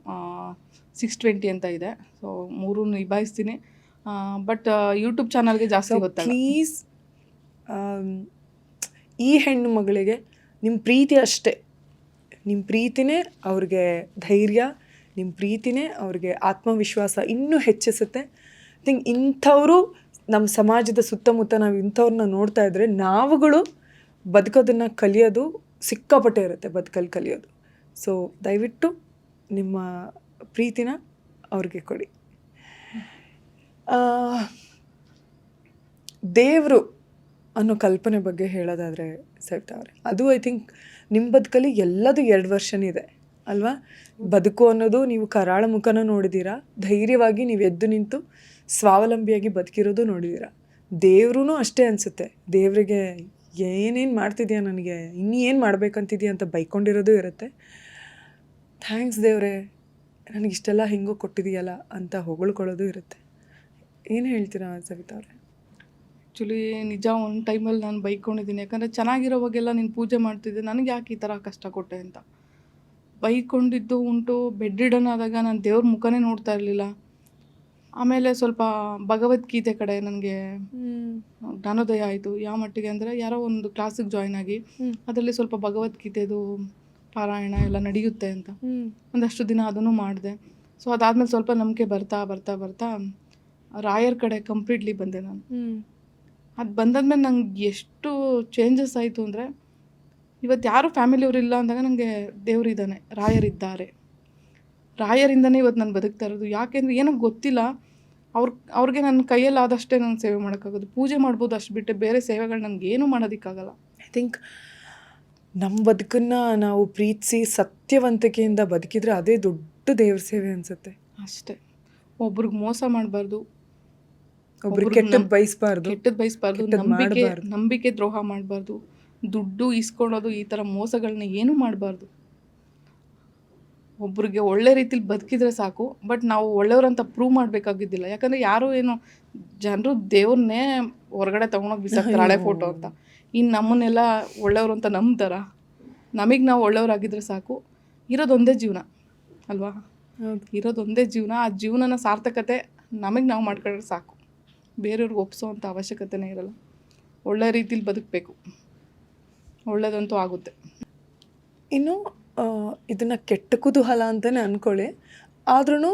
620 ಅಂತ ಇದೆ. ಸೊ 3 ನಿಭಾಯಿಸ್ತೀನಿ. ಬಟ್ ಯೂಟ್ಯೂಬ್ ಚಾನಲ್ಗೆ ಜಾಸ್ತಿ ಗೊತ್ತಾಗ. ಪ್ಲೀಸ್ ಈ ಹೆಣ್ಣು ಮಗಳಿಗೆ ನಿಮ್ಮ ಪ್ರೀತಿ ಅಷ್ಟೇ, ನಿಮ್ಮ ಪ್ರೀತಿನೇ ಅವ್ರಿಗೆ ಧೈರ್ಯ, ನಿಮ್ಮ ಪ್ರೀತಿನೇ ಅವ್ರಿಗೆ ಆತ್ಮವಿಶ್ವಾಸ ಇನ್ನೂ ಹೆಚ್ಚಿಸುತ್ತೆ. ಐ ಥಿಂಕ್ ಇಂಥವರು ನಮ್ಮ ಸಮಾಜದ ಸುತ್ತಮುತ್ತ ನಾವು ಇಂಥವ್ರನ್ನ ನೋಡ್ತಾ ಇದ್ದರೆ ನಾವುಗಳು ಬದುಕೋದನ್ನು ಕಲಿಯೋದು ಸಿಕ್ಕಾಪಟ್ಟೆ ಇರುತ್ತೆ, ಬದುಕಲ್ಲಿ ಕಲಿಯೋದು. ಸೊ ದಯವಿಟ್ಟು ನಿಮ್ಮ ಪ್ರೀತಿನ ಅವ್ರಿಗೆ ಕೊಡಿ. ದೇವರು ಅನ್ನೋ ಕಲ್ಪನೆ ಬಗ್ಗೆ ಹೇಳೋದಾದರೆ ಸವಿತಾ ಅವರೇ, ಅದು ಐ ಥಿಂಕ್ ನಿಮ್ಮ ಬದುಕಲ್ಲಿ ಎಲ್ಲದು 2 ವರ್ಷನೇ ಇದೆ ಅಲ್ವಾ? ಬದುಕು ಅನ್ನೋದು ನೀವು ಕರಾಳ ಮುಖನೂ ನೋಡಿದ್ದೀರಾ, ಧೈರ್ಯವಾಗಿ ನೀವು ಎದ್ದು ನಿಂತು ಸ್ವಾವಲಂಬಿಯಾಗಿ ಬದುಕಿರೋದು ನೋಡಿದ್ದೀರಾ. ದೇವ್ರೂ ಅಷ್ಟೇ ಅನಿಸುತ್ತೆ, ದೇವರಿಗೆ ಏನೇನು ಮಾಡ್ತಿದ್ಯಾ, ನನಗೆ ಇನ್ನೂ ಏನು ಮಾಡ್ಬೇಕಂತಿದ್ಯಾ ಅಂತ ಬೈಕೊಂಡಿರೋದು ಇರುತ್ತೆ. ಥ್ಯಾಂಕ್ಸ್ ದೇವ್ರೆ, ನನಗಿಷ್ಟೆಲ್ಲ ಹೆಂಗೋ ಕೊಟ್ಟಿದೆಯಲ್ಲ ಅಂತ ಹೊಗಳ್ಕೊಳ್ಳೋದು ಇರುತ್ತೆ. ಏನು ಹೇಳ್ತೀರಾ ಸವಿತಾ ಅವರೇ? ಆ್ಯಕ್ಚುಲಿ ನಿಜ ಒಂದು ಟೈಮಲ್ಲಿ ನಾನು ಬೈಕೊಂಡಿದ್ದೀನಿ. ಯಾಕಂದರೆ ಚೆನ್ನಾಗಿರೋವಾಗೆಲ್ಲ ನೀನು ಪೂಜೆ ಮಾಡ್ತಿದ್ದೆ, ನನಗೆ ಯಾಕೆ ಈ ಥರ ಕಷ್ಟ ಕೊಟ್ಟೆ ಅಂತ ಬೈಕೊಂಡಿದ್ದು ಉಂಟು. ಬೆಡ್ ರಿಡನ್ ಆದಾಗ ನಾನು ದೇವ್ರ ಮುಖನೇ ನೋಡ್ತಾ ಇರಲಿಲ್ಲ. ಆಮೇಲೆ ಸ್ವಲ್ಪ ಭಗವದ್ಗೀತೆ ಕಡೆ ನನಗೆ ಜ್ಞಾನೋದಯ ಆಯಿತು. ಯಾವ ಮಟ್ಟಿಗೆ ಅಂದರೆ ಯಾರೋ ಒಂದು ಕ್ಲಾಸಿಗೆ ಜಾಯ್ನ್ ಆಗಿ ಅದರಲ್ಲಿ ಸ್ವಲ್ಪ ಭಗವದ್ಗೀತೆದು ಪಾರಾಯಣ ಎಲ್ಲ ನಡೆಯುತ್ತೆ ಅಂತ ಒಂದಷ್ಟು ದಿನ ಅದನ್ನು ಮಾಡಿದೆ. ಸೊ ಅದಾದಮೇಲೆ ಸ್ವಲ್ಪ ನಂಬಿಕೆ ಬರ್ತಾ ಬರ್ತಾ ಬರ್ತಾ ರಾಯರ್ ಕಡೆ ಕಂಪ್ಲೀಟ್ಲಿ ಬಂದೆ ನಾನು. ಅದು ಬಂದಾದ್ಮೇಲೆ ನಂಗೆ ಎಷ್ಟು ಚೇಂಜಸ್ ಆಯಿತು ಅಂದರೆ, ಇವತ್ತು ಯಾರು ಫ್ಯಾಮಿಲಿಯವರು ಇಲ್ಲ ಅಂದಾಗ ನನಗೆ ದೇವರಿದ್ದಾನೆ, ರಾಯರಿದ್ದಾರೆ. ರಾಯರಿಂದನೇ ಇವತ್ತು ನಾನು ಬದುಕ್ತಾ ಇರೋದು. ಯಾಕೆಂದರೆ ಏನೋ ಗೊತ್ತಿಲ್ಲ, ಅವ್ರಿಗೆ ನನ್ನ ಕೈಯಲ್ಲಾದಷ್ಟೇ ನಾನು ಸೇವೆ ಮಾಡೋಕ್ಕಾಗೋದು. ಪೂಜೆ ಮಾಡ್ಬೋದು, ಅಷ್ಟು ಬಿಟ್ಟರೆ ಬೇರೆ ಸೇವೆಗಳು ನನಗೇನು ಮಾಡೋದಕ್ಕಾಗಲ್ಲ. ಐ ಥಿಂಕ್ ನಮ್ಮ ಬದುಕನ್ನು ನಾವು ಪ್ರೀತಿಸಿ ಸತ್ಯವಂತಿಕೆಯಿಂದ ಬದುಕಿದ್ರೆ ಅದೇ ದೊಡ್ಡ ದೇವ್ರ ಸೇವೆ ಅನಿಸುತ್ತೆ. ಅಷ್ಟೇ. ಒಬ್ರಿಗೆ ಮೋಸ ಮಾಡಬಾರ್ದು, ಒಬ್ರಿಗೆ ಕೆಟ್ಟದ್ದು ಬಯಸಬಾರ್ದು, ನಂಬಿಕೆ ದ್ರೋಹ ಮಾಡಬಾರ್ದು, ದುಡ್ಡು ಇಸ್ಕೊಳೋದು, ಈ ಥರ ಮೋಸಗಳನ್ನ ಏನೂ ಮಾಡಬಾರ್ದು. ಒಬ್ರಿಗೆ ಒಳ್ಳೆ ರೀತಿಲಿ ಬದುಕಿದ್ರೆ ಸಾಕು. ಬಟ್ ನಾವು ಒಳ್ಳೆಯವ್ರಂತ ಪ್ರೂವ್ ಮಾಡಬೇಕಾಗಿದ್ದಿಲ್ಲ. ಯಾಕಂದರೆ ಯಾರು ಏನು ಜನರು ದೇವ್ರನ್ನೇ ಹೊರಗಡೆ ತೊಗೊಂಡೋಗಿ ಬಿಸಾಕ್ತಾರೆ ಹಳೆ ಫೋಟೋ ಅಂತ. ಇನ್ನು ನಮ್ಮನ್ನೆಲ್ಲ ಒಳ್ಳೆಯವರು ಅಂತ ನಂಬ್ತಾರ? ನಮಗೆ ನಾವು ಒಳ್ಳೆಯವರಾಗಿದ್ದರೆ ಸಾಕು. ಇರೋದೊಂದೇ ಜೀವನ ಅಲ್ವಾ? ಇರೋದೊಂದೇ ಜೀವನ. ಆ ಜೀವನನ ಸಾರ್ಥಕತೆ ನಮಗೆ ನಾವು ಮಾಡ್ಕೊಂಡ್ರೆ ಸಾಕು. ಬೇರೆಯವ್ರಿಗೆ ಒಪ್ಸೋವಂಥ ಅವಶ್ಯಕತೆನೇ ಇರಲ್ಲ. ಒಳ್ಳೆ ರೀತಿಲಿ ಬದುಕಬೇಕು, ಒಳ್ಳೆಯದಂತೂ ಆಗುತ್ತೆ. ಇನ್ನು ಇದನ್ನು ಕೆಟ್ಟ ಕುತೂಹಲ ಅಂತಲೇ ಅಂದ್ಕೊಳ್ಳಿ, ಆದ್ರೂ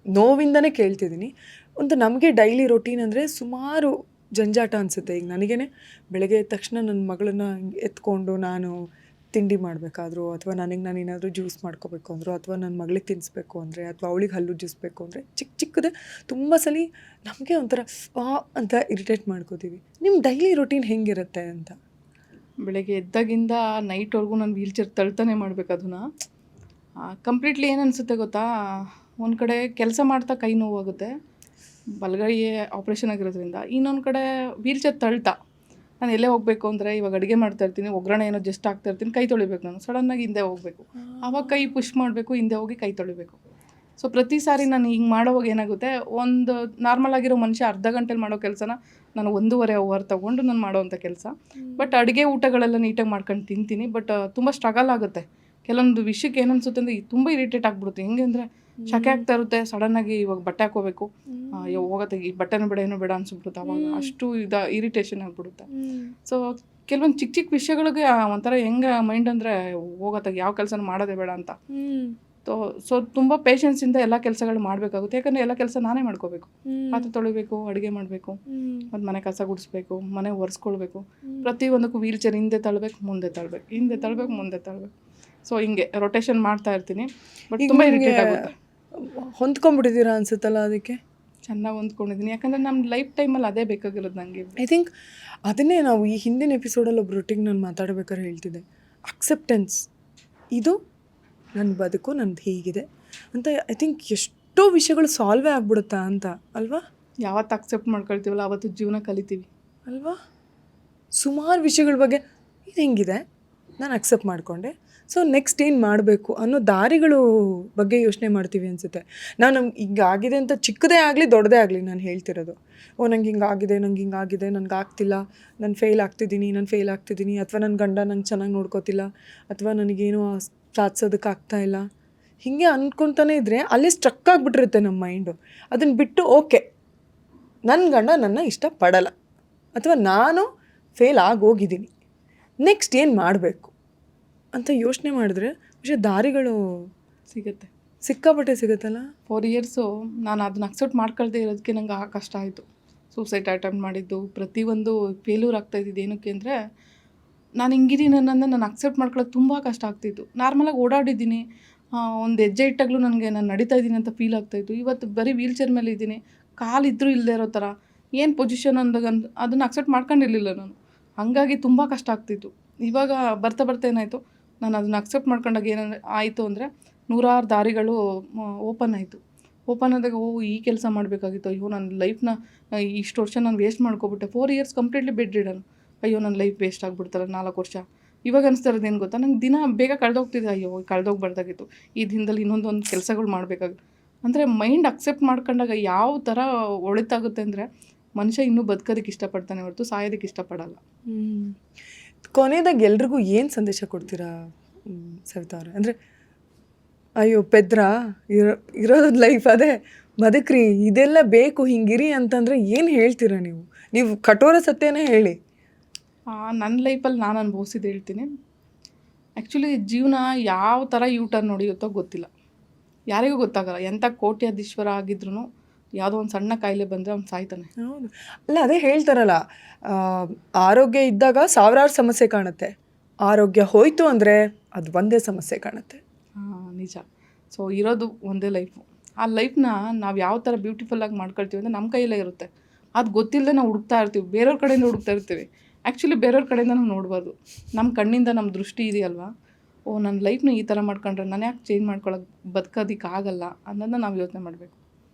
ನೋವಿಂದನೇ ಕೇಳ್ತಿದ್ದೀನಿ. ಒಂದು ನಮಗೆ ಡೈಲಿ ರೊಟೀನ್ ಅಂದರೆ ಸುಮಾರು ಜಂಜಾಟ ಅನಿಸುತ್ತೆ. ಈಗ ನನಗೇ ಬೆಳಗ್ಗೆ ಎದ್ದ ತಕ್ಷಣ ನನ್ನ ಮಗಳನ್ನ ಎತ್ಕೊಂಡು ನಾನು ತಿಂಡಿ ಮಾಡಬೇಕಾದ್ರೂ, ಅಥವಾ ನನಗೆ ನಾನು ಏನಾದರೂ ಜ್ಯೂಸ್ ಮಾಡ್ಕೋಬೇಕು ಅಂದರು, ಅಥವಾ ನನ್ನ ಮಗಳಿಗೆ ತಿನ್ನಿಸ್ಬೇಕು ಅಂದರೆ, ಅಥವಾ ಅವಳಿಗೆ ಹಲ್ಲು ಜ್ಯೂಸ್ಬೇಕು ಅಂದರೆ ಚಿಕ್ಕದೇ ತುಂಬ ಸಲ ನಮಗೆ ಒಂಥರ ಅಂತ ಇರಿಟೇಟ್ ಮಾಡ್ಕೋತೀವಿ. ನಿಮ್ಮ ಡೈಲಿ ರೊಟೀನ್ ಹೆಂಗಿರುತ್ತೆ ಅಂತ? ಬೆಳಗ್ಗೆ ಎದ್ದಾಗಿಂದ ನೈಟ್ವರೆಗೂ ನಾನು ವೀಲ್ಚೇರ್ ತಳ್ತಾನೆ ಮಾಡಬೇಕು. ಅದನ್ನು ಕಂಪ್ಲೀಟ್ಲಿ ಏನು ಅನಿಸುತ್ತೆ ಗೊತ್ತಾ, ಒಂದು ಕಡೆ ಕೆಲಸ ಮಾಡ್ತಾ ಕೈ ನೋವಾಗುತ್ತೆ, ಬಲಗೈಗೆ ಆಪ್ರೇಷನ್ ಆಗಿರೋದ್ರಿಂದ. ಇನ್ನೊಂದು ಕಡೆ ವೀಲ್ಚೇರ್ ತಳ್ತಾ ನಾನು ಎಲ್ಲೇ ಹೋಗಬೇಕು ಅಂದರೆ, ಇವಾಗ ಅಡುಗೆ ಮಾಡ್ತಾಯಿರ್ತೀನಿ, ಒಗ್ಗರಣೆ ಏನೋ ಜಸ್ಟ್ ಹಾಕ್ತಾಯಿರ್ತೀನಿ, ಕೈ ತೊಳಿಬೇಕು. ನಾನು ಸಡನ್ನಾಗಿ ಹಿಂದೆ ಹೋಗಬೇಕು, ಆವಾಗ ಕೈ ಪುಷ್ ಮಾಡಬೇಕು, ಹಿಂದೆ ಹೋಗಿ ಕೈ ತೊಳಿಬೇಕು. ಸೊ ಪ್ರತಿ ಸಾರಿ ನಾನು ಹಿಂಗೆ ಮಾಡೋವಾಗ ಏನಾಗುತ್ತೆ, ಒಂದು ನಾರ್ಮಲ್ ಆಗಿರೋ ಮನುಷ್ಯ ಅರ್ಧ ಗಂಟೆಲಿ ಮಾಡೋ ಕೆಲಸನ ನಾನು 1.5 ಅವರ್ ತೊಗೊಂಡು ನಾನು ಮಾಡೋವಂಥ ಕೆಲಸ. ಬಟ್ ಅಡುಗೆ ಊಟಗಳೆಲ್ಲ ನೀಟಾಗಿ ಮಾಡ್ಕೊಂಡು ತಿಂತೀನಿ. ಬಟ್ ತುಂಬ ಸ್ಟ್ರಗಲ್ ಆಗುತ್ತೆ. ಕೆಲವೊಂದು ವಿಷಯಕ್ಕೆ ಏನನ್ಸುತ್ತೆ ಅಂದರೆ ತುಂಬ ಇರಿಟೇಟ್ ಆಗಿಬಿಡುತ್ತೆ. ಹೆಂಗೆ ಅಂದರೆ ಶಕೆ ಆಗ್ತಾ ಇರುತ್ತೆ, ಸಡನ್ನಾಗಿ ಇವಾಗ ಬಟ್ಟೆ ಹಾಕೋಬೇಕು, ಹೋಗತ್ತೆ, ಈ ಬಟ್ಟೆನೂ ಬೇಡ ಏನೂ ಬೇಡ ಅನ್ಸ್ಬಿಡುತ್ತೆ. ಅವಾಗ ಅಷ್ಟು ಇರಿಟೇಷನ್ ಆಗಿಬಿಡುತ್ತೆ. ಸೊ ಕೆಲವೊಂದು ಚಿಕ್ಕ ಚಿಕ್ಕ ವಿಷಯಗಳಿಗೆ ಒಂಥರ ಹೆಂಗೆ ಮೈಂಡ್ ಅಂದರೆ ಹೋಗತ್ತೆ, ಯಾವ ಕೆಲಸನ ಮಾಡೋದೇ ಬೇಡ ಅಂತ. ಸೊ ತುಂಬ ಪೇಷನ್ಸಿಂದ ಎಲ್ಲ ಕೆಲಸಗಳು ಮಾಡಬೇಕಾಗುತ್ತೆ. ಯಾಕಂದರೆ ಎಲ್ಲ ಕೆಲಸ ನಾನೇ ಮಾಡ್ಕೋಬೇಕು. ಪಾತ್ರೆ ತೊಳಿಬೇಕು, ಅಡುಗೆ ಮಾಡಬೇಕು, ಮತ್ತು ಮನೆ ಕಸ ಗುಡಿಸ್ಬೇಕು, ಮನೆ ಒರೆಸ್ಕೊಳ್ಬೇಕು. ಪ್ರತಿಯೊಂದಕ್ಕೂ ವೀಲ್ಚೇರ್ ಹಿಂದೆ ತಳ್ಳಬೇಕು, ಮುಂದೆ ತಳ್ಳಬೇಕು, ಹಿಂದೆ ತಳ್ಳಬೇಕು, ಮುಂದೆ ತಳ್ಳಬೇಕು. ಸೊ ಹಿಂಗೆ ರೊಟೇಷನ್ ಮಾಡ್ತಾ ಇರ್ತೀನಿ. ಬಟ್ ತುಂಬ ಇರಿಟೇಟ್ ಆಗುತ್ತೆ. ಹೊಂದ್ಕೊಂಡ್ಬಿಟ್ಟಿದ್ದೀರಾ ಅನ್ಸುತ್ತಲ್ಲ? ಅದಕ್ಕೆ ಚೆನ್ನಾಗಿ ಹೊಂದ್ಕೊಂಡಿದ್ದೀನಿ. ಯಾಕಂದರೆ ನಮ್ಮ ಲೈಫ್ ಟೈಮಲ್ಲಿ ಅದೇ ಬೇಕಾಗಿರೋದು ನನಗೆ. ಐ ಥಿಂಕ್ ಅದನ್ನೇ ನಾವು ಈ ಹಿಂದಿನ ಎಪಿಸೋಡಲ್ಲಿ ಒಬ್ಬರೊಟ್ಟಿಗೆ ನಾನು ಮಾತಾಡ್ಬೇಕಾದ್ರೆ ಹೇಳ್ತಿದ್ದೆ, ಅಕ್ಸೆಪ್ಟೆನ್ಸ್. ಇದು ನನ್ನ ಬದುಕು, ನನ್ನದು ಹೀಗಿದೆ ಅಂತ. ಐ ಥಿಂಕ್ ಎಷ್ಟೋ ವಿಷಯಗಳು ಸಾಲ್ವೇ ಆಗ್ಬಿಡುತ್ತಾ ಅಂತ ಅಲ್ವಾ? ಯಾವತ್ತು ಅಕ್ಸೆಪ್ಟ್ ಮಾಡ್ಕೊಳ್ತೀವಲ್ಲ ಆವತ್ತು ಜೀವನ ಕಲಿತೀವಿ ಅಲ್ವಾ? ಸುಮಾರು ವಿಷಯಗಳ ಬಗ್ಗೆ ಇದು ಹೆಂಗಿದೆ, ನಾನು ಅಕ್ಸೆಪ್ಟ್ ಮಾಡಿಕೊಂಡೆ, ಸೊ ನೆಕ್ಸ್ಟ್ ಏನು ಮಾಡಬೇಕು ಅನ್ನೋ ದಾರಿಗಳು ಬಗ್ಗೆ ಯೋಚನೆ ಮಾಡ್ತೀವಿ ಅನಿಸುತ್ತೆ. ನಮ್ಗೆ ಹಿಂಗಾಗಿದೆ ಅಂತ ಚಿಕ್ಕದೇ ಆಗಲಿ ದೊಡ್ಡದೇ ಆಗಲಿ ನಾನು ಹೇಳ್ತಿರೋದು, ನಂಗೆ ಹಿಂಗಾಗಿದೆ, ನನಗೆ ಆಗ್ತಿಲ್ಲ, ನಾನು ಫೇಲ್ ಆಗ್ತಿದ್ದೀನಿ, ಅಥವಾ ನನ್ನ ಗಂಡ ನಂಗೆ ಚೆನ್ನಾಗಿ ನೋಡ್ಕೋತಿಲ್ಲ, ಅಥವಾ ನನಗೇನು ಸಾಧಿಸೋದಕ್ಕೆ ಆಗ್ತಾಯಿಲ್ಲ, ಹೀಗೆ ಅಂದ್ಕೊತಾನೆ ಇದ್ದರೆ ಅಲ್ಲೇ ಸ್ಟ್ರಕ್ ಆಗಿಬಿಟ್ಟಿರುತ್ತೆ ನಮ್ಮ ಮೈಂಡು. ಅದನ್ನು ಬಿಟ್ಟು ಓಕೆ, ನನ್ನ ಗಂಡ ನನ್ನ ಇಷ್ಟಪಡಲ್ಲ, ಅಥವಾ ನಾನು ಫೇಲ್ ಆಗೋಗಿದ್ದೀನಿ, ನೆಕ್ಸ್ಟ್ ಏನು ಮಾಡಬೇಕು ಅಂತ ಯೋಚನೆ ಮಾಡಿದ್ರೆ ದಾರಿಗಳು ಸಿಕ್ಕಾಪಟ್ಟೆ ಸಿಗುತ್ತಲ್ಲ. 4 ಇಯರ್ಸು ನಾನು ಅದನ್ನ ಅಕ್ಸೆಪ್ಟ್ ಮಾಡ್ಕೊಳ್ದೇ ಇರೋದಕ್ಕೆ ನಂಗೆ ಕಷ್ಟ ಆಯಿತು. ಸೂಸೈಡ್ ಅಟೆಂಪ್ಟ್ ಮಾಡಿದ್ದು, ಪ್ರತಿಯೊಂದು ಫೇಲ್ಯೂರ್ ಆಗ್ತಾಯಿದ್ದು. ಏನಕ್ಕೆ ಅಂದರೆ ನಾನು ಹಿಂಗಿದ್ದೀನಿ ಅನ್ನೋದನ್ನ ನಾನು ಅಕ್ಸೆಪ್ಟ್ ಮಾಡ್ಕೊಳ್ಳೋಕೆ ತುಂಬ ಕಷ್ಟ ಆಗ್ತಿತ್ತು. ನಾರ್ಮಲಾಗಿ ಓಡಾಡಿದ್ದೀನಿ, ಒಂದು ಹೆಜ್ಜೆ ಇಟ್ಟಾಗಲೂ ನನಗೆ ನಾನು ನಡೀತಾ ಇದ್ದೀನಿ ಅಂತ ಫೀಲ್ ಆಗ್ತಾಯಿತ್ತು. ಇವತ್ತು ಬರೀ ವೀಲ್ಚೇರ್ ಮೇಲೆ ಇದ್ದೀನಿ, ಕಾಲಿದ್ರೂ ಇಲ್ಲದೆ ಇರೋ ಥರ ಏನು ಪೊಸಿಷನ್ ಅಂದಾಗ ಅದನ್ನು ಅಕ್ಸೆಪ್ಟ್ ಮಾಡ್ಕೊಂಡಿರಲಿಲ್ಲ ನಾನು. ಹಾಗಾಗಿ ತುಂಬ ಕಷ್ಟ ಆಗ್ತಿತ್ತು. ಇವಾಗ ಬರ್ತಾ ಏನಾಯಿತು, ನಾನು ಅದನ್ನು ಅಕ್ಸೆಪ್ಟ್ ಮಾಡ್ಕೊಂಡಾಗ ಆಯಿತು ಅಂದರೆ 100 ದಾರಿಗಳು ಓಪನ್ ಆಯಿತು. ಓಪನ್ ಆದಾಗ ಈ ಕೆಲಸ ಮಾಡಬೇಕಾಗಿತ್ತು, ಅಯ್ಯೋ ನನ್ನ ಲೈಫ್ನ ಇಷ್ಟು ವರ್ಷ ನಾನು ವೇಸ್ಟ್ ಮಾಡ್ಕೊಬಿಟ್ಟೆ. 4 ಇಯರ್ಸ್ ಕಂಪ್ಲೀಟ್ಲಿ ಬೆಡ್ ರಿಡನ್. ಅಯ್ಯೋ ನನ್ನ ಲೈಫ್ ವೇಸ್ಟ್ ಆಗಿಬಿಡ್ತಲ್ಲ, 4 ವರ್ಷ ಇವಾಗ ಅನಿಸ್ತಾ ಇರೋದು ಏನು ಗೊತ್ತಾ, ನಂಗೆ ದಿನ ಬೇಗ ಕಳೆದೋಗ್ತಿದೆ, ಅಯ್ಯೋ ಕಳೆದೋಗ್ಬಾರ್ದಾಗಿತ್ತು, ಈ ದಿನದಲ್ಲಿ ಇನ್ನೊಂದು ಕೆಲಸಗಳು ಮಾಡಬೇಕಾಗಿತ್ತು. ಅಂದರೆ ಮೈಂಡ್ ಅಕ್ಸೆಪ್ಟ್ ಮಾಡ್ಕೊಂಡಾಗ ಯಾವ ಥರ ಒಳಿತಾಗುತ್ತೆ ಅಂದರೆ ಮನುಷ್ಯ ಇನ್ನೂ ಬದುಕೋದಕ್ಕೆ ಇಷ್ಟಪಡ್ತಾನೆ ಹೊರತು ಸಾಯೋದಕ್ಕೆ ಇಷ್ಟಪಡಲ್ಲ. ಕೊನೆಯದಾಗಿ ಎಲ್ರಿಗೂ ಏನು ಸಂದೇಶ ಕೊಡ್ತೀರಾ ಸವಿತಾ ಅವ್ರೆ? ಅಂದರೆ ಅಯ್ಯೋ ಪೆದ್ರ ಇರೋದು ಲೈಫ್ ಅದೇ ಬದುಕ್ರಿ, ಇದೆಲ್ಲ ಬೇಕು ಹಿಂಗಿರಿ ಅಂತಂದರೆ ಏನು ಹೇಳ್ತೀರಾ ನೀವು? ನೀವು ಕಠೋರ ಸತ್ಯನೇ ಹೇಳಿ. ನನ್ನ ಲೈಫಲ್ಲಿ ನಾನು ಅನುಭವಿಸಿದ್ದು ಹೇಳ್ತೀನಿ. ಆ್ಯಕ್ಚುಲಿ ಜೀವನ ಯಾವ ಥರ ಟರ್ನ್ ಹೊಡೆಯುತ್ತೋ ಗೊತ್ತಿಲ್ಲ, ಯಾರಿಗೂ ಗೊತ್ತಾಗಲ್ಲ. ಎಂಥ ಕೋಟ್ಯಾಧೀಶ್ವರ ಆಗಿದ್ರು ಯಾವುದೋ ಒಂದು ಸಣ್ಣ ಕಾಯಿಲೆ ಬಂದರೆ ಅವ್ನು ಸಾಯ್ತಾನೆ. ಹೌದು, ಅಲ್ಲ ಅದೇ ಹೇಳ್ತಾರಲ್ಲ, ಆರೋಗ್ಯ ಇದ್ದಾಗ ಸಾವಿರಾರು ಸಮಸ್ಯೆ ಕಾಣುತ್ತೆ, ಆರೋಗ್ಯ ಹೋಯ್ತು ಅಂದರೆ ಅದು ಒಂದೇ ಸಮಸ್ಯೆ ಕಾಣುತ್ತೆ. ನಿಜ. ಸೊ ಇರೋದು ಒಂದೇ ಲೈಫು. ಆ ಲೈಫ್ನ ನಾವು ಯಾವ ಥರ ಬ್ಯೂಟಿಫುಲ್ಲಾಗಿ ಮಾಡ್ಕೊಳ್ತೀವಿ ಅಂದರೆ ನಮ್ಮ ಕೈಯಲ್ಲೇ ಇರುತ್ತೆ. ಅದು ಗೊತ್ತಿಲ್ಲದೆ ನಾವು ಹುಡುಕ್ತಾ ಇರ್ತೀವಿ, ಬೇರೆಯವ್ರ ಕಡೆಯಿಂದ ಹುಡುಕ್ತಾ ಇರ್ತೀವಿ. ಆ್ಯಕ್ಚುಲಿ ಬೇರೆಯವ್ರ ಕಡೆಯಿಂದ ನಾವು ನೋಡ್ಬಾರ್ದು, ನಮ್ಮ ಕಣ್ಣಿಂದ ನಮ್ಮ ದೃಷ್ಟಿ ಇದೆಯಲ್ವಾ, ಓ ನನ್ನ ಲೈಫ್ನ ಈ ಥರ ಮಾಡ್ಕೊಂಡ್ರೆ ನಾನು ಯಾಕೆ ಚೇಂಜ್ ಮಾಡ್ಕೊಳಕ್ಕೆ ಬದುಕೋದಕ್ಕಾಗಲ್ಲ ಅನ್ನೋದನ್ನ ನಾವು ಯೋಚನೆ ಮಾಡಬೇಕು.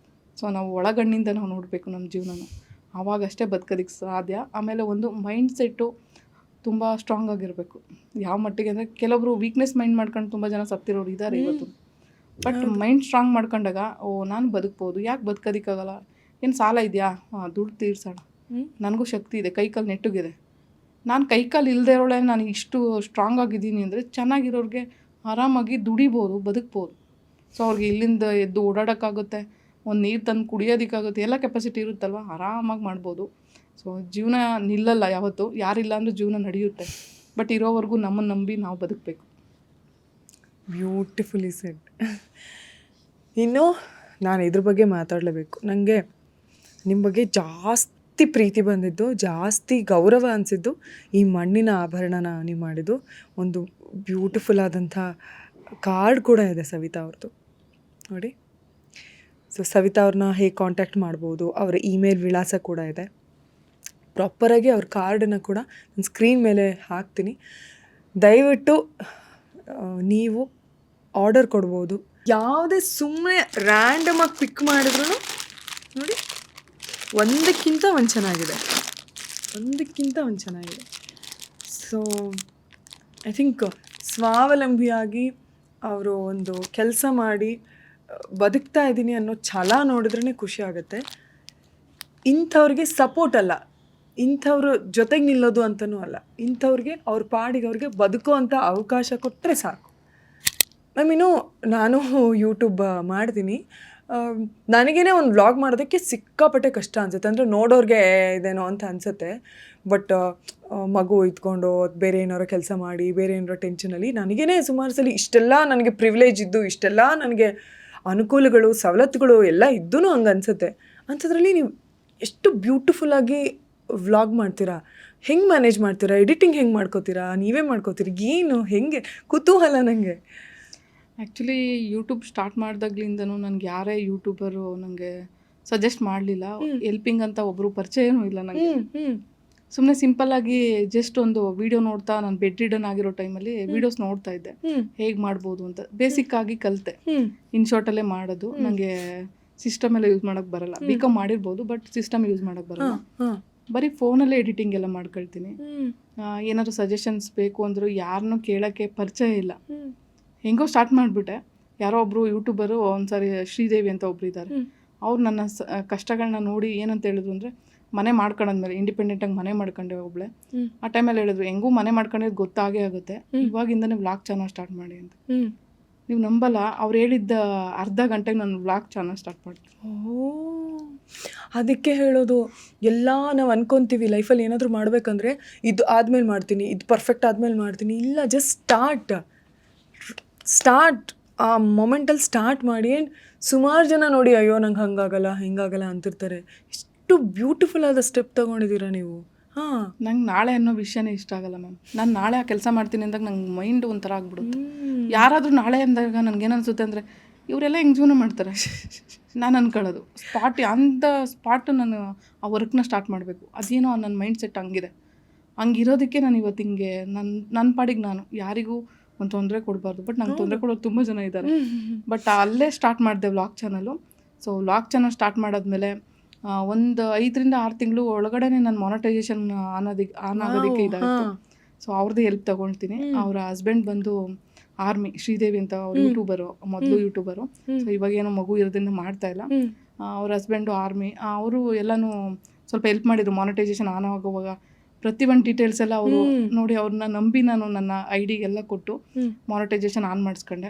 ಸೊ ನಾವು ಒಳಗಣ್ಣಿಂದ ನಾವು ನೋಡಬೇಕು ನಮ್ಮ ಜೀವನನ, ಆವಾಗಷ್ಟೇ ಬದುಕೋದಕ್ಕೆ ಸಾಧ್ಯ. ಆಮೇಲೆ ಒಂದು ಮೈಂಡ್ ಸೆಟ್ಟು ತುಂಬ ಸ್ಟ್ರಾಂಗ್ ಆಗಿರಬೇಕು. ಯಾವ ಮಟ್ಟಿಗೆ ಅಂದರೆ ಕೆಲವೊಬ್ರು ವೀಕ್ನೆಸ್ ಮೈಂಡ್ ಮಾಡ್ಕೊಂಡು ತುಂಬ ಜನ ಸತ್ತಿರೋರು ಇದ್ದಾರೆ ಇವತ್ತು. ಬಟ್ ಮೈಂಡ್ ಸ್ಟ್ರಾಂಗ್ ಮಾಡ್ಕೊಂಡಾಗ ಓ ನಾನು ಬದುಕ್ಬೋದು, ಯಾಕೆ ಬದುಕೋದಕ್ಕಾಗಲ್ಲ, ಏನು ಸಾಲ ಇದೆಯಾ, ದುಡ್ಡು ತೀರ್ಸೋಣ, ನನಗೂ ಶಕ್ತಿ ಇದೆ, ಕೈಕಾಲು ನೆಟ್ಟಗಿದೆ, ನಾನು ಕೈಕಾಲು ಇಲ್ಲದೆ ಇರೋಳೆ ನಾನು ಇಷ್ಟು ಸ್ಟ್ರಾಂಗ್ ಆಗಿದ್ದೀನಿ ಅಂದರೆ ಚೆನ್ನಾಗಿರೋರಿಗೆ ಆರಾಮಾಗಿ ದುಡಿಬೋದು, ಬದುಕ್ಬೋದು. ಸೊ ಅವ್ರಿಗೆ ಇಲ್ಲಿಂದ ಎದ್ದು ಓಡಾಡೋಕ್ಕಾಗುತ್ತೆ, ಒಂದು ನೀರು ತಂದು ಕುಡಿಯೋದಕ್ಕಾಗುತ್ತೆ, ಎಲ್ಲ ಕೆಪಾಸಿಟಿ ಇರುತ್ತಲ್ವ, ಆರಾಮಾಗಿ ಮಾಡ್ಬೋದು. ಸೊ ಜೀವನ ನಿಲ್ಲಲ್ಲ ಯಾವತ್ತು, ಯಾರಿಲ್ಲ ಅಂದರೂ ಜೀವನ ನಡೆಯುತ್ತೆ. ಬಟ್ ಇರೋವರೆಗೂ ನಮ್ಮನ್ನು ನಂಬಿ ನಾವು ಬದುಕಬೇಕು. Beautifully shed. ಇನ್ನು ನಾನು ಇದ್ರ ಬಗ್ಗೆ ಮಾತಾಡಲೇಬೇಕು. ನನಗೆ ನಿಮ್ಮ ಬಗ್ಗೆ ಜಾಸ್ತಿ ಪ್ರೀತಿ ಬಂದಿದ್ದು, ಜಾಸ್ತಿ ಗೌರವ ಅನಿಸಿದ್ದು ಈ ಮಣ್ಣಿನ ಆಭರಣನ ನೀವು ಮಾಡಿದ್ದು. ಒಂದು ಬ್ಯೂಟಿಫುಲ್ ಆದಂಥ ಕಾರ್ಡ್ ಕೂಡ ಇದೆ ಸವಿತಾ ಅವ್ರದ್ದು ನೋಡಿ. ಸೊ ಸವಿತಾ ಅವ್ರನ್ನ ಹೇಗೆ ಕಾಂಟ್ಯಾಕ್ಟ್ ಮಾಡ್ಬೋದು, ಅವರ ಇಮೇಲ್ ವಿಳಾಸ ಕೂಡ ಇದೆ. ಪ್ರಾಪರಾಗಿ ಅವ್ರ ಕಾರ್ಡನ್ನು ಕೂಡ ನಾನು ಸ್ಕ್ರೀನ್ ಮೇಲೆ ಹಾಕ್ತೀನಿ. ದಯವಿಟ್ಟು ನೀವು ಆರ್ಡರ್ ಕೊಡ್ಬೋದು. ಯಾವುದೇ ಸುಮ್ಮನೆ ರ್ಯಾಂಡಮಾಗಿ ಪಿಕ್ ಮಾಡಿದ್ರು ನೋಡಿ, ಒಂದಕ್ಕಿಂತ ಒಂದು ಚೆನ್ನಾಗಿದೆ, ಒಂದಕ್ಕಿಂತ ಒಂದು ಚೆನ್ನಾಗಿದೆ. ಸೊ ಐ ಥಿಂಕ್ ಸ್ವಾವಲಂಬಿಯಾಗಿ ಅವರು ಒಂದು ಕೆಲಸ ಮಾಡಿ ಬದುಕ್ತಾ ಇದ್ದೀನಿ ಅನ್ನೋ ಛಲ ನೋಡಿದ್ರೇ ಖುಷಿ ಆಗುತ್ತೆ. ಇಂಥವ್ರಿಗೆ ಸಪೋರ್ಟ್ ಅಲ್ಲ, ಇಂಥವ್ರ ಜೊತೆಗೆ ನಿಲ್ಲೋದು ಅಂತಲೂ ಅಲ್ಲ, ಇಂಥವ್ರಿಗೆ ಅವ್ರ ಪಾಡಿಗೆ ಅವ್ರಿಗೆ ಬದುಕೋ ಅಂಥ ಅವಕಾಶ ಕೊಟ್ಟರೆ ಸಾಕು. ನಾನು ಯೂಟ್ಯೂಬ್ ಮಾಡ್ತೀನಿ, ನನಗೇ ಒಂದು ವ್ಲಾಗ್ ಮಾಡೋದಕ್ಕೆ ಸಿಕ್ಕಾಪಟ್ಟೆ ಕಷ್ಟ ಅನಿಸುತ್ತೆ. ಅಂದರೆ ನೋಡೋರಿಗೆ ಇದೇನೋ ಅಂತ ಅನಿಸುತ್ತೆ. ಬಟ್ ಮಗು ಇದ್ಕೊಂಡು ಬೇರೆ ಏನಾರೋ ಕೆಲಸ ಮಾಡಿ ಬೇರೆ ಏನಾರೋ ಟೆನ್ಷನಲ್ಲಿ ನನಗೇ ಸುಮಾರು ಸಲ ಇಷ್ಟೆಲ್ಲ ನನಗೆ ಪ್ರಿವಿಲೇಜ್ ಇದ್ದು, ಇಷ್ಟೆಲ್ಲ ನನಗೆ ಅನುಕೂಲಗಳು ಸವಲತ್ತುಗಳು ಎಲ್ಲ ಇದ್ದೂ ಹಂಗೆ ಅನಿಸುತ್ತೆ. ಅಂಥದ್ರಲ್ಲಿ ನೀವು ಎಷ್ಟು ಬ್ಯೂಟಿಫುಲ್ಲಾಗಿ ವ್ಲಾಗ್ ಮಾಡ್ತೀರಾ, ಹೆಂಗೆ ಮ್ಯಾನೇಜ್ ಮಾಡ್ತೀರಾ, ಎಡಿಟಿಂಗ್ ಹೆಂಗೆ ಮಾಡ್ಕೋತೀರಾ, ನೀವೇ ಮಾಡ್ಕೋತೀರಿ, ಏನು ಹೆಂಗೆ ಕುತೂಹಲ ನನಗೆ. ಆ್ಯಕ್ಚುಲಿ ಯೂಟ್ಯೂಬ್ ಸ್ಟಾರ್ಟ್ ಮಾಡಿದಾಗ್ಲಿಂದನೂ ನನಗೆ ಯಾರೇ ಯೂಟ್ಯೂಬರು ನನಗೆ ಸಜೆಸ್ಟ್ ಮಾಡಲಿಲ್ಲ. ಹೆಲ್ಪಿಂಗ್ ಅಂತ ಒಬ್ಬರು ಪರಿಚಯನೂ ಇಲ್ಲ ನನಗೆ. ಸುಮ್ಮನೆ ಸಿಂಪಲ್ಲಾಗಿ ಜಸ್ಟ್ ಒಂದು ವೀಡಿಯೋ ನೋಡ್ತಾ, ನಾನು ಬೆಡ್ ರಿಡನ್ ಆಗಿರೋ ಟೈಮಲ್ಲಿ ವೀಡಿಯೋಸ್ ನೋಡ್ತಾ ಇದ್ದೆ, ಹೇಗೆ ಮಾಡ್ಬೋದು ಅಂತ ಬೇಸಿಕ್ ಆಗಿ ಕಲಿತೆ. ಇನ್ ಶಾರ್ಟಲ್ಲೇ ಮಾಡೋದು. ನನಗೆ ಸಿಸ್ಟಮ್ ಎಲ್ಲ ಯೂಸ್ ಮಾಡೋಕ್ಕೆ ಬರಲ್ಲ. ಬಿಕಾಮ್ ಮಾಡಿರ್ಬೋದು, ಬಟ್ ಸಿಸ್ಟಮ್ ಯೂಸ್ ಮಾಡೋಕ್ಕೆ ಬರಲ್ಲ. ಬರೀ ಫೋನಲ್ಲೇ ಎಡಿಟಿಂಗ್ ಎಲ್ಲ ಮಾಡ್ಕೊಳ್ತೀನಿ. ಏನಾದ್ರು ಸಜೆಷನ್ಸ್ ಬೇಕು ಅಂದರೂ ಯಾರನ್ನೂ ಕೇಳೋಕ್ಕೆ ಪರಿಚಯ ಇಲ್ಲ. ಹೆಂಗೋ ಸ್ಟಾರ್ಟ್ ಮಾಡಿಬಿಟ್ಟೆ. ಯಾರೋ ಒಬ್ಬರು ಯೂಟ್ಯೂಬರು ಒಂದ್ಸರಿ ಶ್ರೀದೇವಿ ಅಂತ ಒಬ್ರು ಇದ್ದಾರೆ, ಅವ್ರು ನನ್ನ ಕಷ್ಟಗಳನ್ನ ನೋಡಿ ಏನಂತ ಹೇಳಿದ್ರು ಅಂದರೆ, ಮನೆ ಮಾಡ್ಕೊಂಡಾದ್ಮೇಲೆ ಇಂಡಿಪೆಂಡೆಂಟಾಗಿ ಮನೆ ಮಾಡ್ಕೊಂಡೆ ಒಬ್ಳೆ. ಆ ಟೈಮಲ್ಲಿ ಹೇಳಿದ್ರು, ಹೆಂಗೂ ಮನೆ ಮಾಡ್ಕೊಂಡಿದ್ದು ಗೊತ್ತಾಗೇ ಆಗುತ್ತೆ, ಇವಾಗಿಂದನೇ ವ್ಲಾಗ್ ಚಾನಲ್ ಸ್ಟಾರ್ಟ್ ಮಾಡಿ ಅಂತ. ನೀವು ನಂಬಲ್ಲ, ಅವ್ರು ಹೇಳಿದ್ದ ಅರ್ಧ ಗಂಟೆಗೆ ನಾನು ವ್ಲಾಗ್ ಚಾನಲ್ ಸ್ಟಾರ್ಟ್ ಮಾಡ್ತೀನಿ. ಅದಕ್ಕೆ ಹೇಳೋದು, ಎಲ್ಲ ನಾವು ಅನ್ಕೊತೀವಿ ಲೈಫಲ್ಲಿ ಏನಾದರೂ ಮಾಡಬೇಕಂದ್ರೆ ಇದು ಆದಮೇಲೆ ಮಾಡ್ತೀನಿ, ಇದು ಪರ್ಫೆಕ್ಟ್ ಆದಮೇಲೆ ಮಾಡ್ತೀನಿ. ಇಲ್ಲ, ಜಸ್ಟ್ ಸ್ಟಾರ್ಟ್ ಆ ಮೊಮೆಂಟಲ್ಲಿ ಸ್ಟಾರ್ಟ್ ಮಾಡಿ. ಆ್ಯಂಡ್ ಸುಮಾರು ಜನ ನೋಡಿ, ಅಯ್ಯೋ ನಂಗೆ ಹಂಗಾಗಲ್ಲ ಹಿಂಗಾಗಲ್ಲ ಅಂತಿರ್ತಾರೆ. ಎಷ್ಟು ಬ್ಯೂಟಿಫುಲ್ ಆದ ಸ್ಟೆಪ್ ತೊಗೊಂಡಿದ್ದೀರಾ ನೀವು. ನಂಗೆ ನಾಳೆ ಅನ್ನೋ ವಿಷಯನೇ ಇಷ್ಟ ಆಗಲ್ಲ ಮ್ಯಾಮ್. ನಾನು ನಾಳೆ ಆ ಕೆಲಸ ಮಾಡ್ತೀನಿ ಅಂದಾಗ ನಂಗೆ ಮೈಂಡ್ ಒಂಥರ ಆಗ್ಬಿಡುತ್ತೆ. ಯಾರಾದರೂ ನಾಳೆ ಅಂದಾಗ ನನಗೇನು ಅನಿಸುತ್ತೆ ಅಂದರೆ, ಇವರೆಲ್ಲ ಹೆಂಗೆ ಜೀವನ ಮಾಡ್ತಾರೆ ನಾನು ಅನ್ಕೊಳ್ಳೋದು. ಸ್ಪಾಟ್ ನಾನು ಆ ವರ್ಕ್ನ ಸ್ಟಾರ್ಟ್ ಮಾಡಬೇಕು. ಅದೇನೋ ನನ್ನ ಮೈಂಡ್ ಸೆಟ್ ಹಂಗಿದೆ. ಹಂಗಿರೋದಕ್ಕೆ ನಾನು ಇವತ್ತು ಹಿಂಗೆ ನನ್ನ ಪಾಡಿಗೆ ನಾನು ಯಾರಿಗೂ ಒಂದು ತೊಂದರೆ ಕೊಡಬಾರ್ದು. ಬಟ್ ನಂಗೆ ತೊಂದರೆ ಕೊಡೋರು ತುಂಬ ಜನ ಇದ್ದಾರೆ. ಬಟ್ ಅಲ್ಲೇ ಸ್ಟಾರ್ಟ್ ಮಾಡಿದೆ vlog channel. So vlog channel start ಮಾಡಾದ್ಮೇಲೆ ಒಂದು 5 ರಿಂದ 6 ತಿಂಗಳು ಒಳಗಡೆ ನನ್ನ ಮಾನಿಟೈಸೇಷನ್ ಆನ್ ಆಗೋದಕ್ಕೆ ಇದಾಯಿತು. ಸೊ ಅವ್ರದ್ದೇ ಹೆಲ್ಪ್ ತೊಗೊಳ್ತೀನಿ. ಅವರ ಹಸ್ಬೆಂಡ್ ಬಂದು ಆರ್ಮಿ, ಶ್ರೀದೇವಿ ಅಂತ ಅವ್ರು ಯೂಟ್ಯೂಬರು, ಮೊದಲು ಯೂಟ್ಯೂಬರು. ಸೊ ಇವಾಗೇನೋ ಮಗು ಇರೋದ್ರಿಂದ ಮಾಡ್ತಾ ಇಲ್ಲ. ಅವ್ರ ಹಸ್ಬೆಂಡು ಆರ್ಮಿ, ಅವರು ಎಲ್ಲನೂ ಸ್ವಲ್ಪ ಹೆಲ್ಪ್ ಮಾಡಿದ್ರು ಮಾನಿಟೈಸೇಷನ್ ಆನ್ ಆಗುವಾಗ. ಪ್ರತಿ ಒಂದು ಡೀಟೇಲ್ಸ್ ಎಲ್ಲ ಅವರು ನೋಡಿ, ಅವ್ರನ್ನ ನಂಬಿ ನಾನು ನನ್ನ ID ಎಲ್ಲ ಕೊಟ್ಟು ಮಾನಿಟೈಸೇಷನ್ ಆನ್ ಮಾಡಿಸ್ಕೊಂಡೆ.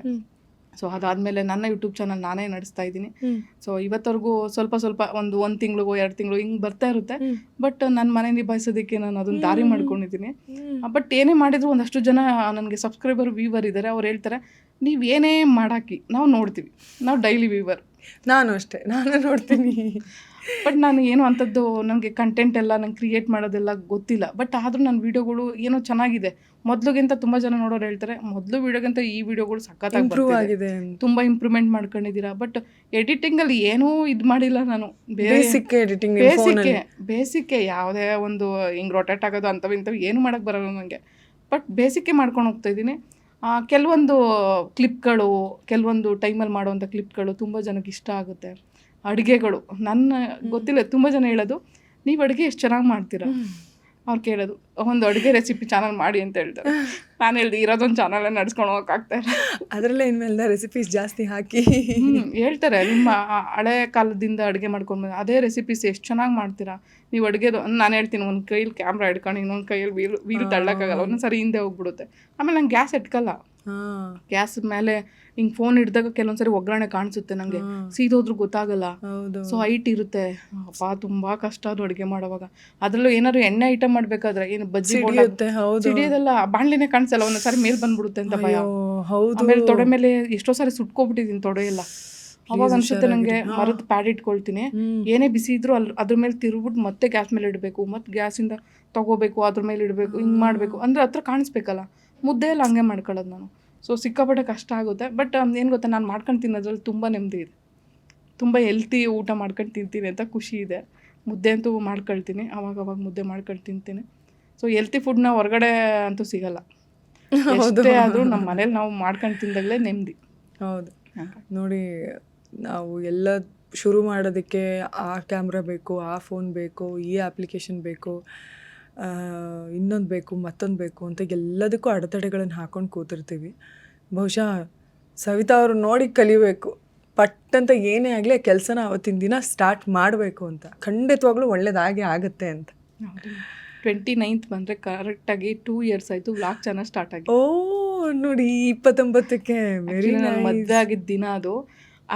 ಸೊ ಅದಾದಮೇಲೆ ನನ್ನ ಯೂಟ್ಯೂಬ್ ಚಾನಲ್ ನಾನೇ ನಡೆಸ್ತಾ ಇದ್ದೀನಿ. ಸೊ ಇವತ್ತವರೆಗೂ ಸ್ವಲ್ಪ ಒಂದು ತಿಂಗಳಿಗೋ 2 ತಿಂಗಳು ಹಿಂಗೆ ಬರ್ತಾ ಇರುತ್ತೆ. ಬಟ್ ನನ್ನ ಮನೆ ನಿಭಾಯಿಸೋದಕ್ಕೆ ನಾನು ಅದನ್ನು ದಾರಿ ಮಾಡ್ಕೊಂಡಿದ್ದೀನಿ. ಬಟ್ ಏನೇ ಮಾಡಿದ್ರು ಒಂದಷ್ಟು ಜನ ನನಗೆ ಸಬ್ಸ್ಕ್ರೈಬರ್, ವ್ಯೂವರ್ ಇದ್ದಾರೆ. ಅವ್ರು ಹೇಳ್ತಾರೆ, ನೀವು ಏನೇ ಮಾಡಾಕಿ ನಾವು ನೋಡ್ತೀವಿ, ನಾವು ಡೈಲಿ ವ್ಯೂವರ್. ನಾನು ಅಷ್ಟೇ, ನಾನು ನೋಡ್ತೀನಿ. ಬಟ್ ನಾನು ಏನು ಅಂಥದ್ದು ನನಗೆ ಕಂಟೆಂಟ್ ಎಲ್ಲ ನಂಗೆ ಕ್ರಿಯೇಟ್ ಮಾಡೋದೆಲ್ಲ ಗೊತ್ತಿಲ್ಲ. ಬಟ್ ಆದರೂ ನನ್ನ ವೀಡಿಯೋಗಳು ಏನೋ ಚೆನ್ನಾಗಿದೆ. ಮೊದಲಿಗಿಂತ ತುಂಬ ಜನ ನೋಡೋರು ಹೇಳ್ತಾರೆ, ಮೊದಲು ವೀಡಿಯೋಗಿಂತ ಈ ವಿಡಿಯೋಗಳು ಸಖತ್ತಾಗಿ ಆಗಿದೆ, ತುಂಬ ಇಂಪ್ರೂವ್ಮೆಂಟ್ ಮಾಡ್ಕೊಂಡಿದ್ದೀರಾ. ಬಟ್ ಎಡಿಟಿಂಗಲ್ಲಿ ಏನೂ ಇದು ಮಾಡಿಲ್ಲ ನಾನು. ಬೇಸಿಕ್ ಎಡಿಟಿಂಗ್, ಬೇಸಿಕ್ಕೆ ಯಾವುದೇ ಒಂದು ಹಿಂಗೆ ರೊಟೇಟ್ ಆಗೋದು ಅಂಥವು ಇಂಥವು ಏನು ಮಾಡೋಕ್ಕೆ ಬರೋಲ್ಲ ನನಗೆ. ಬಟ್ ಬೇಸಿಕ್ಕೇ ಮಾಡ್ಕೊಂಡು ಹೋಗ್ತಾಯಿದ್ದೀನಿ. ಕೆಲವೊಂದು ಕ್ಲಿಪ್ಗಳು, ಕೆಲವೊಂದು ಟೈಮಲ್ಲಿ ಮಾಡೋವಂಥ ಕ್ಲಿಪ್ಗಳು ತುಂಬ ಜನಕ್ಕೆ ಇಷ್ಟ ಆಗುತ್ತೆ. ಅಡುಗೆಗಳು ನನ್ನ ಗೊತ್ತಿಲ್ಲ, ತುಂಬ ಜನ ಹೇಳೋದು, ನೀವು ಅಡುಗೆ ಎಷ್ಟು ಚೆನ್ನಾಗಿ ಮಾಡ್ತೀರಾ. ಅವ್ರು ಕೇಳೋದು, ಒಂದು ಅಡುಗೆ ರೆಸಿಪಿ ಚಾನಲ್ ಮಾಡಿ ಅಂತ ಹೇಳ್ತಾರೆ. ನಾನು ಹೇಳ್ದೆ, ಇರೋದೊಂದು ಚಾನಲೇ ನಡ್ಸ್ಕೊಂಡು ಹೋಗೋಕ್ಕಾಗ್ತಾ ಇಲ್ಲ. ಅದರಲ್ಲೇ ಇನ್ಮೇಲೆ ರೆಸಿಪೀಸ್ ಜಾಸ್ತಿ ಹಾಕಿ ಹೇಳ್ತಾರೆ, ನಿಮ್ಮ ಹಳೆ ಕಾಲದಿಂದ ಅಡುಗೆ ಮಾಡ್ಕೊಂಡು ಅದೇ ರೆಸಿಪೀಸ್ ಎಷ್ಟು ಚೆನ್ನಾಗಿ ಮಾಡ್ತೀರಾ ನೀವು ಅಡುಗೆದು. ನಾನು ಹೇಳ್ತೀನಿ, ಒಂದು ಕೈಯಲ್ಲಿ ಕ್ಯಾಮ್ರಾ ಇಟ್ಕೊಂಡು ಇನ್ನೊಂದು ಕೈಯಲ್ಲಿ ವೀಲ್ ತಳ್ಳೋಕ್ಕಾಗಲ್ಲ, ಒಂದೊಂದು ಸರಿ ಹಿಂದೆ ಹೋಗ್ಬಿಡುತ್ತೆ. ಆಮೇಲೆ ನಂಗೆ ಗ್ಯಾಸ್ ಎಟ್ಕಲ್ಲ. ಗ್ಯಾಸ್ ಮೇಲೆ ಹಿಂಗೆ ಫೋನ್ ಹಿಡಿದಾಗ ಕೆಲವೊಂದ್ಸರಿ ಒಗ್ಗರಣೆ ಕಾಣಿಸುತ್ತೆ, ನನಗೆ ಸೀದೋದ್ರೂ ಗೊತ್ತಾಗಲ್ಲ. ಸೊ ಹೈಟ್ ಇರುತ್ತೆ. ಅಪ್ಪ ತುಂಬ ಕಷ್ಟ ಅದು ಅಡುಗೆ ಮಾಡೋವಾಗ. ಅದರಲ್ಲೂ ಏನಾದ್ರು ಎಣ್ಣೆ ಐಟಮ್ ಮಾಡಬೇಕಾದ್ರೆ ಏನು ಬಜ್ಜಿ ಸಿಡಿಯೋದೆಲ್ಲ ಬಾಣ್ಲಿನೇ ಕಾಣಿಸಲ್ಲ, ಒಂದೊಂದ್ಸರಿ ಮೇಲೆ ಬಂದ್ಬಿಡುತ್ತೆ ಅಂತ ಭಯ. ಆಮೇಲೆ ತೊಡೆ ಮೇಲೆ ಎಷ್ಟೋ ಸಾರಿ ಸುಟ್ಕೊಬಿಟ್ಟಿದ್ದೀನಿ ತೊಡೆ ಎಲ್ಲ. ಅವಾಗ ಅನ್ಸುತ್ತೆ ನನಗೆ, ಮರದ ಪ್ಯಾಡ್ ಇಟ್ಕೊಳ್ತೀನಿ, ಏನೇ ಬಿಸಿ ಇದ್ರು ಅದ್ರ ಮೇಲೆ ತಿರುಗ್ಬಿಟ್ಟು ಮತ್ತೆ ಗ್ಯಾಸ್ ಮೇಲೆ ಇಡಬೇಕು, ಮತ್ತೆ ಗ್ಯಾಸಿಂದ ತಗೋಬೇಕು, ಅದ್ರ ಮೇಲೆ ಇಡಬೇಕು, ಹಿಂಗೆ ಮಾಡಬೇಕು. ಅಂದರೆ ಹತ್ರ ಕಾಣಿಸ್ಬೇಕಲ್ಲ. ಮುದ್ದೆ ಎಲ್ಲ ಹಂಗೆ ಮಾಡ್ಕೊಳ್ಳೋದು ನಾನು. ಸೊ ಸಿಕ್ಕಾಪಟ್ಟೆ ಕಷ್ಟ ಆಗುತ್ತೆ. ಬಟ್ ಏನು ಗೊತ್ತಾ, ನಾನು ಮಾಡ್ಕೊಂಡು ತಿನ್ನೋದ್ರಲ್ಲಿ ತುಂಬ ನೆಮ್ಮದಿ ಇದೆ. ತುಂಬ ಹೆಲ್ತಿ ಊಟ ಮಾಡ್ಕೊಂಡು ತಿಂತೀನಿ ಅಂತ ಖುಷಿ ಇದೆ. ಮುದ್ದೆ ಅಂತೂ ಮಾಡ್ಕೊಳ್ತೀನಿ, ಅವಾಗ ಮುದ್ದೆ ಮಾಡ್ಕೊಂಡು ತಿಂತೀನಿ. ಸೊ ಹೆಲ್ತಿ ಫುಡ್ನ ಹೊರಗಡೆ ಅಂತೂ ಸಿಗಲ್ಲ. ಎಷ್ಟೇ ಆದರೂ ನಮ್ಮ ಮನೇಲಿ ನಾವು ಮಾಡ್ಕೊಂಡು ತಿಂದಾಗಲೇ ನೆಮ್ಮದಿ. ಹೌದು ನೋಡಿ, ನಾವು ಎಲ್ಲ ಶುರು ಮಾಡೋದಕ್ಕೆ ಆ ಕ್ಯಾಮ್ರಾ ಬೇಕು, ಆ ಫೋನ್ ಬೇಕು, ಈ ಅಪ್ಲಿಕೇಶನ್ ಬೇಕು, ಇನ್ನೊಂದು ಬೇಕು, ಮತ್ತೊಂದು ಬೇಕು ಅಂತ ಎಲ್ಲದಕ್ಕೂ ಅಡೆತಡೆಗಳನ್ನು ಹಾಕೊಂಡು ಕೂತಿರ್ತೀವಿ. ಬಹುಶಃ ಸವಿತಾ ಅವರು ನೋಡಿ ಕಲಿಬೇಕು, ಪಟ್ಟಂತ ಏನೇ ಆಗಲಿ ಕೆಲಸನ ಅವತ್ತಿನ ದಿನ ಸ್ಟಾರ್ಟ್ ಮಾಡಬೇಕು ಅಂತ. ಖಂಡಿತವಾಗ್ಲೂ ಒಳ್ಳೇದಾಗಿ ಆಗುತ್ತೆ ಅಂತ. 29th ಬಂದರೆ ಕರೆಕ್ಟಾಗಿ 2 years ಆಯಿತು ವ್ಲಾಗ್ ಚಾನಲ್ ಸ್ಟಾರ್ಟ್ ಆಗಿ. ಓ ನೋಡಿ, 29ಕ್ಕೆ ಮದುವೆ ಆಗಿದ್ದ ದಿನ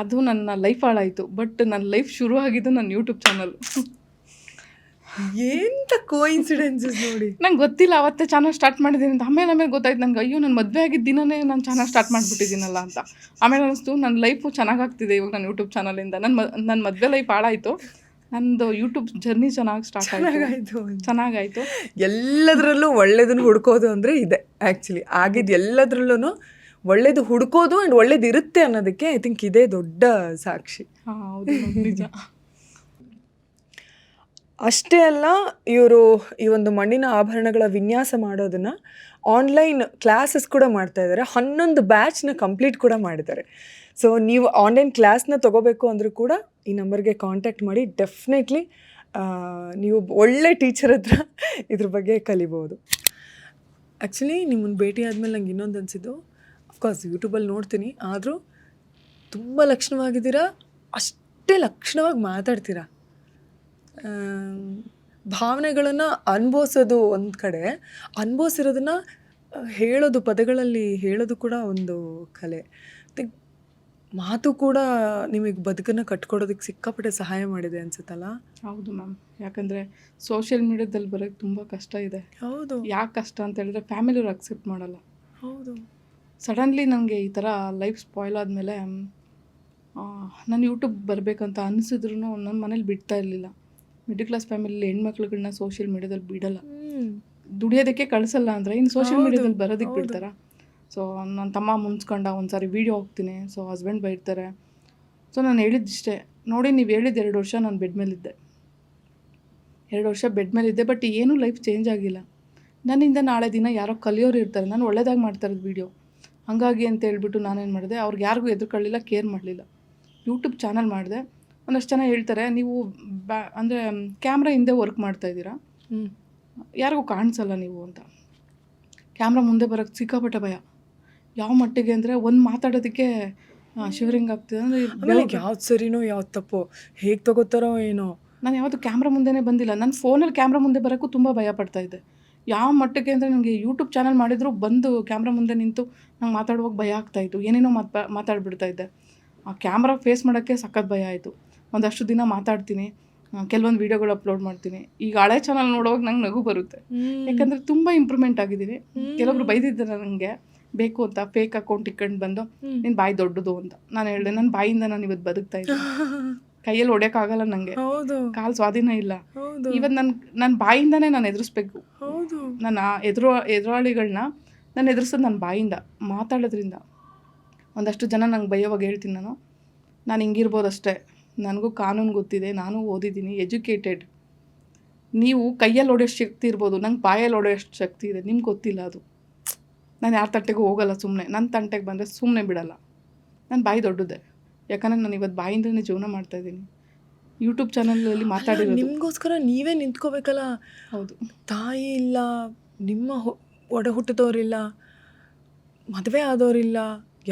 ಅದು ನನ್ನ ಲೈಫ್ ಹಾಳಾಯಿತು. ಬಟ್ ನನ್ನ ಲೈಫ್ ಶುರು ಆಗಿದ್ದು ನನ್ನ ಯೂಟ್ಯೂಬ್ ಚಾನಲ್. ಎಂಥ ಕೋಇನ್ಸಿಡೆನ್ಸಸ್ ನೋಡಿ. ನಂಗೆ ಗೊತ್ತಿಲ್ಲ ಅವತ್ತೇ ಚಾನಲ್ ಸ್ಟಾರ್ಟ್ ಮಾಡಿದ್ದೀನಿ ಅಂತ. ಆಮೇಲೆ ಗೊತ್ತಾಯ್ತು ನಂಗೆ, ಅಯ್ಯೋ ನನ್ನ ಮದುವೆ ಆಗಿದ್ದ ದಿನನೇ ನಾನು ಚಾನಲ್ ಸ್ಟಾರ್ಟ್ ಮಾಡಿಬಿಟ್ಟಿದ್ದೀನಲ್ಲ ಅಂತ. ಆಮೇಲೆ ಅನ್ನಿಸ್ತು, ನನ್ನ ಲೈಫು ಚೆನ್ನಾಗಾಗ್ತಿದೆ ಇವಾಗ ನನ್ನ ಯೂಟ್ಯೂಬ್ ಚಾನಲಿಂದ. ನನ್ನ ಮದುವೆ ಲೈಫ್ ಹಾಳಾಯಿತು, ನಂದು ಯೂಟ್ಯೂಬ್ ಜರ್ನಿ ಚೆನ್ನಾಗಾಯಿತು. ಎಲ್ಲದರಲ್ಲೂ ಒಳ್ಳೇದನ್ನು ಹುಡ್ಕೋದು ಅಂದರೆ ಇದೆ ಆ್ಯಕ್ಚುಲಿ. ಆಗಿದ್ದು ಎಲ್ಲದರಲ್ಲೂ ಒಳ್ಳೇದು ಹುಡ್ಕೋದು ಆ್ಯಂಡ್ ಒಳ್ಳೇದು ಇರುತ್ತೆ ಅನ್ನೋದಕ್ಕೆ ಐ ಥಿಂಕ್ ಇದೇ ದೊಡ್ಡ ಸಾಕ್ಷಿ. ಹೌದು, ನಿಜ. ಅಷ್ಟೇ ಅಲ್ಲ, ಇವರು ಈ ಒಂದು ಮಣ್ಣಿನ ಆಭರಣಗಳ ವಿನ್ಯಾಸ ಮಾಡೋದನ್ನು ಆನ್ಲೈನ್ ಕ್ಲಾಸಸ್ ಕೂಡ ಮಾಡ್ತಾ ಇದ್ದಾರೆ. 11 ಬ್ಯಾಚ್ನ ಕಂಪ್ಲೀಟ್ ಕೂಡ ಮಾಡಿದ್ದಾರೆ. ಸೊ ನೀವು ಆನ್ಲೈನ್ ಕ್ಲಾಸ್ನ ತೊಗೋಬೇಕು ಅಂದರೂ ಕೂಡ ಈ ನಂಬರ್ಗೆ ಕಾಂಟ್ಯಾಕ್ಟ್ ಮಾಡಿ. ಡೆಫಿನೆಟ್ಲಿ ನೀವು ಒಳ್ಳೆ ಟೀಚರ್ ಹತ್ರ ಇದ್ರ ಬಗ್ಗೆ ಕಲಿಬೋದು. ಆ್ಯಕ್ಚುಲಿ ನಿಮ್ಮನ್ನು ಭೇಟಿ ಆದಮೇಲೆ ನಂಗೆ ಇನ್ನೊಂದು ಅನಿಸಿದ್ದು, ಅಫ್ಕೋರ್ಸ್ ಯೂಟ್ಯೂಬಲ್ಲಿ ನೋಡ್ತೀನಿ, ಆದರೂ ತುಂಬ ಲಕ್ಷಣವಾಗಿದ್ದೀರಾ, ಅಷ್ಟೇ ಲಕ್ಷಣವಾಗಿ ಮಾತಾಡ್ತೀರಾ. ಭಾವನೆಗಳನ್ನು ಅನುಭವಿಸೋದು ಒಂದು ಕಡೆ, ಅನುಭವಿಸಿರೋದನ್ನು ಹೇಳೋದು, ಪದಗಳಲ್ಲಿ ಹೇಳೋದು ಕೂಡ ಒಂದು ಕಲೆ. ಮಾತು ಕೂಡ ನಿಮಗೆ ಬದುಕನ್ನು ಕಟ್ಕೊಡೋದಕ್ಕೆ ಸಿಕ್ಕಾಪಟ್ಟೆ ಸಹಾಯ ಮಾಡಿದೆ ಅನ್ಸುತ್ತಲ್ಲ. ಹೌದು ಮ್ಯಾಮ್, ಯಾಕಂದರೆ ಸೋಷಿಯಲ್ ಮೀಡಿಯಾದಲ್ಲಿ ಬರೋಕ್ಕೆ ತುಂಬ ಕಷ್ಟ ಇದೆ. ಹೌದು. ಯಾಕೆ ಕಷ್ಟ ಅಂತ ಹೇಳಿದ್ರೆ ಫ್ಯಾಮಿಲಿಯವ್ರು ಅಕ್ಸೆಪ್ಟ್ ಮಾಡಲ್ಲ. ಹೌದು. ಸಡನ್ಲಿ ನನಗೆ ಈ ಥರ ಲೈಫ್ ಸ್ಪಾಯ್ಲ್ ಆದಮೇಲೆ ನಾನು ಯೂಟ್ಯೂಬ್ ಬರಬೇಕಂತ ಅನಿಸಿದ್ರು ನನ್ನ ಮನೇಲಿ ಬಿಡ್ತಾ ಇರಲಿಲ್ಲ. ಮಿಡಲ್ ಕ್ಲಾಸ್ ಫ್ಯಾಮಿಲಿಯಲ್ಲಿ ಹೆಣ್ಮಕ್ಳುಗಳನ್ನ ಸೋಷಿಯಲ್ ಮೀಡಿಯಾದಲ್ಲಿ ಬಿಡಲ್ಲ, ದುಡಿಯೋದಕ್ಕೆ ಕಳಿಸಲ್ಲ ಅಂದರೆ ಇನ್ನು ಸೋಷಿಯಲ್ ಮೀಡಿಯಾದಲ್ಲಿ ಬರೋದಕ್ಕೆ ಬಿಡ್ತಾರ. ಸೊ ನನ್ನ ತಮ್ಮ ಮುನ್ಸ್ಕೊಂಡ ಒಂದು ಸಾರಿ ವೀಡಿಯೋ ಹೋಗ್ತೀನಿ, ಸೊ ಹಸ್ಬೆಂಡ್ ಬೈರ್ತಾರೆ. ಸೊ ನಾನು ಹೇಳಿದ್ದಿಷ್ಟೇ, ನೋಡಿ ನೀವು ಹೇಳಿದ್ದು 2 ವರ್ಷ ನಾನು ಬೆಡ್ ಮೇಲಿದ್ದೆ, 2 ವರ್ಷ ಬೆಡ್ ಮೇಲಿದ್ದೆ, ಬಟ್ ಏನೂ ಲೈಫ್ ಚೇಂಜ್ ಆಗಿಲ್ಲ. ನನ್ನಿಂದ ನಾಳೆ ದಿನ ಯಾರೋ ಕಲಿಯೋರು ಇರ್ತಾರೆ, ನಾನು ಒಳ್ಳೇದಾಗಿ ಮಾಡ್ತಾ ಇರೋದು ವೀಡಿಯೋ, ಹಾಗಾಗಿ ಅಂತ ಹೇಳ್ಬಿಟ್ಟು ನಾನೇನು ಮಾಡಿದೆ, ಅವ್ರಿಗೆ ಯಾರಿಗೂ ಎದುರುಕೊಳ್ಳಿಲ್ಲ, ಕೇರ್ ಮಾಡಲಿಲ್ಲ. ಯೂಟ್ಯೂಬ್ ಚಾನಲ್ ಮಾಡಿದೆ. ಒಂದಷ್ಟು ಜನ ಹೇಳ್ತಾರೆ, ನೀವು ಕ್ಯಾಮ್ರಾ ಹಿಂದೆ ವರ್ಕ್ ಮಾಡ್ತಾಯಿದ್ದೀರಾ, ಯಾರಿಗೂ ಕಾಣಿಸಲ್ಲ ನೀವು ಅಂತ. ಕ್ಯಾಮ್ರಾ ಮುಂದೆ ಬರೋಕ್ಕೆ ಸಿಕ್ಕಾಪಟ್ಟೆ ಭಯ. ಯಾವ ಮಟ್ಟಿಗೆ ಅಂದರೆ ಒಂದು ಮಾತಾಡೋದಕ್ಕೆ ಶಿವರಿಂಗ್ ಆಗ್ತಿದೆ. ಅಂದರೆ ಆಮೇಲೆ ಯಾವ್ದು ಸರಿನೋ ಯಾವ್ದು ತಪ್ಪೋ ಹೇಗೆ ತಗೋತಾರೋ ಏನೋ. ನಾನು ಯಾವತ್ತೂ ಕ್ಯಾಮ್ರಾ ಮುಂದೆನೇ ಬಂದಿಲ್ಲ. ನನ್ನ ಫೋನಲ್ಲಿ ಕ್ಯಾಮ್ರಾ ಮುಂದೆ ಬರೋಕ್ಕೂ ತುಂಬ ಭಯ ಪಡ್ತಾ ಇದ್ದೆ. ಯಾವ ಮಟ್ಟಕ್ಕೆ ಅಂದರೆ ನನಗೆ ಯೂಟ್ಯೂಬ್ ಚಾನಲ್ ಮಾಡಿದ್ರು ಬಂದು ಕ್ಯಾಮ್ರಾ ಮುಂದೆ ನಿಂತು ನಂಗೆ ಮಾತಾಡುವಾಗ ಭಯ ಆಗ್ತಾಯಿತ್ತು. ಏನೇನೋ ಮಾತಾಡ್ಬಿಡ್ತಾ ಇದ್ದೆ. ಆ ಕ್ಯಾಮ್ರಾ ಫೇಸ್ ಮಾಡೋಕ್ಕೆ ಸಖತ್ ಭಯ ಆಯಿತು. ಒಂದಷ್ಟು ದಿನ ಮಾತಾಡ್ತೀನಿ, ಕೆಲವೊಂದು ವೀಡಿಯೋಗಳು ಅಪ್ಲೋಡ್ ಮಾಡ್ತೀನಿ. ಈಗ ಹಳೆ ಚಾನಲ್ ನೋಡುವಾಗ ನಂಗೆ ನಗು ಬರುತ್ತೆ. ಯಾಕಂದರೆ ತುಂಬ ಇಂಪ್ರೂವ್ಮೆಂಟ್ ಆಗಿದ್ದೀನಿ. ಕೆಲವೊಬ್ರು ಬೈದಿದ್ದಾರೆ ನನಗೆ ಬೇಕು ಅಂತ ಫೇಕ್ ಅಕೌಂಟ್ ಇಟ್ಕೊಂಡು ಬಂದು ನಿನ್ನ ಬಾಯಿ ದೊಡ್ಡದು ಅಂತ. ನಾನು ಹೇಳಿದೆ ನನ್ನ ಬಾಯಿಂದ ನಾನು ಇವತ್ತು ಬದುಕ್ತಾ ಇದ್ದೀನಿ. ಕೈಯಲ್ಲಿ ಹೊಡ್ಯೋಕ್ಕಾಗಲ್ಲ ನನಗೆ, ಕಾಲು ಸ್ವಾಧೀನ ಇಲ್ಲ. ಇವತ್ತು ನನ್ನ ಬಾಯಿಂದನೇ ನಾನು ಎದುರಿಸ್ಬೇಕು. ನನ್ನ ಎದುರಾಳಿಗಳನ್ನ ನಾನು ಎದುರಿಸೋದು ನನ್ನ ಬಾಯಿಂದ ಮಾತಾಡೋದ್ರಿಂದ. ಒಂದಷ್ಟು ಜನ ನಂಗೆ ಬೈಯೋವಾಗ ಹೇಳ್ತೀನಿ ನಾನು ಹಿಂಗಿರ್ಬೋದು ಅಷ್ಟೇ. ನನಗೂ ಕಾನೂನು ಗೊತ್ತಿದೆ, ನಾನು ಓದಿದ್ದೀನಿ, ಎಜುಕೇಟೆಡ್. ನೀವು ಕೈಯಲ್ಲಿ ಹೊಡೆಯೋಷ್ಟು ಶಕ್ತಿ ಇರ್ಬೋದು, ನಂಗೆ ಬಾಯಲ್ಲಿ ಹೊಡೆಯೋಷ್ಟು ಶಕ್ತಿ ಇದೆ, ನಿಮ್ಗೆ ಗೊತ್ತಿಲ್ಲ ಅದು. ನಾನು ಯಾರ ತಂಟೆಗೂ ಹೋಗಲ್ಲ ಸುಮ್ಮನೆ. ನನ್ನ ತಂಟೆಗೆ ಬಂದರೆ ಸುಮ್ಮನೆ ಬಿಡಲ್ಲ. ನನ್ನ ಬಾಯಿ ದೊಡ್ಡದೆ, ಯಾಕಂದರೆ ನಾನು ಇವತ್ತು ಬಾಯಿಂದನೇ ಜೀವನ ಮಾಡ್ತಾಯಿದ್ದೀನಿ. ಯೂಟ್ಯೂಬ್ ಚಾನಲಲ್ಲಿ ಮಾತಾಡಿರೋದು ನಿಮಗೋಸ್ಕರ ನೀವೇ ನಿಂತ್ಕೋಬೇಕಲ್ಲ. ಹೌದು. ತಾಯಿ ಇಲ್ಲ, ನಿಮ್ಮ ಒಡ ಹುಟ್ಟಿದವರಿಲ್ಲ, ಮದುವೆ ಆದವರಿಲ್ಲ,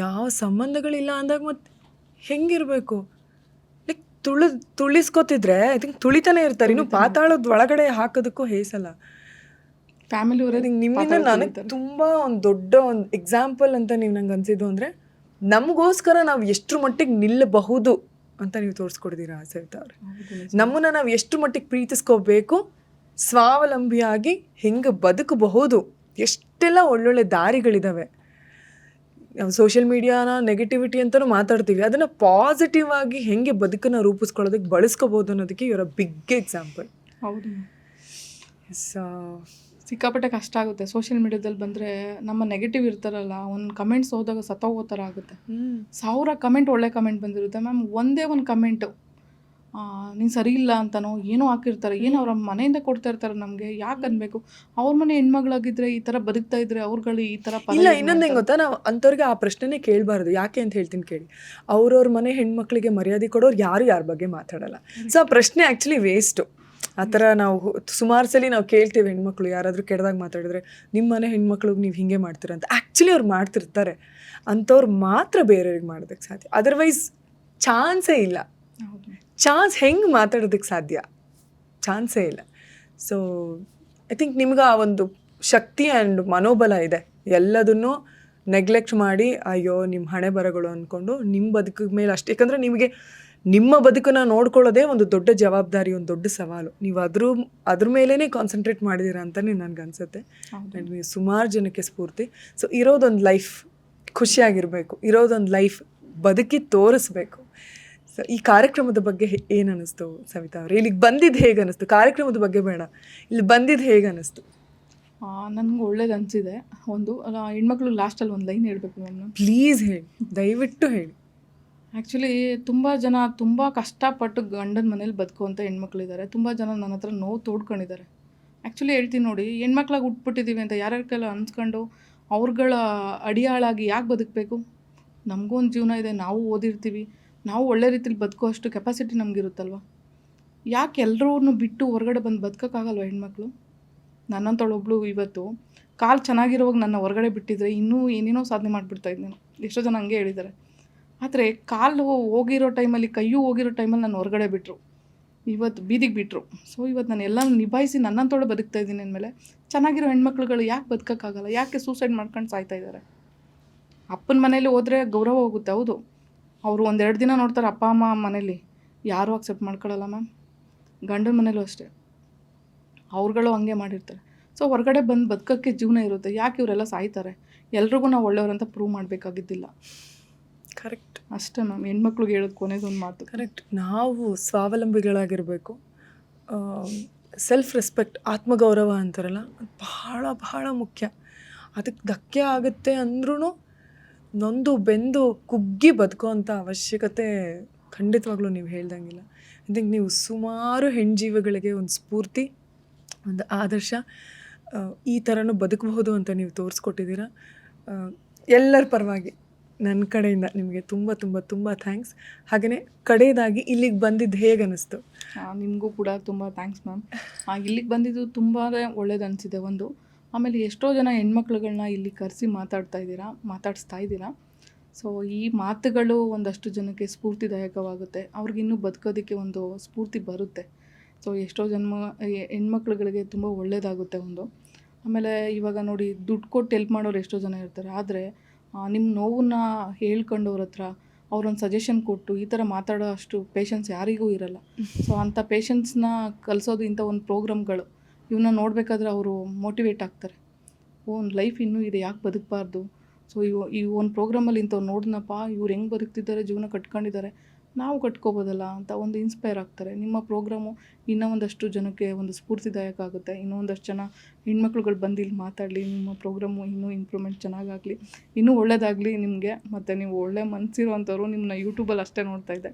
ಯಾವ ಸಂಬಂಧಗಳಿಲ್ಲ ಅಂದಾಗ ಮತ್ತೆ ಹೆಂಗಿರಬೇಕು? ಲೈಕ್ ತುಳಿಸ್ಕೊತಿದ್ರೆ ಐ ಥಿಂಕ್ ತುಳಿತಾನೆ ಇರ್ತಾರೆ. ಇನ್ನು ಪಾತಾಳದ ಒಳಗಡೆ ಹಾಕೋದಕ್ಕೂ ಹೇಸಲ್ಲ. ಫ್ಯಾಮಿಲಿ ನಿಮ್ಮಿಂದ ನನಗೆ ತುಂಬ ಒಂದು ದೊಡ್ಡ ಒಂದು ಎಕ್ಸಾಂಪಲ್ ಅಂತ ನೀವು ನಂಗೆ ಅನಿಸಿದ್ದು ಅಂದರೆ ನಮಗೋಸ್ಕರ ನಾವು ಎಷ್ಟರ ಮಟ್ಟಿಗೆ ನಿಲ್ಲಬಹುದು ಅಂತ ನೀವು ತೋರಿಸ್ಕೊಡ್ತೀರಾ ಸವಿತಾ ಅವ್ರೆ. ನಮ್ಮನ್ನು ನಾವು ಎಷ್ಟು ಮಟ್ಟಿಗೆ ಪ್ರೀತಿಸ್ಕೋಬೇಕು, ಸ್ವಾವಲಂಬಿಯಾಗಿ ಹೆಂಗೆ ಬದುಕಬಹುದು, ಎಷ್ಟೆಲ್ಲ ಒಳ್ಳೊಳ್ಳೆ ದಾರಿಗಳಿದ್ದಾವೆ. ನಾವು ಸೋಷಿಯಲ್ ಮೀಡಿಯಾನ ನೆಗೆಟಿವಿಟಿ ಅಂತಲೂ ಮಾತಾಡ್ತೀವಿ, ಅದನ್ನು ಪಾಸಿಟಿವ್ ಆಗಿ ಹೆಂಗೆ ಬದುಕನ್ನು ರೂಪಿಸ್ಕೊಳ್ಳೋದಕ್ಕೆ ಬಳಸ್ಕೋಬೋದು ಅನ್ನೋದಕ್ಕೆ ಇವರ ಬಿಗ್ ಎಕ್ಸಾಂಪಲ್. ಹೌದು. ಸಿಕ್ಕಾಪಟ್ಟೆ ಕಷ್ಟ ಆಗುತ್ತೆ ಸೋಷಿಯಲ್ ಮೀಡಿಯಾದಲ್ಲಿ ಬಂದರೆ. ನಮ್ಮ ನೆಗೆಟಿವ್ ಇರ್ತಾರಲ್ಲ, ಒಂದು ಕಮೆಂಟ್ಸ್ ಹೋದಾಗ ಸತ್ತೋಗೋ ಥರ ಆಗುತ್ತೆ. 1000 ಕಮೆಂಟ್ ಒಳ್ಳೆ ಕಮೆಂಟ್ ಬಂದಿರುತ್ತೆ ಮ್ಯಾಮ್, ಒಂದೇ ಒಂದು ಕಮೆಂಟು ನೀನು ಸರಿ ಇಲ್ಲ ಅಂತನೋ ಏನೋ ಹಾಕಿರ್ತಾರೆ. ಏನು ಅವ್ರ ಮನೆಯಿಂದ ಕೊಡ್ತಾ ಇರ್ತಾರೆ ನಮಗೆ, ಯಾಕೆ ಅನ್ಬೇಕು? ಅವ್ರ ಮನೆ ಹೆಣ್ಮಗಳಾಗಿದ್ರೆ ಈ ಥರ ಬದುಕ್ತಾ ಇದ್ರೆ ಅವ್ರುಗಳು ಈ ಥರ ಇಲ್ಲ. ಇನ್ನೊಂದು ಹೆಂಗೆ ಗೊತ್ತಾ, ನಾವು ಅಂಥವ್ರಿಗೆ ಆ ಪ್ರಶ್ನೆನೇ ಕೇಳಬಾರ್ದು. ಯಾಕೆ ಅಂತ ಹೇಳ್ತೀನಿ ಕೇಳಿ. ಅವ್ರವ್ರ ಮನೆ ಹೆಣ್ಮಕ್ಳಿಗೆ ಮರ್ಯಾದೆ ಕೊಡೋರು ಯಾರ ಬಗ್ಗೆ ಮಾತಾಡಲ್ಲ. ಸೊ ಆ ಪ್ರಶ್ನೆ ಆ್ಯಕ್ಚುಲಿ ವೇಸ್ಟು. ಆ ಥರ ನಾವು ಸುಮಾರು ಸಲ ನಾವು ಕೇಳ್ತೀವಿ, ಹೆಣ್ಮಕ್ಳು ಯಾರಾದರೂ ಕೆಟ್ಟದಾಗ ಮಾತಾಡಿದ್ರೆ ನಿಮ್ಮ ಮನೆ ಹೆಣ್ಮಕ್ಳಿಗೆ ನೀವು ಹಿಂಗೆ ಮಾಡ್ತೀರ ಅಂತ. ಆ್ಯಕ್ಚುಲಿ ಅವ್ರು ಮಾಡ್ತಿರ್ತಾರೆ. ಅಂಥವ್ರು ಮಾತ್ರ ಬೇರೆಯವ್ರಿಗೆ ಮಾಡೋದಕ್ಕೆ ಸಾಧ್ಯ, ಅದರ್ವೈಸ್ ಚಾನ್ಸೇ ಇಲ್ಲ. ಹೆಂಗೆ ಮಾತಾಡೋದಕ್ಕೆ ಸಾಧ್ಯ? ಚಾನ್ಸೇ ಇಲ್ಲ. ಸೊ ಐ ಥಿಂಕ್ ನಿಮ್ಗೆ ಆ ಒಂದು ಶಕ್ತಿ ಆ್ಯಂಡ್ ಮನೋಬಲ ಇದೆ. ಎಲ್ಲದನ್ನೂ ನೆಗ್ಲೆಕ್ಟ್ ಮಾಡಿ ಅಯ್ಯೋ ನಿಮ್ಮ ಹಣೆ ಬರಗಳು ಅಂದ್ಕೊಂಡು ನಿಮ್ಮ ಬದುಕಿನ ಮೇಲೆ ಅಷ್ಟೇ. ಯಾಕಂದರೆ ನಿಮಗೆ ನಿಮ್ಮ ಬದುಕನ್ನು ನೋಡ್ಕೊಳ್ಳೋದೇ ಒಂದು ದೊಡ್ಡ ಜವಾಬ್ದಾರಿ, ಒಂದು ದೊಡ್ಡ ಸವಾಲು. ನೀವು ಅದ್ರ ಮೇಲೇ ಕಾನ್ಸಂಟ್ರೇಟ್ ಮಾಡಿದ್ದೀರಾ ಅಂತಲೇ ನನಗನ್ಸುತ್ತೆ. ಆ್ಯಂಡ್ ನೀವು ಸುಮಾರು ಜನಕ್ಕೆ ಸ್ಫೂರ್ತಿ. ಸೊ ಇರೋದೊಂದು ಲೈಫ್ ಖುಷಿಯಾಗಿರಬೇಕು, ಇರೋದೊಂದು ಲೈಫ್ ಬದುಕಿ ತೋರಿಸ್ಬೇಕು. ಸೊ ಈ ಕಾರ್ಯಕ್ರಮದ ಬಗ್ಗೆ ಏನು ಅನ್ನಿಸ್ತು ಸವಿತಾ ಅವ್ರೆ? ಇಲ್ಲಿಗೆ ಬಂದಿದ್ದು ಹೇಗೆ ಅನ್ನಿಸ್ತು? ಕಾರ್ಯಕ್ರಮದ ಬಗ್ಗೆ ಬೇಡ, ಇಲ್ಲಿ ಬಂದಿದ್ದು ಹೇಗೆ ಅನ್ನಿಸ್ತು? ನನಗೆ ಒಳ್ಳೇದು ಅನಿಸಿದೆ. ಒಂದು ಹೆಣ್ಮಕ್ಳು ಲಾಸ್ಟಲ್ಲಿ ಒಂದು ಲೈನ್ ಹೇಳಬೇಕು ಮ್ಯಾಮ್. ಪ್ಲೀಸ್ ಹೇಳಿ, ದಯವಿಟ್ಟು ಹೇಳಿ. ಆ್ಯಕ್ಚುಲಿ ತುಂಬ ಜನ ತುಂಬ ಕಷ್ಟಪಟ್ಟು ಗಂಡನ ಮನೇಲಿ ಬದುಕುವಂಥ ಹೆಣ್ಮಕ್ಳಿದ್ದಾರೆ. ತುಂಬ ಜನ ನನ್ನ ಹತ್ರ ನೋವು ತೋಡ್ಕೊಂಡಿದ್ದಾರೆ. ಆ್ಯಕ್ಚುಲಿ ಹೇಳ್ತೀನಿ ನೋಡಿ, ಹೆಣ್ಮಕ್ಳಾಗಿ ಹುಟ್ಬಿಟ್ಟಿದ್ದೀವಿ ಅಂತ ಯಾರ್ಯಾರಿಗೆಲ್ಲ ಅನ್ಸ್ಕೊಂಡು ಅವ್ರುಗಳ ಅಡಿಯಾಳಾಗಿ ಯಾಕೆ ಬದುಕಬೇಕು? ನಮಗೂ ಒಂದು ಜೀವನ ಇದೆ, ನಾವು ಓದಿರ್ತೀವಿ, ನಾವು ಒಳ್ಳೆ ರೀತಿಲಿ ಬದುಕೋ ಅಷ್ಟು ಕೆಪಾಸಿಟಿ ನಮಗಿರುತ್ತಲ್ವ. ಯಾಕೆ ಎಲ್ಲರೂ ಬಿಟ್ಟು ಹೊರಗಡೆ ಬಂದು ಬದುಕೋಕ್ಕಾಗಲ್ವ ಹೆಣ್ಮಕ್ಳು? ನನ್ನಂತೊಳೊಬ್ಳು ಇವತ್ತು ಕಾಲು ಚೆನ್ನಾಗಿರೋವಾಗ ನನ್ನ ಹೊರಗಡೆ ಬಿಟ್ಟಿದ್ರೆ ಇನ್ನೂ ಏನೇನೋ ಸಾಧನೆ ಮಾಡಿಬಿಡ್ತಾಯಿದ್ದೆ ನಾನು. ಎಷ್ಟೋ ಜನ ಹಂಗೆ ಹೇಳಿದ್ದಾರೆ. ಆದರೆ ಕಾಲು ಹೋಗಿರೋ ಟೈಮಲ್ಲಿ, ಕೈಯೂ ಹೋಗಿರೋ ಟೈಮಲ್ಲಿ ನಾನು ಹೊರಗಡೆ ಬಿಟ್ಟರು, ಇವತ್ತು ಬೀದಿಗೆ ಬಿಟ್ಟರು. ಸೊ ಇವತ್ತು ನಾನು ಎಲ್ಲ ನಿಭಾಯಿಸಿ ನನ್ನಂತೊಳೆ ಬದುಕ್ತಾ ಇದ್ದೀನಿ ಅಂದಮೇಲೆ ಚೆನ್ನಾಗಿರೋ ಹೆಣ್ಮಕ್ಳುಗಳು ಯಾಕೆ ಬದುಕೋಕ್ಕಾಗಲ್ಲ? ಯಾಕೆ ಸೂಸೈಡ್ ಮಾಡ್ಕೊಂಡು ಸಾಯ್ತಾ ಇದ್ದಾರೆ? ಅಪ್ಪನ ಮನೇಲಿ ಹೋದರೆ ಗೌರವ ಹೋಗುತ್ತೆ, ಹೌದು. ಅವರು 1-2 ದಿನ ನೋಡ್ತಾರೆ ಅಪ್ಪ ಅಮ್ಮ ಮನೇಲಿ, ಯಾರೂ ಅಕ್ಸೆಪ್ಟ್ ಮಾಡ್ಕೊಳ್ಳಲ್ಲ ಮ್ಯಾಮ್. ಗಂಡನ ಮನೇಲೂ ಅಷ್ಟೇ, ಅವ್ರುಗಳು ಹಂಗೆ ಮಾಡಿರ್ತಾರೆ. ಸೊ ಹೊರಗಡೆ ಬಂದು ಬದುಕೋಕ್ಕೆ ಜೀವನ ಇರುತ್ತೆ. ಯಾಕೆ ಇವರೆಲ್ಲ ಸಾಯ್ತಾರೆ? ಎಲ್ರಿಗೂ ನಾವು ಒಳ್ಳೆಯವ್ರಂತ ಪ್ರೂವ್ ಮಾಡಬೇಕಾಗಿದ್ದಿಲ್ಲ. ಕರೆಕ್ಟ್, ಅಷ್ಟೇ ಮ್ಯಾಮ್. ಹೆಣ್ಮಕ್ಳಿಗೆ ಹೇಳೋದು ಕೊನೆಗೊಂದು ಮಾತು. ಕರೆಕ್ಟ್. ನಾವು ಸ್ವಾವಲಂಬಿಗಳಾಗಿರಬೇಕು. ಸೆಲ್ಫ್ ರೆಸ್ಪೆಕ್ಟ್, ಆತ್ಮಗೌರವ ಅಂತಾರಲ್ಲ, ಬಹಳ ಬಹಳ ಮುಖ್ಯ. ಅದಕ್ಕೆ ಧಕ್ಕೆ ಆಗುತ್ತೆ ಅಂದ್ರೂ ನೊಂದು ಬೆಂದು ಕುಗ್ಗಿ ಬದುಕೋ ಅಂಥ ಅವಶ್ಯಕತೆ ಖಂಡಿತವಾಗ್ಲೂ ನೀವು ಹೇಳ್ದಂಗಿಲ್ಲ. ಐ ಥಿಂಕ್ ನೀವು ಸುಮಾರು ಹೆಣ್ಜೀವಿಗಳಿಗೆ ಒಂದು ಸ್ಫೂರ್ತಿ, ಒಂದು ಆದರ್ಶ. ಈ ಥರನೂ ಬದುಕಬಹುದು ಅಂತ ನೀವು ತೋರಿಸ್ಕೊಟ್ಟಿದ್ದೀರಾ. ಎಲ್ಲರ ಪರವಾಗಿ ನನ್ನ ಕಡೆಯಿಂದ ನಿಮಗೆ ತುಂಬ ತುಂಬ ತುಂಬ ಥ್ಯಾಂಕ್ಸ್. ಹಾಗೆಯೇ ಕಡೆಯದಾಗಿ ಇಲ್ಲಿಗೆ ಬಂದಿದ್ದು ಹೇಗೆ ಅನ್ನಿಸ್ತು? ನಿಮಗೂ ಕೂಡ ತುಂಬ ಥ್ಯಾಂಕ್ಸ್ ಮ್ಯಾಮ್. ಇಲ್ಲಿಗೆ ಬಂದಿದ್ದು ತುಂಬ ಒಳ್ಳೇದು ಅನಿಸಿದೆ. ಒಂದು ಆಮೇಲೆ ಎಷ್ಟೋ ಜನ ಹೆಣ್ಮಕ್ಳುಗಳ್ನ ಇಲ್ಲಿ ಕರೆಸಿ ಮಾತಾಡಿಸ್ತಾ ಇದ್ದೀರಾ. ಸೊ ಈ ಮಾತುಗಳು ಒಂದಷ್ಟು ಜನಕ್ಕೆ ಸ್ಫೂರ್ತಿದಾಯಕವಾಗುತ್ತೆ, ಅವ್ರಿಗಿನ್ನೂ ಬದುಕೋದಕ್ಕೆ ಒಂದು ಸ್ಫೂರ್ತಿ ಬರುತ್ತೆ. ಸೊ ಎಷ್ಟೋ ಹೆಣ್ಮಕ್ಳುಗಳಿಗೆ ತುಂಬ ಒಳ್ಳೆಯದಾಗುತ್ತೆ ಒಂದು. ಆಮೇಲೆ ಇವಾಗ ನೋಡಿ, ದುಡ್ಡು ಕೊಟ್ಟು ಹೆಲ್ಪ್ ಮಾಡೋರು ಎಷ್ಟೋ ಜನ ಇರ್ತಾರೆ, ಆದರೆ ನಿಮ್ಮ ನೋವನ್ನ ಹೇಳ್ಕೊಂಡವ್ರ ಹತ್ರ ಅವ್ರೊಂದು ಸಜೆಷನ್ ಕೊಟ್ಟು ಈ ಥರ ಮಾತಾಡೋ ಅಷ್ಟು ಪೇಷನ್ಸ್ ಯಾರಿಗೂ ಇರಲ್ಲ. ಸೊ ಅಂಥ ಪೇಷನ್ಸ್ನ ಕಲಿಸೋದು ಇಂಥ ಒಂದು ಪ್ರೋಗ್ರಾಮ್ಗಳು. ಇವನ್ನ ನೋಡಬೇಕಾದ್ರೆ ಅವರು ಮೋಟಿವೇಟ್ ಆಗ್ತಾರೆ. ಒಂದು ಲೈಫ್ ಇನ್ನೂ ಇದೆ, ಯಾಕೆ ಬದುಕಬಾರ್ದು? ಸೊ ಈ ಒಂದು ಪ್ರೋಗ್ರಾಮಲ್ಲಿ ಇಂಥವ್ರು ನೋಡಿದ್ನಪ್ಪ, ಇವ್ರು ಹೆಂಗೆ ಬದುಕ್ತಿದ್ದಾರೆ, ಜೀವನ ಕಟ್ಕೊಂಡಿದ್ದಾರೆ, ನಾವು ಕಟ್ಕೋಬೋದಲ್ಲ ಅಂತ ಒಂದು ಇನ್ಸ್ಪೈರ್ ಆಗ್ತಾರೆ. ನಿಮ್ಮ ಪ್ರೋಗ್ರಾಮು ಇನ್ನೂ ಒಂದಷ್ಟು ಜನಕ್ಕೆ ಒಂದು ಸ್ಫೂರ್ತಿದಾಯಕ ಆಗುತ್ತೆ. ಇನ್ನೂ ಒಂದಷ್ಟು ಜನ ಹೆಣ್ಮಕ್ಳುಗಳು ಬಂದು ಇಲ್ಲಿ ಮಾತಾಡಲಿ, ನಿಮ್ಮ ಪ್ರೋಗ್ರಾಮು ಇನ್ನೂ ಇಂಪ್ರೂವ್ಮೆಂಟ್ ಚೆನ್ನಾಗಾಗಲಿ, ಇನ್ನೂ ಒಳ್ಳೇದಾಗಲಿ ನಿಮಗೆ. ಮತ್ತು ನೀವು ಒಳ್ಳೆ ಮನಸ್ಸಿರುವಂಥವ್ರು, ನಿಮ್ಮನ್ನ ಯೂಟ್ಯೂಬಲ್ಲಿ ಅಷ್ಟೇ ನೋಡ್ತಾ ಇದ್ದೆ,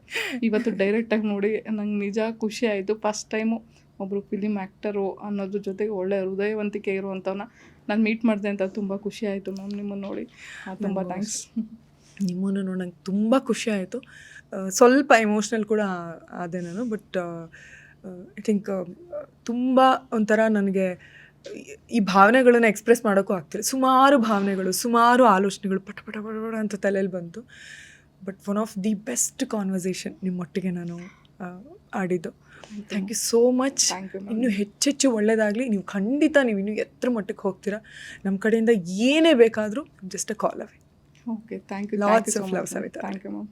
ಇವತ್ತು ಡೈರೆಕ್ಟಾಗಿ ನೋಡಿ ನಂಗೆ ನಿಜ ಖುಷಿ ಆಯಿತು. ಫಸ್ಟ್ ಟೈಮು ಒಬ್ಬರು ಫಿಲಿಮ್ ಆ್ಯಕ್ಟರು ಅನ್ನೋದ್ರ ಜೊತೆಗೆ ಒಳ್ಳೆ ಹೃದಯವಂತಿಕೆ ಇರುವಂಥವ್ನ ನಾನು ಮೀಟ್ ಮಾಡಿದೆ ಅಂತ ತುಂಬ ಖುಷಿ ಆಯಿತು ಮ್ಯಾಮ್ ನಿಮ್ಮನ್ನು ನೋಡಿ. ತುಂಬ ಥ್ಯಾಂಕ್ಸ್. ನಿಮ್ಮನ್ನು ನೋಡಿ ನಂಗೆ ತುಂಬ ಖುಷಿ ಆಯಿತು. ಸ್ವಲ್ಪ ಎಮೋಷ್ನಲ್ ಕೂಡ ಆದೆ ನಾನು. ಬಟ್ ಐ ಥಿಂಕ್ ತುಂಬ ಒಂಥರ ನನಗೆ ಈ ಭಾವನೆಗಳನ್ನು ಎಕ್ಸ್ಪ್ರೆಸ್ ಮಾಡೋಕ್ಕೂ ಆಗ್ತಿಲ್ಲ. ಸುಮಾರು ಭಾವನೆಗಳು, ಸುಮಾರು ಆಲೋಚನೆಗಳು ಪಟ ಪಟ ಪಟ ಪಟ ಅಂತ ತಲೆಯಲ್ಲಿ ಬಂತು. But one of the best conversation ನಿಮ್ಮೊಟ್ಟಿಗೆ ನಾನು ಆಡಿದ್ದು. Thank you so much. ಇನ್ನೂ ಹೆಚ್ಚೆಚ್ಚು ಒಳ್ಳೆಯದಾಗಲಿ. ನೀವು ಖಂಡಿತ ನೀವು ಇನ್ನೂ ಎತ್ತರ ಮಟ್ಟಕ್ಕೆ ಹೋಗ್ತೀರಾ. ನಮ್ಮ ಕಡೆಯಿಂದ ಏನೇ ಬೇಕಾದರೂ just a call away. Okay, thank you. Lots of love Savita. Thank you ma'am.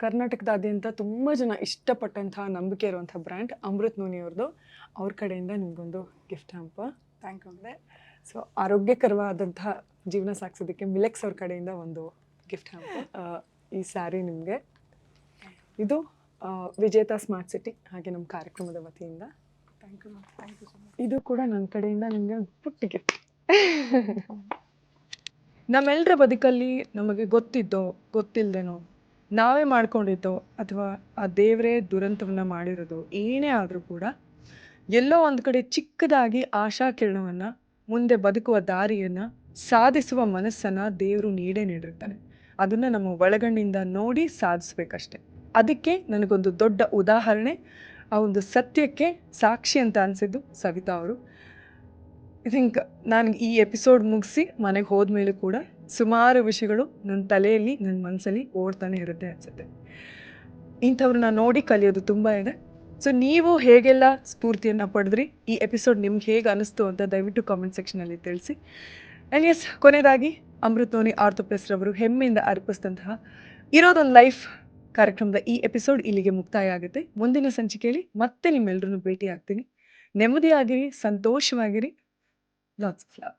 ಕರ್ನಾಟಕದಾದ್ಯಂತ ತುಂಬ ಜನ ಇಷ್ಟಪಟ್ಟಂತಹ, ನಂಬಿಕೆ ಇರುವಂಥ ಬ್ರ್ಯಾಂಡ್ ಅಮೃತ್ ನೋನಿ ಅವ್ರದ್ದು. ಅವ್ರ ಕಡೆಯಿಂದ ನಿಮಗೊಂದು gift hamper. Thank you. So ಆರೋಗ್ಯಕರವಾದಂತಹ ಜೀವನ ಸಾಗಿಸೋದಕ್ಕೆ ಮಿಲೆಕ್ಸ್ ಅವ್ರ ಕಡೆಯಿಂದ ಒಂದು ಗಿಫ್ಟ್ ಹ್ಯಾಂಪ. ಈ ಸ್ಯಾರಿ ನಿಮಗೆ. ಇದು ವಿಜೇತಾ ಸ್ಮಾರ್ಟ್ ಸಿಟಿ, ಹಾಗೆ ನಮ್ಮ ಕಾರ್ಯಕ್ರಮದ ವತಿಯಿಂದ. Thank you ma'am. Thank you so much. ಇದು ಕೂಡ ನನ್ನ ಕಡೆಯಿಂದ ನಿಮಗೆ ಒಂದು ಪುಟ್ಟ ಗಿಫ್ಟ್. ನಮ್ಮೆಲ್ಲರ ಬದುಕಲ್ಲಿ ನಮಗೆ ಗೊತ್ತಿದ್ದೋ ಗೊತ್ತಿಲ್ಲದೇನೋ, ನಾವೇ ಮಾಡ್ಕೊಂಡಿದ್ದೋ ಅಥವಾ ಆ ದೇವರೇ ದುರಂತವನ್ನು ಮಾಡಿರೋದು ಏನೇ ಆದರೂ ಕೂಡ, ಎಲ್ಲೋ ಒಂದು ಕಡೆ ಚಿಕ್ಕದಾಗಿ ಆಶಾ ಕಿರಣವನ್ನು, ಮುಂದೆ ಬದುಕುವ ದಾರಿಯನ್ನು, ಸಾಧಿಸುವ ಮನಸ್ಸನ್ನು ದೇವರು ನೀಡಿರ್ತಾನೆ. ಅದನ್ನು ನಮ್ಮ ಒಳಗಣ್ಣಿಂದ ನೋಡಿ ಸಾಧಿಸ್ಬೇಕಷ್ಟೆ. ಅದಕ್ಕೆ ನನಗೊಂದು ದೊಡ್ಡ ಉದಾಹರಣೆ, ಆ ಒಂದು ಸತ್ಯಕ್ಕೆ ಸಾಕ್ಷಿ ಅಂತ ಅನಿಸಿದ್ದು ಸವಿತಾ ಅವರು. ಐ ಥಿಂಕ್ ನಾನು ಈ ಎಪಿಸೋಡ್ ಮುಗಿಸಿ ಮನೆಗೆ ಹೋದ್ಮೇಲೆ ಕೂಡ ಸುಮಾರು ವಿಷಯಗಳು ನನ್ನ ತಲೆಯಲ್ಲಿ, ನನ್ನ ಮನಸ್ಸಲ್ಲಿ ಓಡ್ತಾನೆ ಇರುತ್ತೆ ಅನಿಸುತ್ತೆ. ಇಂಥವ್ರನ್ನ ನೋಡಿ ಕಲಿಯೋದು ತುಂಬ ಇದೆ. ಸೊ ನೀವು ಹೇಗೆಲ್ಲ ಸ್ಫೂರ್ತಿಯನ್ನು ಪಡೆದ್ರಿ, ಈ ಎಪಿಸೋಡ್ ನಿಮ್ಗೆ ಹೇಗೆ ಅನ್ನಿಸ್ತು ಅಂತ ದಯವಿಟ್ಟು ಕಾಮೆಂಟ್ ಸೆಕ್ಷನಲ್ಲಿ ತಿಳಿಸಿ. ಆ್ಯಂಡ್ ಎಸ್, ಕೊನೆಯದಾಗಿ ಅಮೃತ್ ನೋನಿ ಆರ್ಥೋಪ್ಲಸ್ ರವರು ಹೆಮ್ಮೆಯಿಂದ ಅರ್ಪಿಸಿದಂತಹ ಇರೋದೊಂದು ಲೈಫ್ ಕಾರ್ಯಕ್ರಮದ ಈ ಎಪಿಸೋಡ್ ಇಲ್ಲಿಗೆ ಮುಕ್ತಾಯ ಆಗುತ್ತೆ. ಮುಂದಿನ ಸಂಚಿಕೆಯಲ್ಲಿ ಮತ್ತೆ ನಿಮ್ಮೆಲ್ಲರನ್ನು ಭೇಟಿ ಆಗ್ತೀನಿ. ನೆಮ್ಮದಿಯಾಗಿರಿ, ಸಂತೋಷವಾಗಿರಿ. Lots of love.